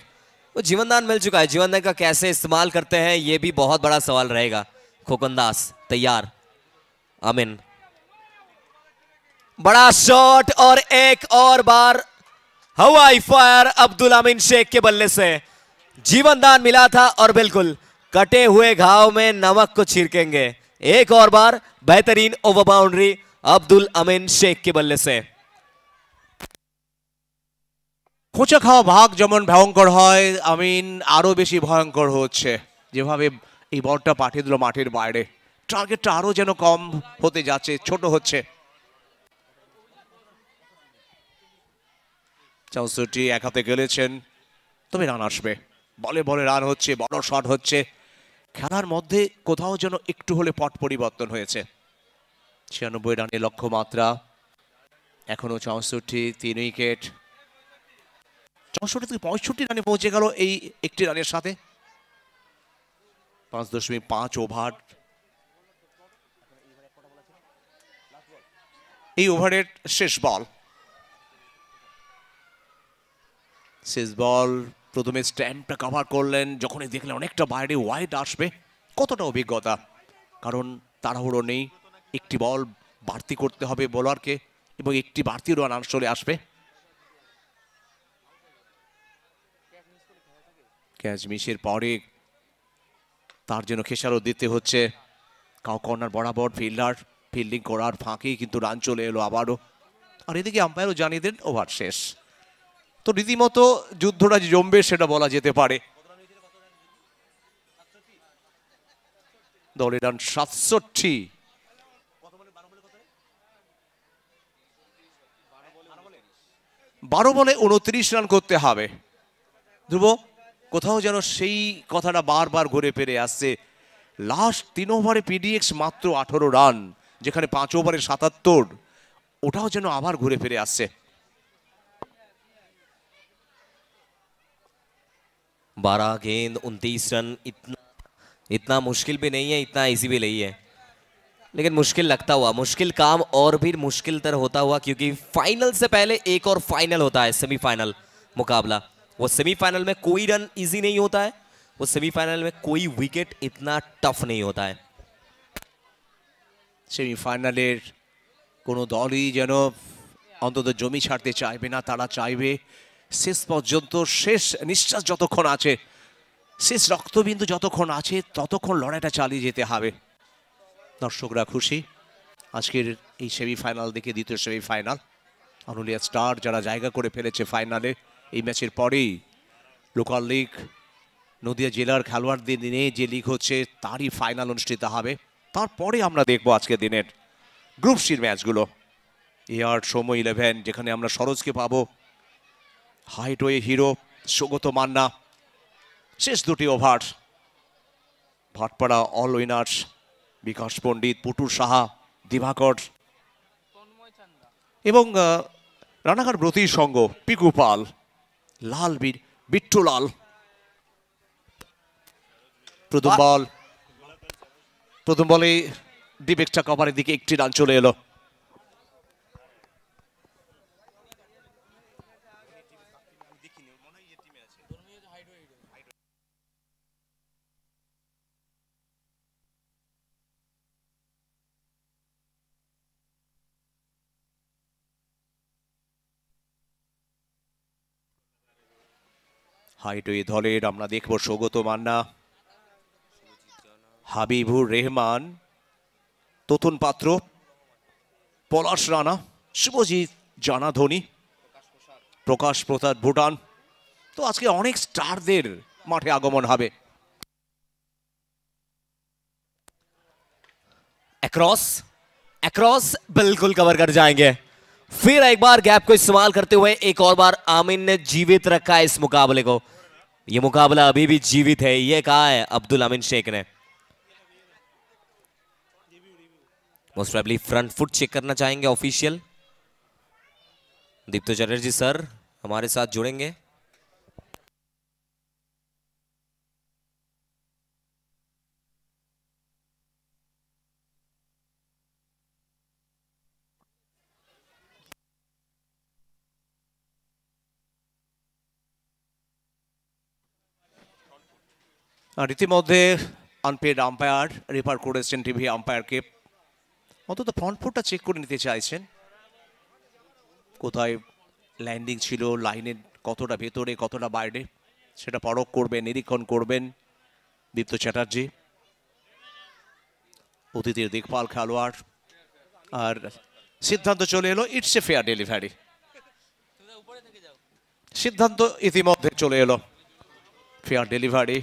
Speaker 3: वो जीवनदान मिल चुका है, जीवनदान का कैसे इस्तेमाल करते हैं ये भी बहुत बड़ा सवाल रहेगा। खोकन दास तैयार, अमीन बड़ा शॉट और एक और बार हवाई फायर अब्दुल अमीन शेख के बल्ले से। जीवनदान मिला था और बिल्कुल कटे हुए घाव में नमक को छिड़केंगे। एक और बार बेहतरीन ओवर बाउंड्री अब्दुल अमीन शेख के बल्ले से।
Speaker 1: খোঁচা খাওয়া ভাগ যেমন ভয়ঙ্কর হয়, আমিন আরো বেশি ভয়ঙ্কর হচ্ছে। যেভাবে এই বলটা পাঠিয়ে দিল মাঠের বাইরে, টার্গেটটা আরো যেন কম হতে যাচ্ছে, ছোট হচ্ছে। 64 এক হাতে খেলেছেন, তবে রান আসবে। বলে বলে রান হচ্ছে, বড় শট হচ্ছে। খেলার মধ্যে কোথাও যেন একটু হলে পট পরিবর্তন হয়েছে। 96 রানে লক্ষ্যমাত্রা, এখনো 64, 3 উইকেট। 64 থেকে 65 রানে পৌঁছে গেল এই একটি রানের সাথে। 5.5 ওভার। এই ওভারের শেষ বল। শেষ বল, প্রথমে স্ট্যাম্পটা কভার করলেন, যখনই দেখলেন অনেকটা বাইরে ওয়াইড আসবে। কতটা অভিজ্ঞতা, কারণ তাড়াহুড়ো নেই, একটি বল বাড়তি করতে হবে বোলারকে এবং একটি বাড়তি রান চলে আসবে। ক্যাচ মিসের পরে তার জন্য খেসারত দিতে হচ্ছে। কাউ কর্নার বরাবর ফিল্ডার ফিল্ডিং করার ফাঁকেই কিন্তু রান চলে এলো আবারও। আর এদিকে আম্পায়ারও জানিয়ে দেন ওভার শেষ। তো রীতিমতো যুদ্ধটা জমবে সেটা বলা যেতে পারে। দলের রান 67। 12 বলে 29 রান করতে হবে। ধ্রুব, কোথাও যেন সেই কথাটা বারবার ঘুরে ফিরে আসছে। লাস্ট 3 ওভারে পিডিএক্স মাত্র 18 রান, যেখানে 5 ওভারে 77, ওটাও যেন আবার ঘুরে ফিরে আসছে।
Speaker 3: 12 गेंद 29 रन, इतना मुश्किल भी नहीं है, इतना इजी भी नहीं है, लेकिन मुश्किल लगता हुआ, मुश्किल काम और भी मुश्किल तर होता हुआ, क्योंकि फाइनल से पहले एक और फाइनल होता है, सेमीफाइनल मुकाबला। वो सेमीफाइनल में कोई रन इजी नहीं होता है, वो सेमीफाइनल में कोई विकेट इतना टफ नहीं होता है।
Speaker 1: সেমিফাইনালের কোনো দলই যেন অন্তত জমি ছাড়তে চাইবে না। তারা চাইবে শেষ পর্যন্ত, শেষ নিঃশ্বাস যতক্ষণ আছে, শেষ রক্তবিন্দু যতক্ষণ আছে, ততক্ষণ লড়াইটা চালিয়ে যেতে হবে। দর্শকরা খুশি আজকের এই সেমিফাইনাল দেখে, দ্বিতীয় সেমিফাইনাল। আনুলিয়া স্টার যারা জায়গা করে ফেলেছে ফাইনালে, এই ম্যাচের পরেই লোকাল লিগ নদিয়া জেলার খেলোয়াড়দের নিয়ে যে লিগ হচ্ছে তারই ফাইনাল অনুষ্ঠিত হবে। তারপরে আমরা দেখবো আজকের দিনের গ্রুপ সির ম্যাচগুলো। এআর সৌম্য 11 যেখানে আমরা সরোজকে পাবো, হাইটওয়ে হিরো সৌগত মান্না, শেষ দুটি ওভার ভাটপাড়া অল উইনার্স বিকাশ পণ্ডিত, পুটুর সাহা, দিবাকর এবং রানাঘাট ব্রতী সঙ্গ পিকু পাল, লাল বিট্টু লাল। প্রথম বলে ডিপ এক্সট্রা কভারের দিকে একটি রান চলে এলো। হাইটওয়ে দলের আমরা দেখব সৌগত মান্না, হাবিবুর রহমান, তোতন পাত্র, পলাশ রানা, শুভজিৎ জানা ধোনি, প্রকাশ প্রসাদ ভুটান। তো আজকে অনেক স্টারদের মাঠে আগমন হবে।
Speaker 3: अक्रॉस बिल्कुल कवर कर जाएंगे। फिर एक बार गैप को इस्तेमाल करते हुए एक और बार आमिन ने जीवित रखा है इस मुकाबले को। ये मुकाबला अभी भी जीवित है, ये कहा है अब्दुल अमीन शेख ने। Most probably front foot check करना चाहेंगे ऑफिशियल। दीप्तो चटर्जी सर हमारे साथ जुड़ेंगे।
Speaker 1: আর ইতিমধ্যে আনপেড আম্পায়ার রেফার করেছেন টিভি আম্পায়ারকে, অন্তত ফ্রন্ট ফুটটা চেক করে নিতে চাইছেন, কোথায় ল্যান্ডিং ছিল, লাইনের কতটা ভেতরে কতটা বাইরে সেটা পরখ করবেন, নিরীক্ষণ করবেন দীপ্ত চ্যাটার্জি, অতিথির দেখভাল খেলোয়াড়। আর সিদ্ধান্ত চলে এলো, ইটস এ ফেয়ার ডেলিভারি। সিদ্ধান্ত ইতিমধ্যে চলে এলো, ফেয়ার ডেলিভারি।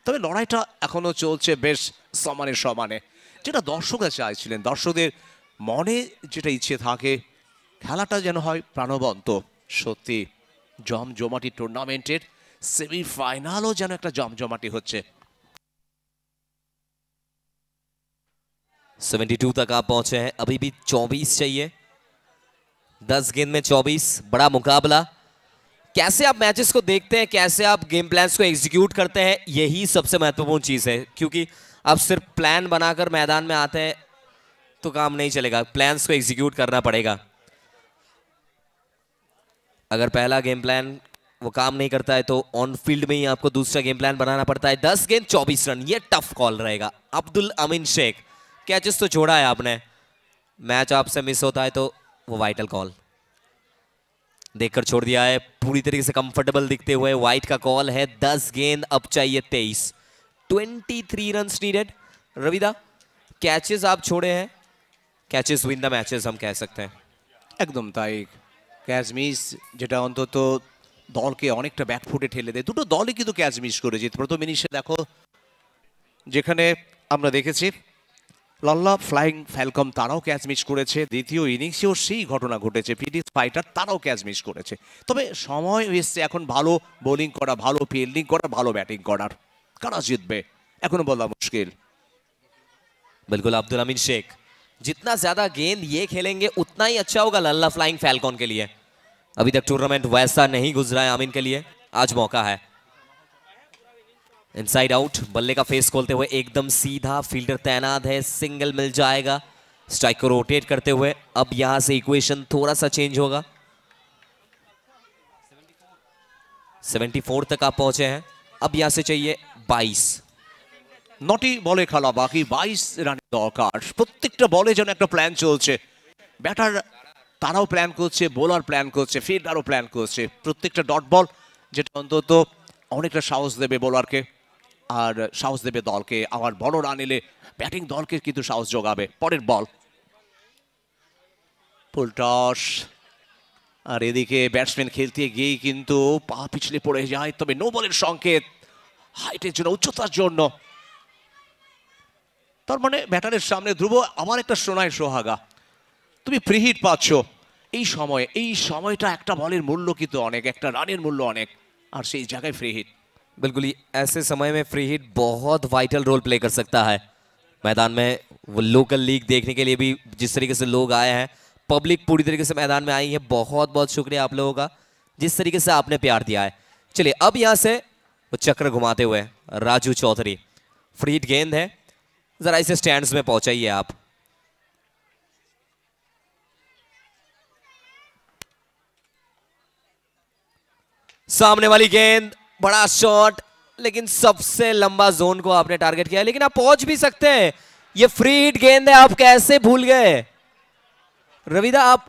Speaker 1: তবে লড়াইটা এখনো চলছে বেশ সমানে সমানে, যেটা দর্শকরা চাইছিলেন। দর্শকদের মনে যেটা ইচ্ছে থাকে খেলাটা যেন হয় প্রাণবন্ত। সত্যি জমজমাটি টুর্নামেন্টের সেমিফাইনালও যেন একটা জমজমাটি হচ্ছে।
Speaker 3: 72 तक आप पहुंचे हैं, अभी भी 24 चाहिए। 10 गेंद में 24, बड़ा मुकाबला। कैसे आप मैचेस को देखते हैं, कैसे आप गेम प्लान्स को एग्जीक्यूट करते हैं, यही सबसे महत्वपूर्ण चीज़ है। क्योंकि आप सिर्फ प्लान बनाकर मैदान में आते हैं तो काम नहीं चलेगा, प्लान्स को एग्जीक्यूट करना पड़ेगा। अगर पहला गेम प्लान वो काम नहीं करता है तो ऑन फील्ड में ही आपको दूसरा गेम प्लान बनाना पड़ता है। 10 गेंद 24 रन, ये टफ कॉल रहेगा। अब्दुल अमीन शेख, कैचेस तो छोड़ा है आपने, मैच आपसे मिस होता है तो वो वाइटल कॉल देखकर छोड़ दिया है। पूरी तरीके से कंफर्टेबल दिखते हुए वाइट का कॉल है। 10 गेंद अब चाहिए 23, 23 रन नीडेड। रविदा, कैचेस आप छोड़े हैं, कैचेस विन द मैचेस हम कह सकते हैं।
Speaker 1: একদম তাই, ক্যাচ মিস যেটা অন্তত দলকে অনেকটা ব্যাকফুটে ঠেলে দেয়। দুটো দলই কিন্তু ক্যাচ মিস করেছে। প্রথম ইনিংসে দেখো যেখানে আমরা দেখেছি লাল্লা ফ্লাইং ফ্যালকম তারাও ক্যাচ মিস করেছে, দ্বিতীয় ইনিংসেও সেই ঘটনা ঘটেছে। ফিনিক্স ফাইটার তারাও ক্যাচ মিস করেছে। তবে সময় এসছে এখন ভালো বোলিং করা, ভালো ফিল্ডিং করা, ভালো ব্যাটিং করার। কারা জিতবে এখনো বলা মুশকিল।
Speaker 3: बिल्कुल अब्दुल अमीन शेख, जितना ज्यादा गेंद ये खेलेंगे उतना ही अच्छा होगा लल्ला फ्लाइंग फैल्कॉन के लिए। अभी तक टूर्नामेंट वैसा नहीं गुजरा है आमिन के लिए, आज मौका है। इनसाइड आउट, बल्ले का फेस खोलते हुए एकदम सीधा, फील्डर तैनात है, सिंगल मिल जाएगा। स्ट्राइक को रोटेट करते हुए अब यहां से इक्वेशन थोड़ा सा चेंज होगा। 74 तक आप पहुंचे हैं, अब यहां से चाहिए 22।
Speaker 1: 9টি বলে খেলা বাকি, 22 রানের দরকার। প্রত্যেকটা বলে যেন একটা প্ল্যান চলছে। ব্যাটার তারাও প্ল্যান করছে, বোলার প্ল্যান করছে, ফিল্ডারও প্ল্যান করছে। প্রত্যেকটা ডট বল যেটা অন্তত অনেকটা সাহস দেবে বোলারকে। আর সাহস দেবে দলকে। আবার বড় রান এলে ব্যাটিং দলকে কিন্তু সাহস যোগাবে। পরের বল, ফুল টস, আর এদিকে ব্যাটসম্যান খেলতে গিয়েই কিন্তু পা পিছলে পড়ে যায়। তবে নো বলের সংকেত, হাইটের জন্য, উচ্চতার জন্য। তার মানে ব্যাটারের সামনে ধ্রুব আমার একটা সোনায় সোহাগা, তুমি ফ্রি হিট পাচ্ছ এই সময়টা একটা বলের মূল্য কিন্তু অনেক, একটা রানের মূল্য অনেক, আর সেই জায়গায় ফ্রি হিট।
Speaker 3: बिल्कुल ही ऐसे समय में फ्री हिट बहुत वाइटल रोल प्ले कर सकता है मैदान में। वो लोकल लीग देखने के लिए भी जिस तरीके से लोग आए हैं, पब्लिक पूरी तरीके से मैदान में आई है। बहुत बहुत शुक्रिया आप लोगों का, जिस तरीके से आपने प्यार दिया है। चलिए अब यहाँ से वो चक्र घुमाते हुए राजू चौधरी, फ्री हिट गेंद है, जरा इसे स्टैंड्स में पहुंचाइए आप। सामने वाली गेंद, बड़ा शॉट, लेकिन सबसे लंबा जोन को आपने टारगेट किया है, लेकिन आप पहुंच भी सकते हैं। ये फ्री हिट गेंद है, आप कैसे भूल गए रविदा? आप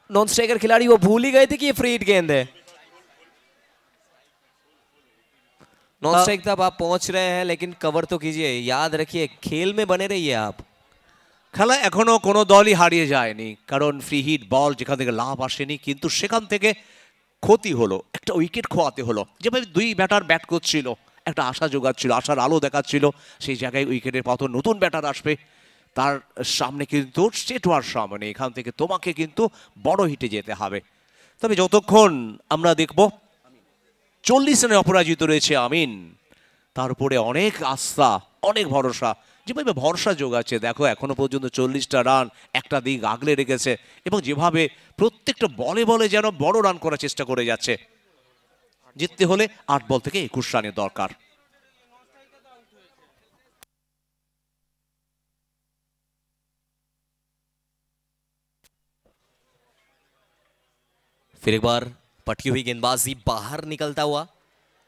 Speaker 3: नॉन स्ट्राइकर खिलाड़ी वो भूल ही गए थे कि ये फ्री हिट गेंद है। नॉन स्ट्राइक तब आप पहुंच रहे हैं, लेकिन कवर तो कीजिए। याद रखिए, खेल में बने रहिए आप।
Speaker 1: খেলা এখনো কোনো দলই হারিয়ে যায়নি, কারণ ফ্রি হিট বল যেখান থেকে লাভ আসেনি, কিন্তু সেখান থেকে ক্ষতি হলো, একটা উইকেট খোয়াতে হলো। যেভাবে দুই ব্যাটার ব্যাট করছিল, একটা আশা যোগাচ্ছিল, আশার আলো দেখাচ্ছিল, সেই জায়গায় উইকেটের পতন। নতুন ব্যাটার আসবে, তার সামনে কিন্তু স্টেট ওয়ার সামনে, এখান থেকে তোমাকে কিন্তু বড় হিটে যেতে হবে। তবে যতক্ষণ আমরা দেখব 40 রানে অপরাজিত রয়েছে আমিন, তার উপরে অনেক আস্থা, অনেক ভরসা। যেভাবে ভরসা যোগাচ্ছে, দেখো এখনো পর্যন্ত 40টা রান, একটা দিক আগলে রেখেছে, এবং যেভাবে প্রত্যেকটা বলে বলে যেন বড় রান করার চেষ্টা করে যাচ্ছে। জিততে হলে 8 বল থেকে 21 রানের দরকার।
Speaker 3: फिर एक बार पटकी हुई गेंदबाजी बाहर निकलता हुआ,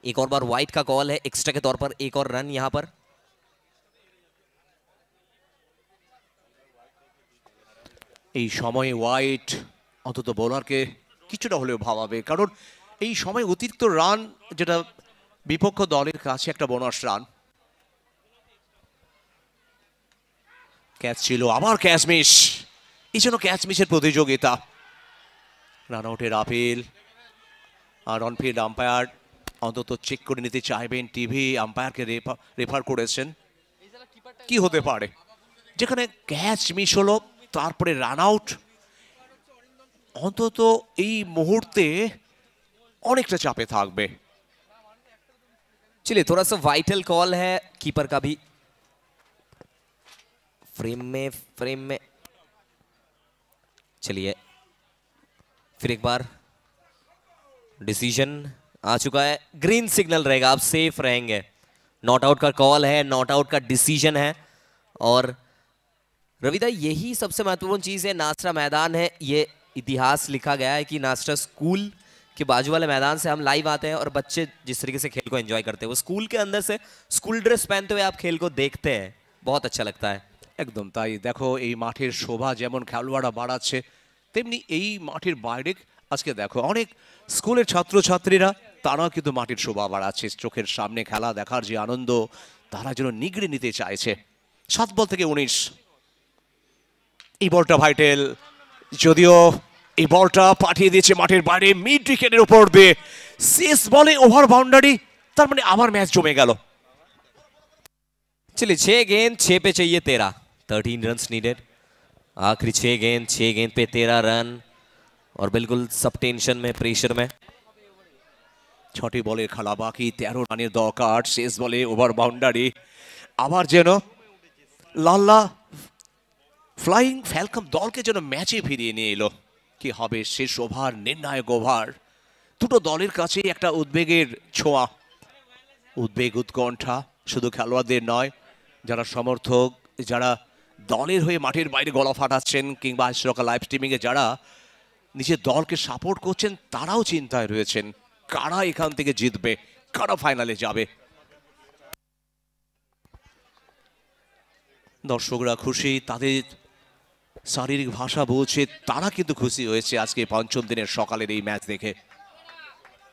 Speaker 3: एक और बार वाइट का कॉल है, एक्स्ट्रा के तौर पर एक और रन यहां पर।
Speaker 1: এই সময়ে ওয়াইট অন্তত বোলারকে কিছুটা হলেও ভাবাবে, কারণ এই সময় অতিরিক্ত রান যেটা বিপক্ষ দলের কাছে একটা বোনাস রান। ক্যাচ ছিল, আবার ক্যাচ মিস, এই জন্য ক্যাচ মিসের প্রতিযোগিতা। রান আউটের আপিল, আর অনফিল্ড আম্পায়ার অন্তত চেক করে নিতে চাইবেন। টিভি আম্পায়ারকে রেফার করেছেন। কি হতে পারে যেখানে ক্যাচ মিস হলো, তারপরে রান আউট, অন্তত এই মুহূর্তে অনেকটা চাপে থাকবে।
Speaker 3: चलिए थोड़ा सा वाइटल कॉल है कीपर का भी। फ्रेम में चलिए फिर एक बार डिसीजन आ चुका है, ग्रीन सिग्नल रहेगा, आप सेफ रहेंगे। नॉट आउट का कॉल है, नॉट आउट का डिसीजन है। और रविदा यही सबसे महत्वपूर्ण चीज है, नास्टा मैदान है, ये इतिहास लिखा गया है कि नास्टा स्कूल के बाजू वाले मैदान से हम लाइव आते हैं, और बच्चे जिस तरीके से खेल को एंजॉय करते हैं, वो स्कूल के अंदर से स्कूल ड्रेस पहनते हुए आप खेल को देखते हैं, बहुत अच्छा लगता है।
Speaker 1: একদম তাই। দেখো এই মাঠের শোভা যেমন খেলোয়াড়রা বাড়াচ্ছে, তেমনি এই মাঠের বাইরে আজকে দেখো অনেক স্কুলের ছাত্রছাত্রীরা, তারাও কিন্তু মাঠের শোভা বাড়াচ্ছে। চোখের সামনে খেলা দেখার যে আনন্দ, তারা যেন নিগড়ে নিতে চাইছে। 7 বল থেকে 19। এই বলটা ভাইটেল, যদিও এই বলটা পাঠিয়ে দিয়েছে মাঠের বাইরে মিড উইকেটের উপর দিয়ে। শেষ বলে ওভার বাউন্ডারি, তার মানে আবার ম্যাচ জমে গেল।
Speaker 3: चलिए 6 गेंद 6 पे चाहिए 13, 13 रन नीडेड। आखिरी 6 गेंद पे 13 रन, और बिल्कुल सब टेंशन में, प्रेशर में।
Speaker 1: 6টি বলের খেলা বাকি, 13 রানের দরকার। শেষ বলে ওভার বাউন্ডারি, আবার যেন লাল্লা ফ্লাইং ফ্যালকন দলকে যেন ম্যাচে ফিরিয়ে নিয়ে এলো। কি হবে শেষ ওভার, নির্ণায়ক ওভার। দুটো দলের কাছে একটা উদ্বেগের ছোঁয়া, উদ্বেগ, উৎকণ্ঠা, শুধু খেলোয়াড়দের নয়, যারা সমর্থক, যারা দলের হয়ে মাঠের বাইরে গলা ফাটাচ্ছেন, কিংবা শ্রীলঙ্কা লাইভ স্ট্রিমিংয়ে যারা নিজের দলকে সাপোর্ট করছেন, তারাও চিন্তায় রয়েছেন কারা এখান থেকে জিতবে, কারা ফাইনালে যাবে। দর্শকরা খুশি, তাদের শারীরিক ভাষা বলছে তারা কিন্তু খুশি হয়েছে আজকে পঞ্চম দিনের সকালের এই ম্যাচ দেখে।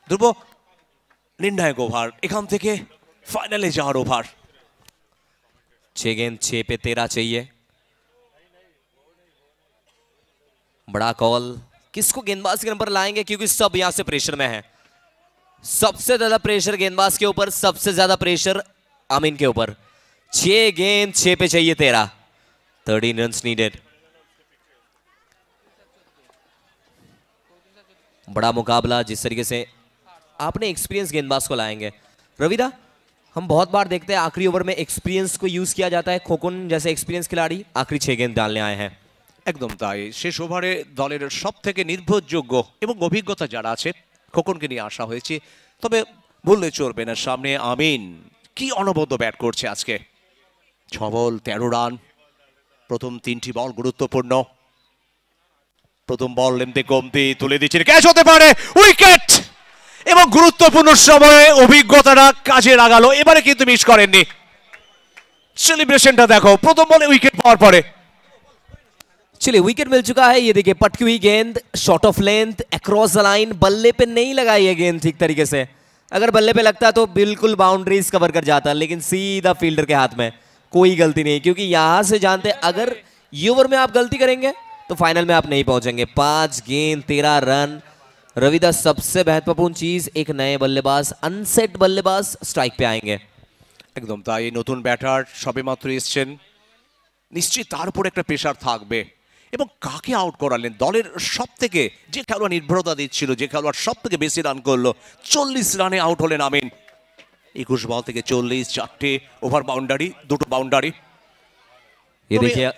Speaker 1: ধ্রুব, নির্ণায়ক ওভার, এখান থেকে ফাইনালে যাওয়ার ওভার।
Speaker 3: 6 गेंद 6 पे 13 चाहिए। बड़ा कॉल, किसको गेंदबाज के नंबर लाएंगे क्योंकि सब यहां से प्रेशर में है। सबसे ज्यादा प्रेशर गेंदबाज के ऊपर, सबसे ज्यादा प्रेशर आमीन के ऊपर। 6 गेंद 6 पे चाहिए 13, 13 रन्स नीडेड। बड़ा मुकाबला, जिस तरीके से आपने एक्सपीरियंस गेंदबाज को लाएंगे। रविदा, हम बहुत बार देखते हैं आखिरी ओवर में एक्सपीरियंस को यूज किया जाता है। खोकुन जैसे एक्सपीरियंस खिलाड़ी आखिरी 6 गेंद डालने आए हैं।
Speaker 1: একদম তাই, শেষ ওভারে দলের সবথেকে নির্ভরযোগ্য এবং অভিজ্ঞতা যারা আছে খোকনকে নিয়ে আসা হয়েছে। তবে বললে চলবে না, সামনে আমিন কি অনবদ্য ব্যাট করছে আজকে। 6 বল 13 রান, প্রথম 3টি বল গুরুত্বপূর্ণ। প্রথম বল লেমতে কমতি তুলে দিচ্ছেন, ক্যাচ হতে পারে, উইকেট। এবং গুরুত্বপূর্ণ সময়ে অভিজ্ঞতাটা কাজে লাগালো, এবারে কিন্তু মিস করেননি। সেলিব্রেশনটা দেখো, প্রথম বলে উইকেট পাওয়ার পরে।
Speaker 3: चलिए विकेट मिल चुका है। ये देखिए पटकी हुई गेंद, shot of length, across the line. बल्ले पे नहीं लगाई है गेंद ठीक तरीके से, अगर बल्ले पे लगता तो बिल्कुल बाउंड्रीज कवर कर जाता, लेकिन सीधा फील्डर के हाथ में। कोई गलती नहीं, क्योंकि यहां से जानते अगर ये ओवर में आप गलती करेंगे तो फाइनल में आप नहीं पहुंचेंगे। 5 गेंद 13 रन। रविदास, सबसे महत्वपूर्ण चीज, एक नए बल्लेबाज, अनसेट बल्लेबाज स्ट्राइक पे आएंगे।
Speaker 1: একদম তাই, নতুন ব্যাটার সবেমাত্র এসেছেন, নিশ্চয়ই তার উপর একটা প্রেশার থাকবে। এবং কাকে আউট করালেন, দলের সব থেকে যে খেলোয়াড় নির্ভরতা দিচ্ছিল, যে খেলোয়াড় সব থেকে বেশি রান করলো, 40 রানে আউট হলেন আমিন। 21 বল থেকে 40, 4টে ওভার बाउंड्री, 2 बाउंड्री।
Speaker 3: ये देखिए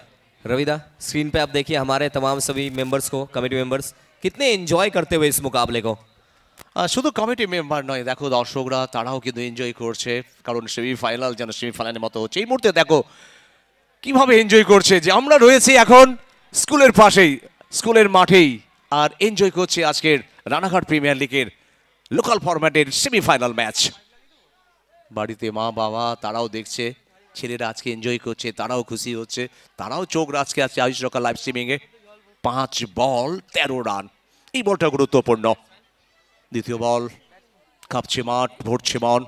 Speaker 3: रविदा, स्क्रीन पे आप देखिए हमारे तमाम सभी मेंबर्स को, कमेटी मेंबर्स कितने एंजॉय करते हुए इस मुकाबले को।
Speaker 1: শুধু কমিটি মেম্বার নয়, দেখো দর্শকরা তারাও কিন্তু এনজয় করছে, কারণ সেমিফাইনাল যেন সেমিফাইনালের মতো হচ্ছে। এই মুহূর্তে দেখো কিভাবে এনজয় করছে, যে আমরা রয়েছি এখন স্কুলের পাশেই, স্কুলের মাঠেই, আর এনজয় করছে আজকের রানাঘাট প্রিমিয়ার লিগের লোকাল ফরম্যাটের সেমিফাইনাল ম্যাচ। বাড়িতে মা বাবা তারাও দেখছে, ছেলেরা আজকে এনজয় করছে, তারাও খুশি হচ্ছে, তারাও চোখ রাখছে আজকে আয়ুষ রকা লাইভ স্ট্রিমিংয়ে। 5 বল 13 রান, এই বলটা গুরুত্বপূর্ণ। দ্বিতীয় বল, কাঁপছে মাঠ, ভরছে মন।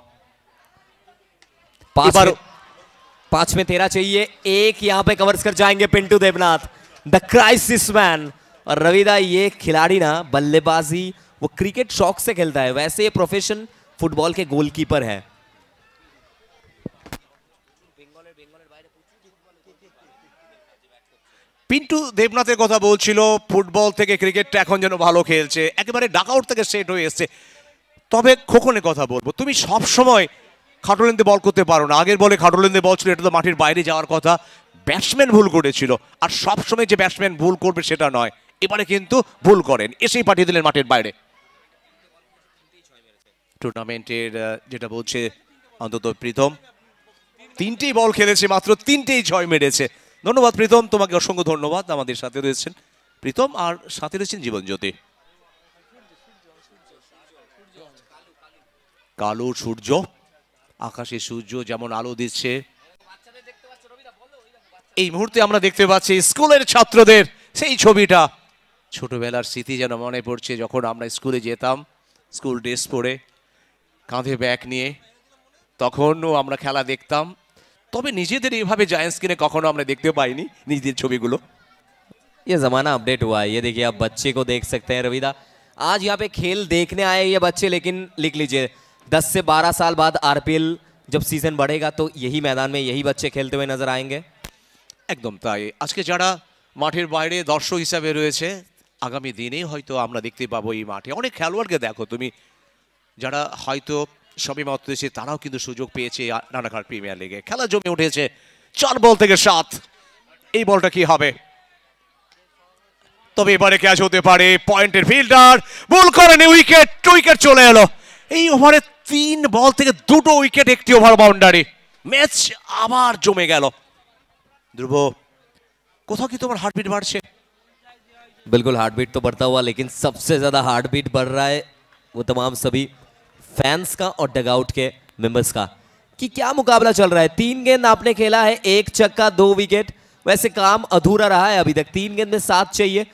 Speaker 3: 5 में 13 चाहिए, एक यहां पे कवर्स कर जाएंगे Pintu Debnath, the crisis man. और रविदा, ये खिलाड़ी ना बल्लेबाजी वो क्रिकेट शौक से खेलता है, वैसे ये प्रोफेशन फुटबॉल के गोलकीपर है।
Speaker 1: পিন্টু দেবনাথের কথা বলছিল, ফুটবল থেকে ক্রিকেটটা এখন যেন ভালো খেলছে, একেবারে ডাকআউট থেকে সেট হয়ে এসছে। তবে খোকনের কথা বলবো, তুমি সব সময় খাটোলেন্দে বল করতে পারো না। আগের বলে খাটোলেন্দে বল ছিল, এটা তো মাটির বাইরে যাওয়ার কথা, ব্যাটসম্যান ভুল করেছিল। আর সব সময় যে ব্যাটসম্যান ভুল করবে সেটা নয়, এবারে কিন্তু ভুল করেন, এসেই পাঠিয়ে দিলেন মাঠের বাইরে। টুর্নামেন্টের যেটা বলছে অন্তত প্রীতম, 3টেই বল খেলেছে, মাত্র 3টেই 6 মেরেছে। ধন্যবাদ প্রীতম, তোমাকে অসংখ্য ধন্যবাদ। আমাদের সাথে রয়েছেন প্রীতম, আর সাথে রয়েছেন জীবনজ্যোতি। কালো সূর্য, আকাশে সূর্য যেমন আলো দিচ্ছে, এই মুহূর্তে আমরা দেখতে পাচ্ছি স্কুলের ছাত্রদের সেই ছবিটা। ছোটবেলার স্মৃতি যেন মনে পড়ছে, যখন আমরা স্কুলে যেতাম, স্কুল ড্রেস পরে, কাঁধে ব্যাগ নিয়ে, তখনও আমরা খেলা দেখতাম। তবে নিজেদের এইভাবে জায়ান্টস কিনে কখনো আমরা দেখতে পাইনি নিজেদের ছবিগুলো।
Speaker 3: ये जमाना अपडेट हुआ है। ये देखिए आप बच्चे को देख सकते हैं रविदा, आज यहाँ पे खेल देखने आए ये बच्चे, लेकिन लिख लीजिए 10 से 12 साल बाद आरपीएल जब सीजन बढ़ेगा तो यही मैदान में यही बच्चे खेलते हुए नजर आएंगे।
Speaker 1: একদম তাই, আজকে যারা মাঠের বাইরে দর্শক হিসাবে রয়েছে, আগামী দিনে হয়তো আমরা দেখতে পাবো এই মাঠে অনেক খেলোয়াড়কে। দেখো তুমি, যারা হয়তো সবে মাত্র এসে, তারাও কিন্তু সুযোগ পেয়েছে রানাঘাট প্রিমিয়ার লিগে, খেলা জমে উঠেছে। 4 বল থেকে 7, এই বলটা কি হবে? তবে এবারে ক্যাচ হতে পারে, পয়েন্টের ফিল্ডার ভুল করেনি, উইকেট, উইকেট চলে এলো। এই ওভারে 3 বল থেকে 2টো উইকেট, 1টি ওভার বাউন্ডারি, ম্যাচ আবার জমে গেল। ধ্রুব, কোথাও কি তোমার হার্টবিট বাড়ছে?
Speaker 3: बिल्कुल हार्ट बीट तो बढ़ता हुआ, लेकिन सबसे ज्यादा हार्ट बीट बढ़ रहा है वो तमाम सभी फैंस का और डगआउट के मेंबर्स का, कि क्या मुकाबला चल रहा है। 3 गेंद आपने खेला है, 1 छक्का 2 विकेट, वैसे काम अधूरा रहा है अभी तक। 3 गेंद में 7 चाहिए,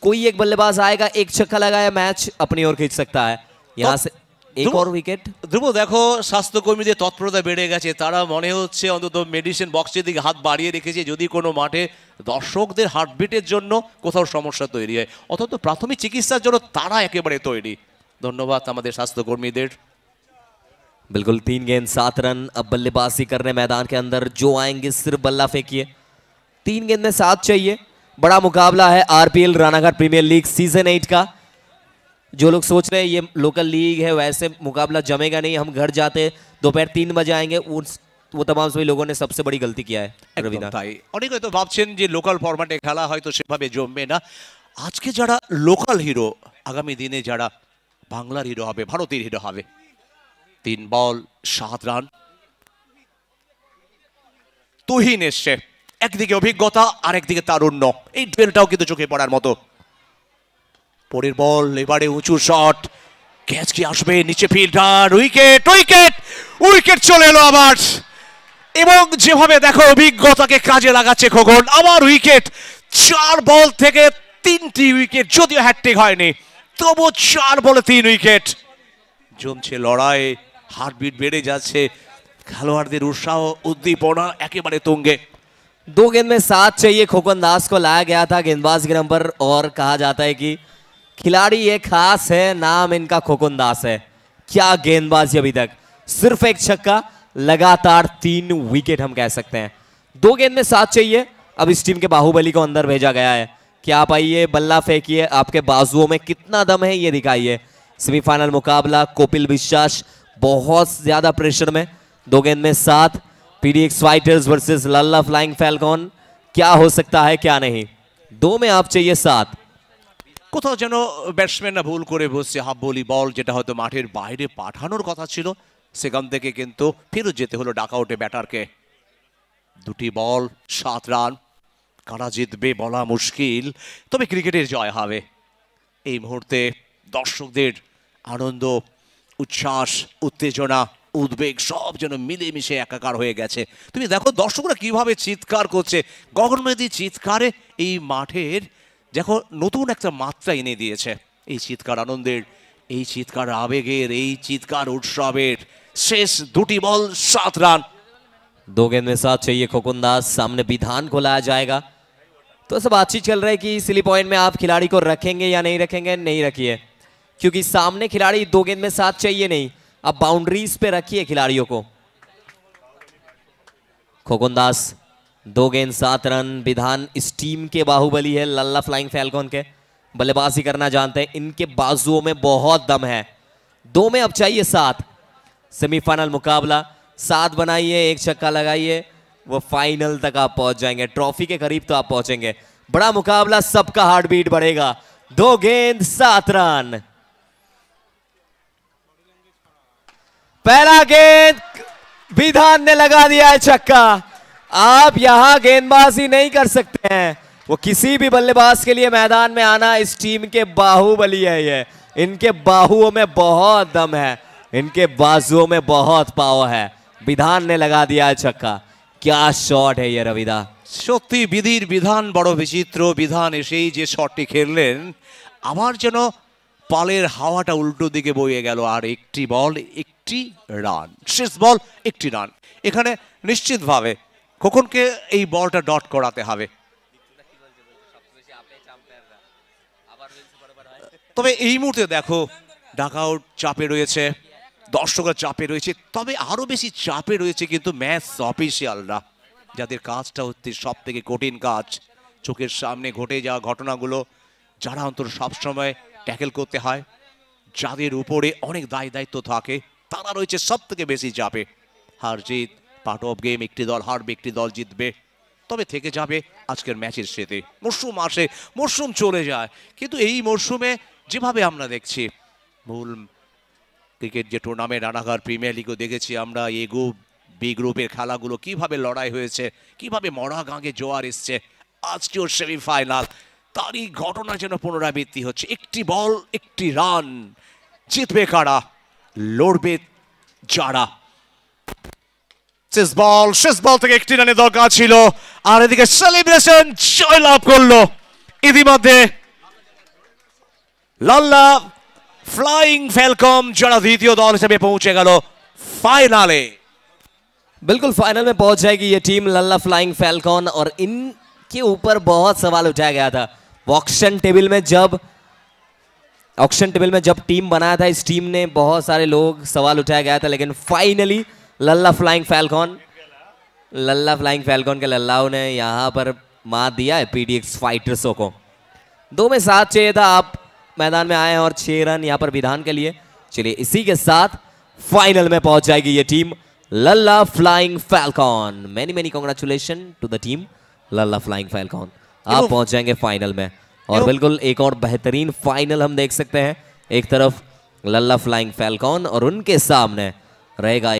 Speaker 3: कोई एक बल्लेबाज आएगा, 1 छक्का लगाया, मैच अपनी ओर खींच सकता है। यहाँ से एक और विकेट।
Speaker 1: ধ্রুব দেখো স্বাস্থ্যকর্মীদের তৎপরতা বেড়ে গেছে, তারা মনে হচ্ছে অন্তত মেডিসিন বক্সের দিকে হাত বাড়িয়ে রেখেছে যদি কোনো মাঠে দর্শকদের হার্টবিটের জন্য কোথাও সমস্যা তৈরি হয়, অন্তত প্রাথমিক চিকিৎসার জন্য তারা একেবারে তৈরি। ধন্যবাদ আমাদের স্বাস্থ্যকর্মীদের।
Speaker 3: बिल्कुल 3 गेंद 7 रन। अब बल्लेबाजी करने मैदान के अंदर जो आएंगे सिर्फ बल्ला फेंकिए। 3 गेंद में 7 चाहिए। बड़ा मुकाबला है RPL Ranaghat premier league season 8 का। जो लोग सोच रहे हैं ये लोकल लीग है, वैसे मुकाबला जमेगा नहीं, हम घर जाते दोपहर 3 बजे आएंगे, वो तमाम सभी लोगों ने सबसे बड़ी गलती किया है।
Speaker 1: একদম তাই। অনেকে হয়তো ভাবছেন যে লোকাল ফরম্যাটে খেলা হয়তো সেভাবে জমবে না। আজকে যারা লোকাল হিরো, আগামী দিনে যারা বাংলার হিরো হবে, ভারতের হিরো হবে। 3 বল 7 রান। তুহিন এসছে, একদিকে অভিজ্ঞতা আর একদিকে তারুণ্য, এই ডুয়েলটাও কিন্তু চোখে পড়ার মতো। পরের বল, এবারে উঁচু শট, ক্যাচ কি আসবে, নিচে ফিল্ডার, উইকেট উইকেট উইকেট চলে এলো আবার। এবং যেভাবে দেখো অভিজ্ঞতাকে কাজে লাগাচ্ছে খোকন, আবার উইকেট। 4 বল থেকে 3টি উইকেট, যদিও হ্যাটট্রিক হয়নি, তবু 4 বলে 3 উইকেট। জমছে লড়াই, হার্টবিট বেড়ে যাচ্ছে, খেলোয়াড়দের উৎসাহ উদ্দীপনা একেবারে তুঙ্গে।
Speaker 3: 2 गेंद में 7 चाहिए। खोकन दास को लाया गया था गेंदबाज के नंबर, और कहा जाता है कि खिलाड़ी ये खास है, नाम इनका खोकन दास है। क्या गेंदबाजी अभी तक, सिर्फ एक छक्का, लगातार 3 विकेट हम कह सकते हैं। 2 गेंद में 7 चाहिए। अब इस टीम के बाहुबली को अंदर भेजा गया है कि आप आइए, बल्ला फेंकिए, आपके बाजुओं में कितना दम है ये दिखाइए। सेमीफाइनल मुकाबला, कोपिल विश्वास बहुत ज्यादा प्रेशर में। 2 गेंद में 7। पीडीएक्स फाइटर्स वर्सेस लल्ला फ्लाइंग फैल्कन, क्या हो सकता है क्या नहीं। 2 में आप चाहिए 7।
Speaker 1: কোথাও যেন ব্যাটসম্যানরা ভুল করে বসছে, হাফ ভলি বল যেটা হয়তো মাঠের বাইরে পাঠানোর কথা ছিল, সেখান থেকে কিন্তু ফেরত যেতে হলো ডাকআউটে ব্যাটারকে। 2টি বল 7 রান। কারা জিতবে বলা মুশকিল, তবে ক্রিকেটের জয় হবে। এই মুহূর্তে দর্শকদের আনন্দ, উচ্ছ্বাস, উত্তেজনা, উদ্বেগ সব যেন মিলেমিশে একাকার হয়ে গেছে। তুমি দেখো দর্শকরা কিভাবে চিৎকার করছে, গগনভেদী চিৎকারে এই মাঠের দেখো নতুন একটা মাত্রা এনে দিয়েছে। এই চিৎকার আনন্দের, এই চিৎকার আবেগের, এই চিৎকার উৎসবের। শেষ 2টি বল 7 রান।
Speaker 3: 2 गेंद में 7 चाहिए। खोकन दास, सामने विधान को लाया जाएगा। तो ऐसा बातचीत चल रहा है कि सिली पॉइंट में आप खिलाड़ी को रखेंगे या नहीं रखेंगे। नहीं रखिए, क्योंकि सामने खिलाड़ी 2 गेंद में 7 चाहिए नहीं, अब बाउंड्रीज पे रखिए खिलाड़ियों को। खोकन दास, 2 गेंद 7 रन। विधान इस टीम के बाहुबली है, लल्ला फ्लाइंग फैल्कन के, बल्लेबाजी करना जानते हैं, इनके बाजुओं में बहुत दम है। 2 में अब चाहिए 7। सेमीफाइनल मुकाबला, 7 बनाइए, 1 छक्का लगाइए, वो फाइनल तक आप पहुंच जाएंगे, ट्रॉफी के करीब तो आप पहुंचेंगे। बड़ा मुकाबला, सबका हार्ट बीट बढ़ेगा। 2 गेंद 7 रन। पहला गेंद विधान ने लगा दिया है छक्का। आप यहां गेंदबाजी नहीं कर सकते हैं, वो किसी भी बल्लेबाज के लिए मैदान में आना इस टीम के बाहुबली है। ये इनके बाहुओं में बहुत दम है, इनके बाजुओं में बहुत पावर है। विधान ने लगा दिया है छक्का। क्या शॉट है ये रविदा।
Speaker 1: সত্যি বিধির বিধান বড় বিচিত্র। বিধান এসেই যে শটটি খেললেন, আমার যেন পালের হাওয়াটা উল্টো দিকে বয়ে গেল। আর 1টি বল 1টি রান, শেষ বল 1টি রান। এখানে নিশ্চিতভাবে খোকনকে এই বলটা ডট করাতে হবে। তবে এই মুহূর্তে দেখো ডাকআউট চাপে রয়েছে, দর্শকরা চাপে রয়েছে, তবে আরো বেশি চাপে রয়েছে কিন্তু ম্যাচ অফিসিয়ালরা, যাদের কাজটা হচ্ছে সব থেকে কঠিন কাজ। চোখের সামনে ঘটে যাওয়া ঘটনাগুলো যারা অন্তত সবসময় ট্যাকেল করতে হয়, যাদের উপরে অনেক দায়িত্ব থাকে, তারা রয়েছে সব থেকে বেশি চাপে। হার জিত পার্ট অফ গেম, একটি দল হারবে, একটি দল জিতবে, তবে থেকে যাবে আজকের ম্যাচের সাথে। মরশুম আসে, মরশুম চলে যায়, কিন্তু এই মরশুমে যেভাবে আমরা দেখছি মূল ক্রিকেট যে টুর্নামেন্ট রানাঘাট প্রিমিয়ার লিগও দেখেছি আমরা, এ গ্রুপ বি গ্রুপের খেলাগুলো কিভাবে লড়াই হয়েছে, কিভাবে মরা গাঙে জোয়ার এসছে, আজকেও সেমিফাইনাল, তারই ঘটনা যেন পুনরাবৃত্তি হচ্ছে। 1টি বল 1টি রান। জিতবে কারা, লড়বে যারা। শেষ বল থেকে 1টি রানের দরকার ছিল, আর এদিকে সেলিব্রেশন জয়লাভ করলো ইতিমধ্যে লাল্লা ফ্লাইং ফ্যালকন যারা দ্বিতীয় দল হিসেবে পৌঁছে গেল ফাইনালে।
Speaker 3: बिल्कुल फाइनल में पहुंच जाएगी ये टीम लल्ला फ्लाइंग फैल्कॉन। और इनके ऊपर बहुत सवाल उठाया गया था ऑक्शन टेबल में जब टीम बनाया था। इस टीम ने बहुत सारे लोग सवाल उठाया गया था, लेकिन फाइनली लल्ला फ्लाइंग फैल्कॉन के लल्लाओं ने यहां पर मात दिया है पीडीएक्स फाइटर्सों को। 2 में 7 चाहिए था, आप मैदान में आए हैं और 6 रन यहां पर विधान के लिए। चलिए इसी के साथ फाइनल में पहुंच जाएगी ये team Lalla flying falcon. Many congratulation to the team Lalla flying falcon. आप पहुंच जाएंगे फाइनल में। और बिल्कुल एक और बेहतरीन फाइनल हम देख सकते हैं। एक तरफ लल्ला फ्लाइंग फैल्कॉन और उनके सामने रहेगा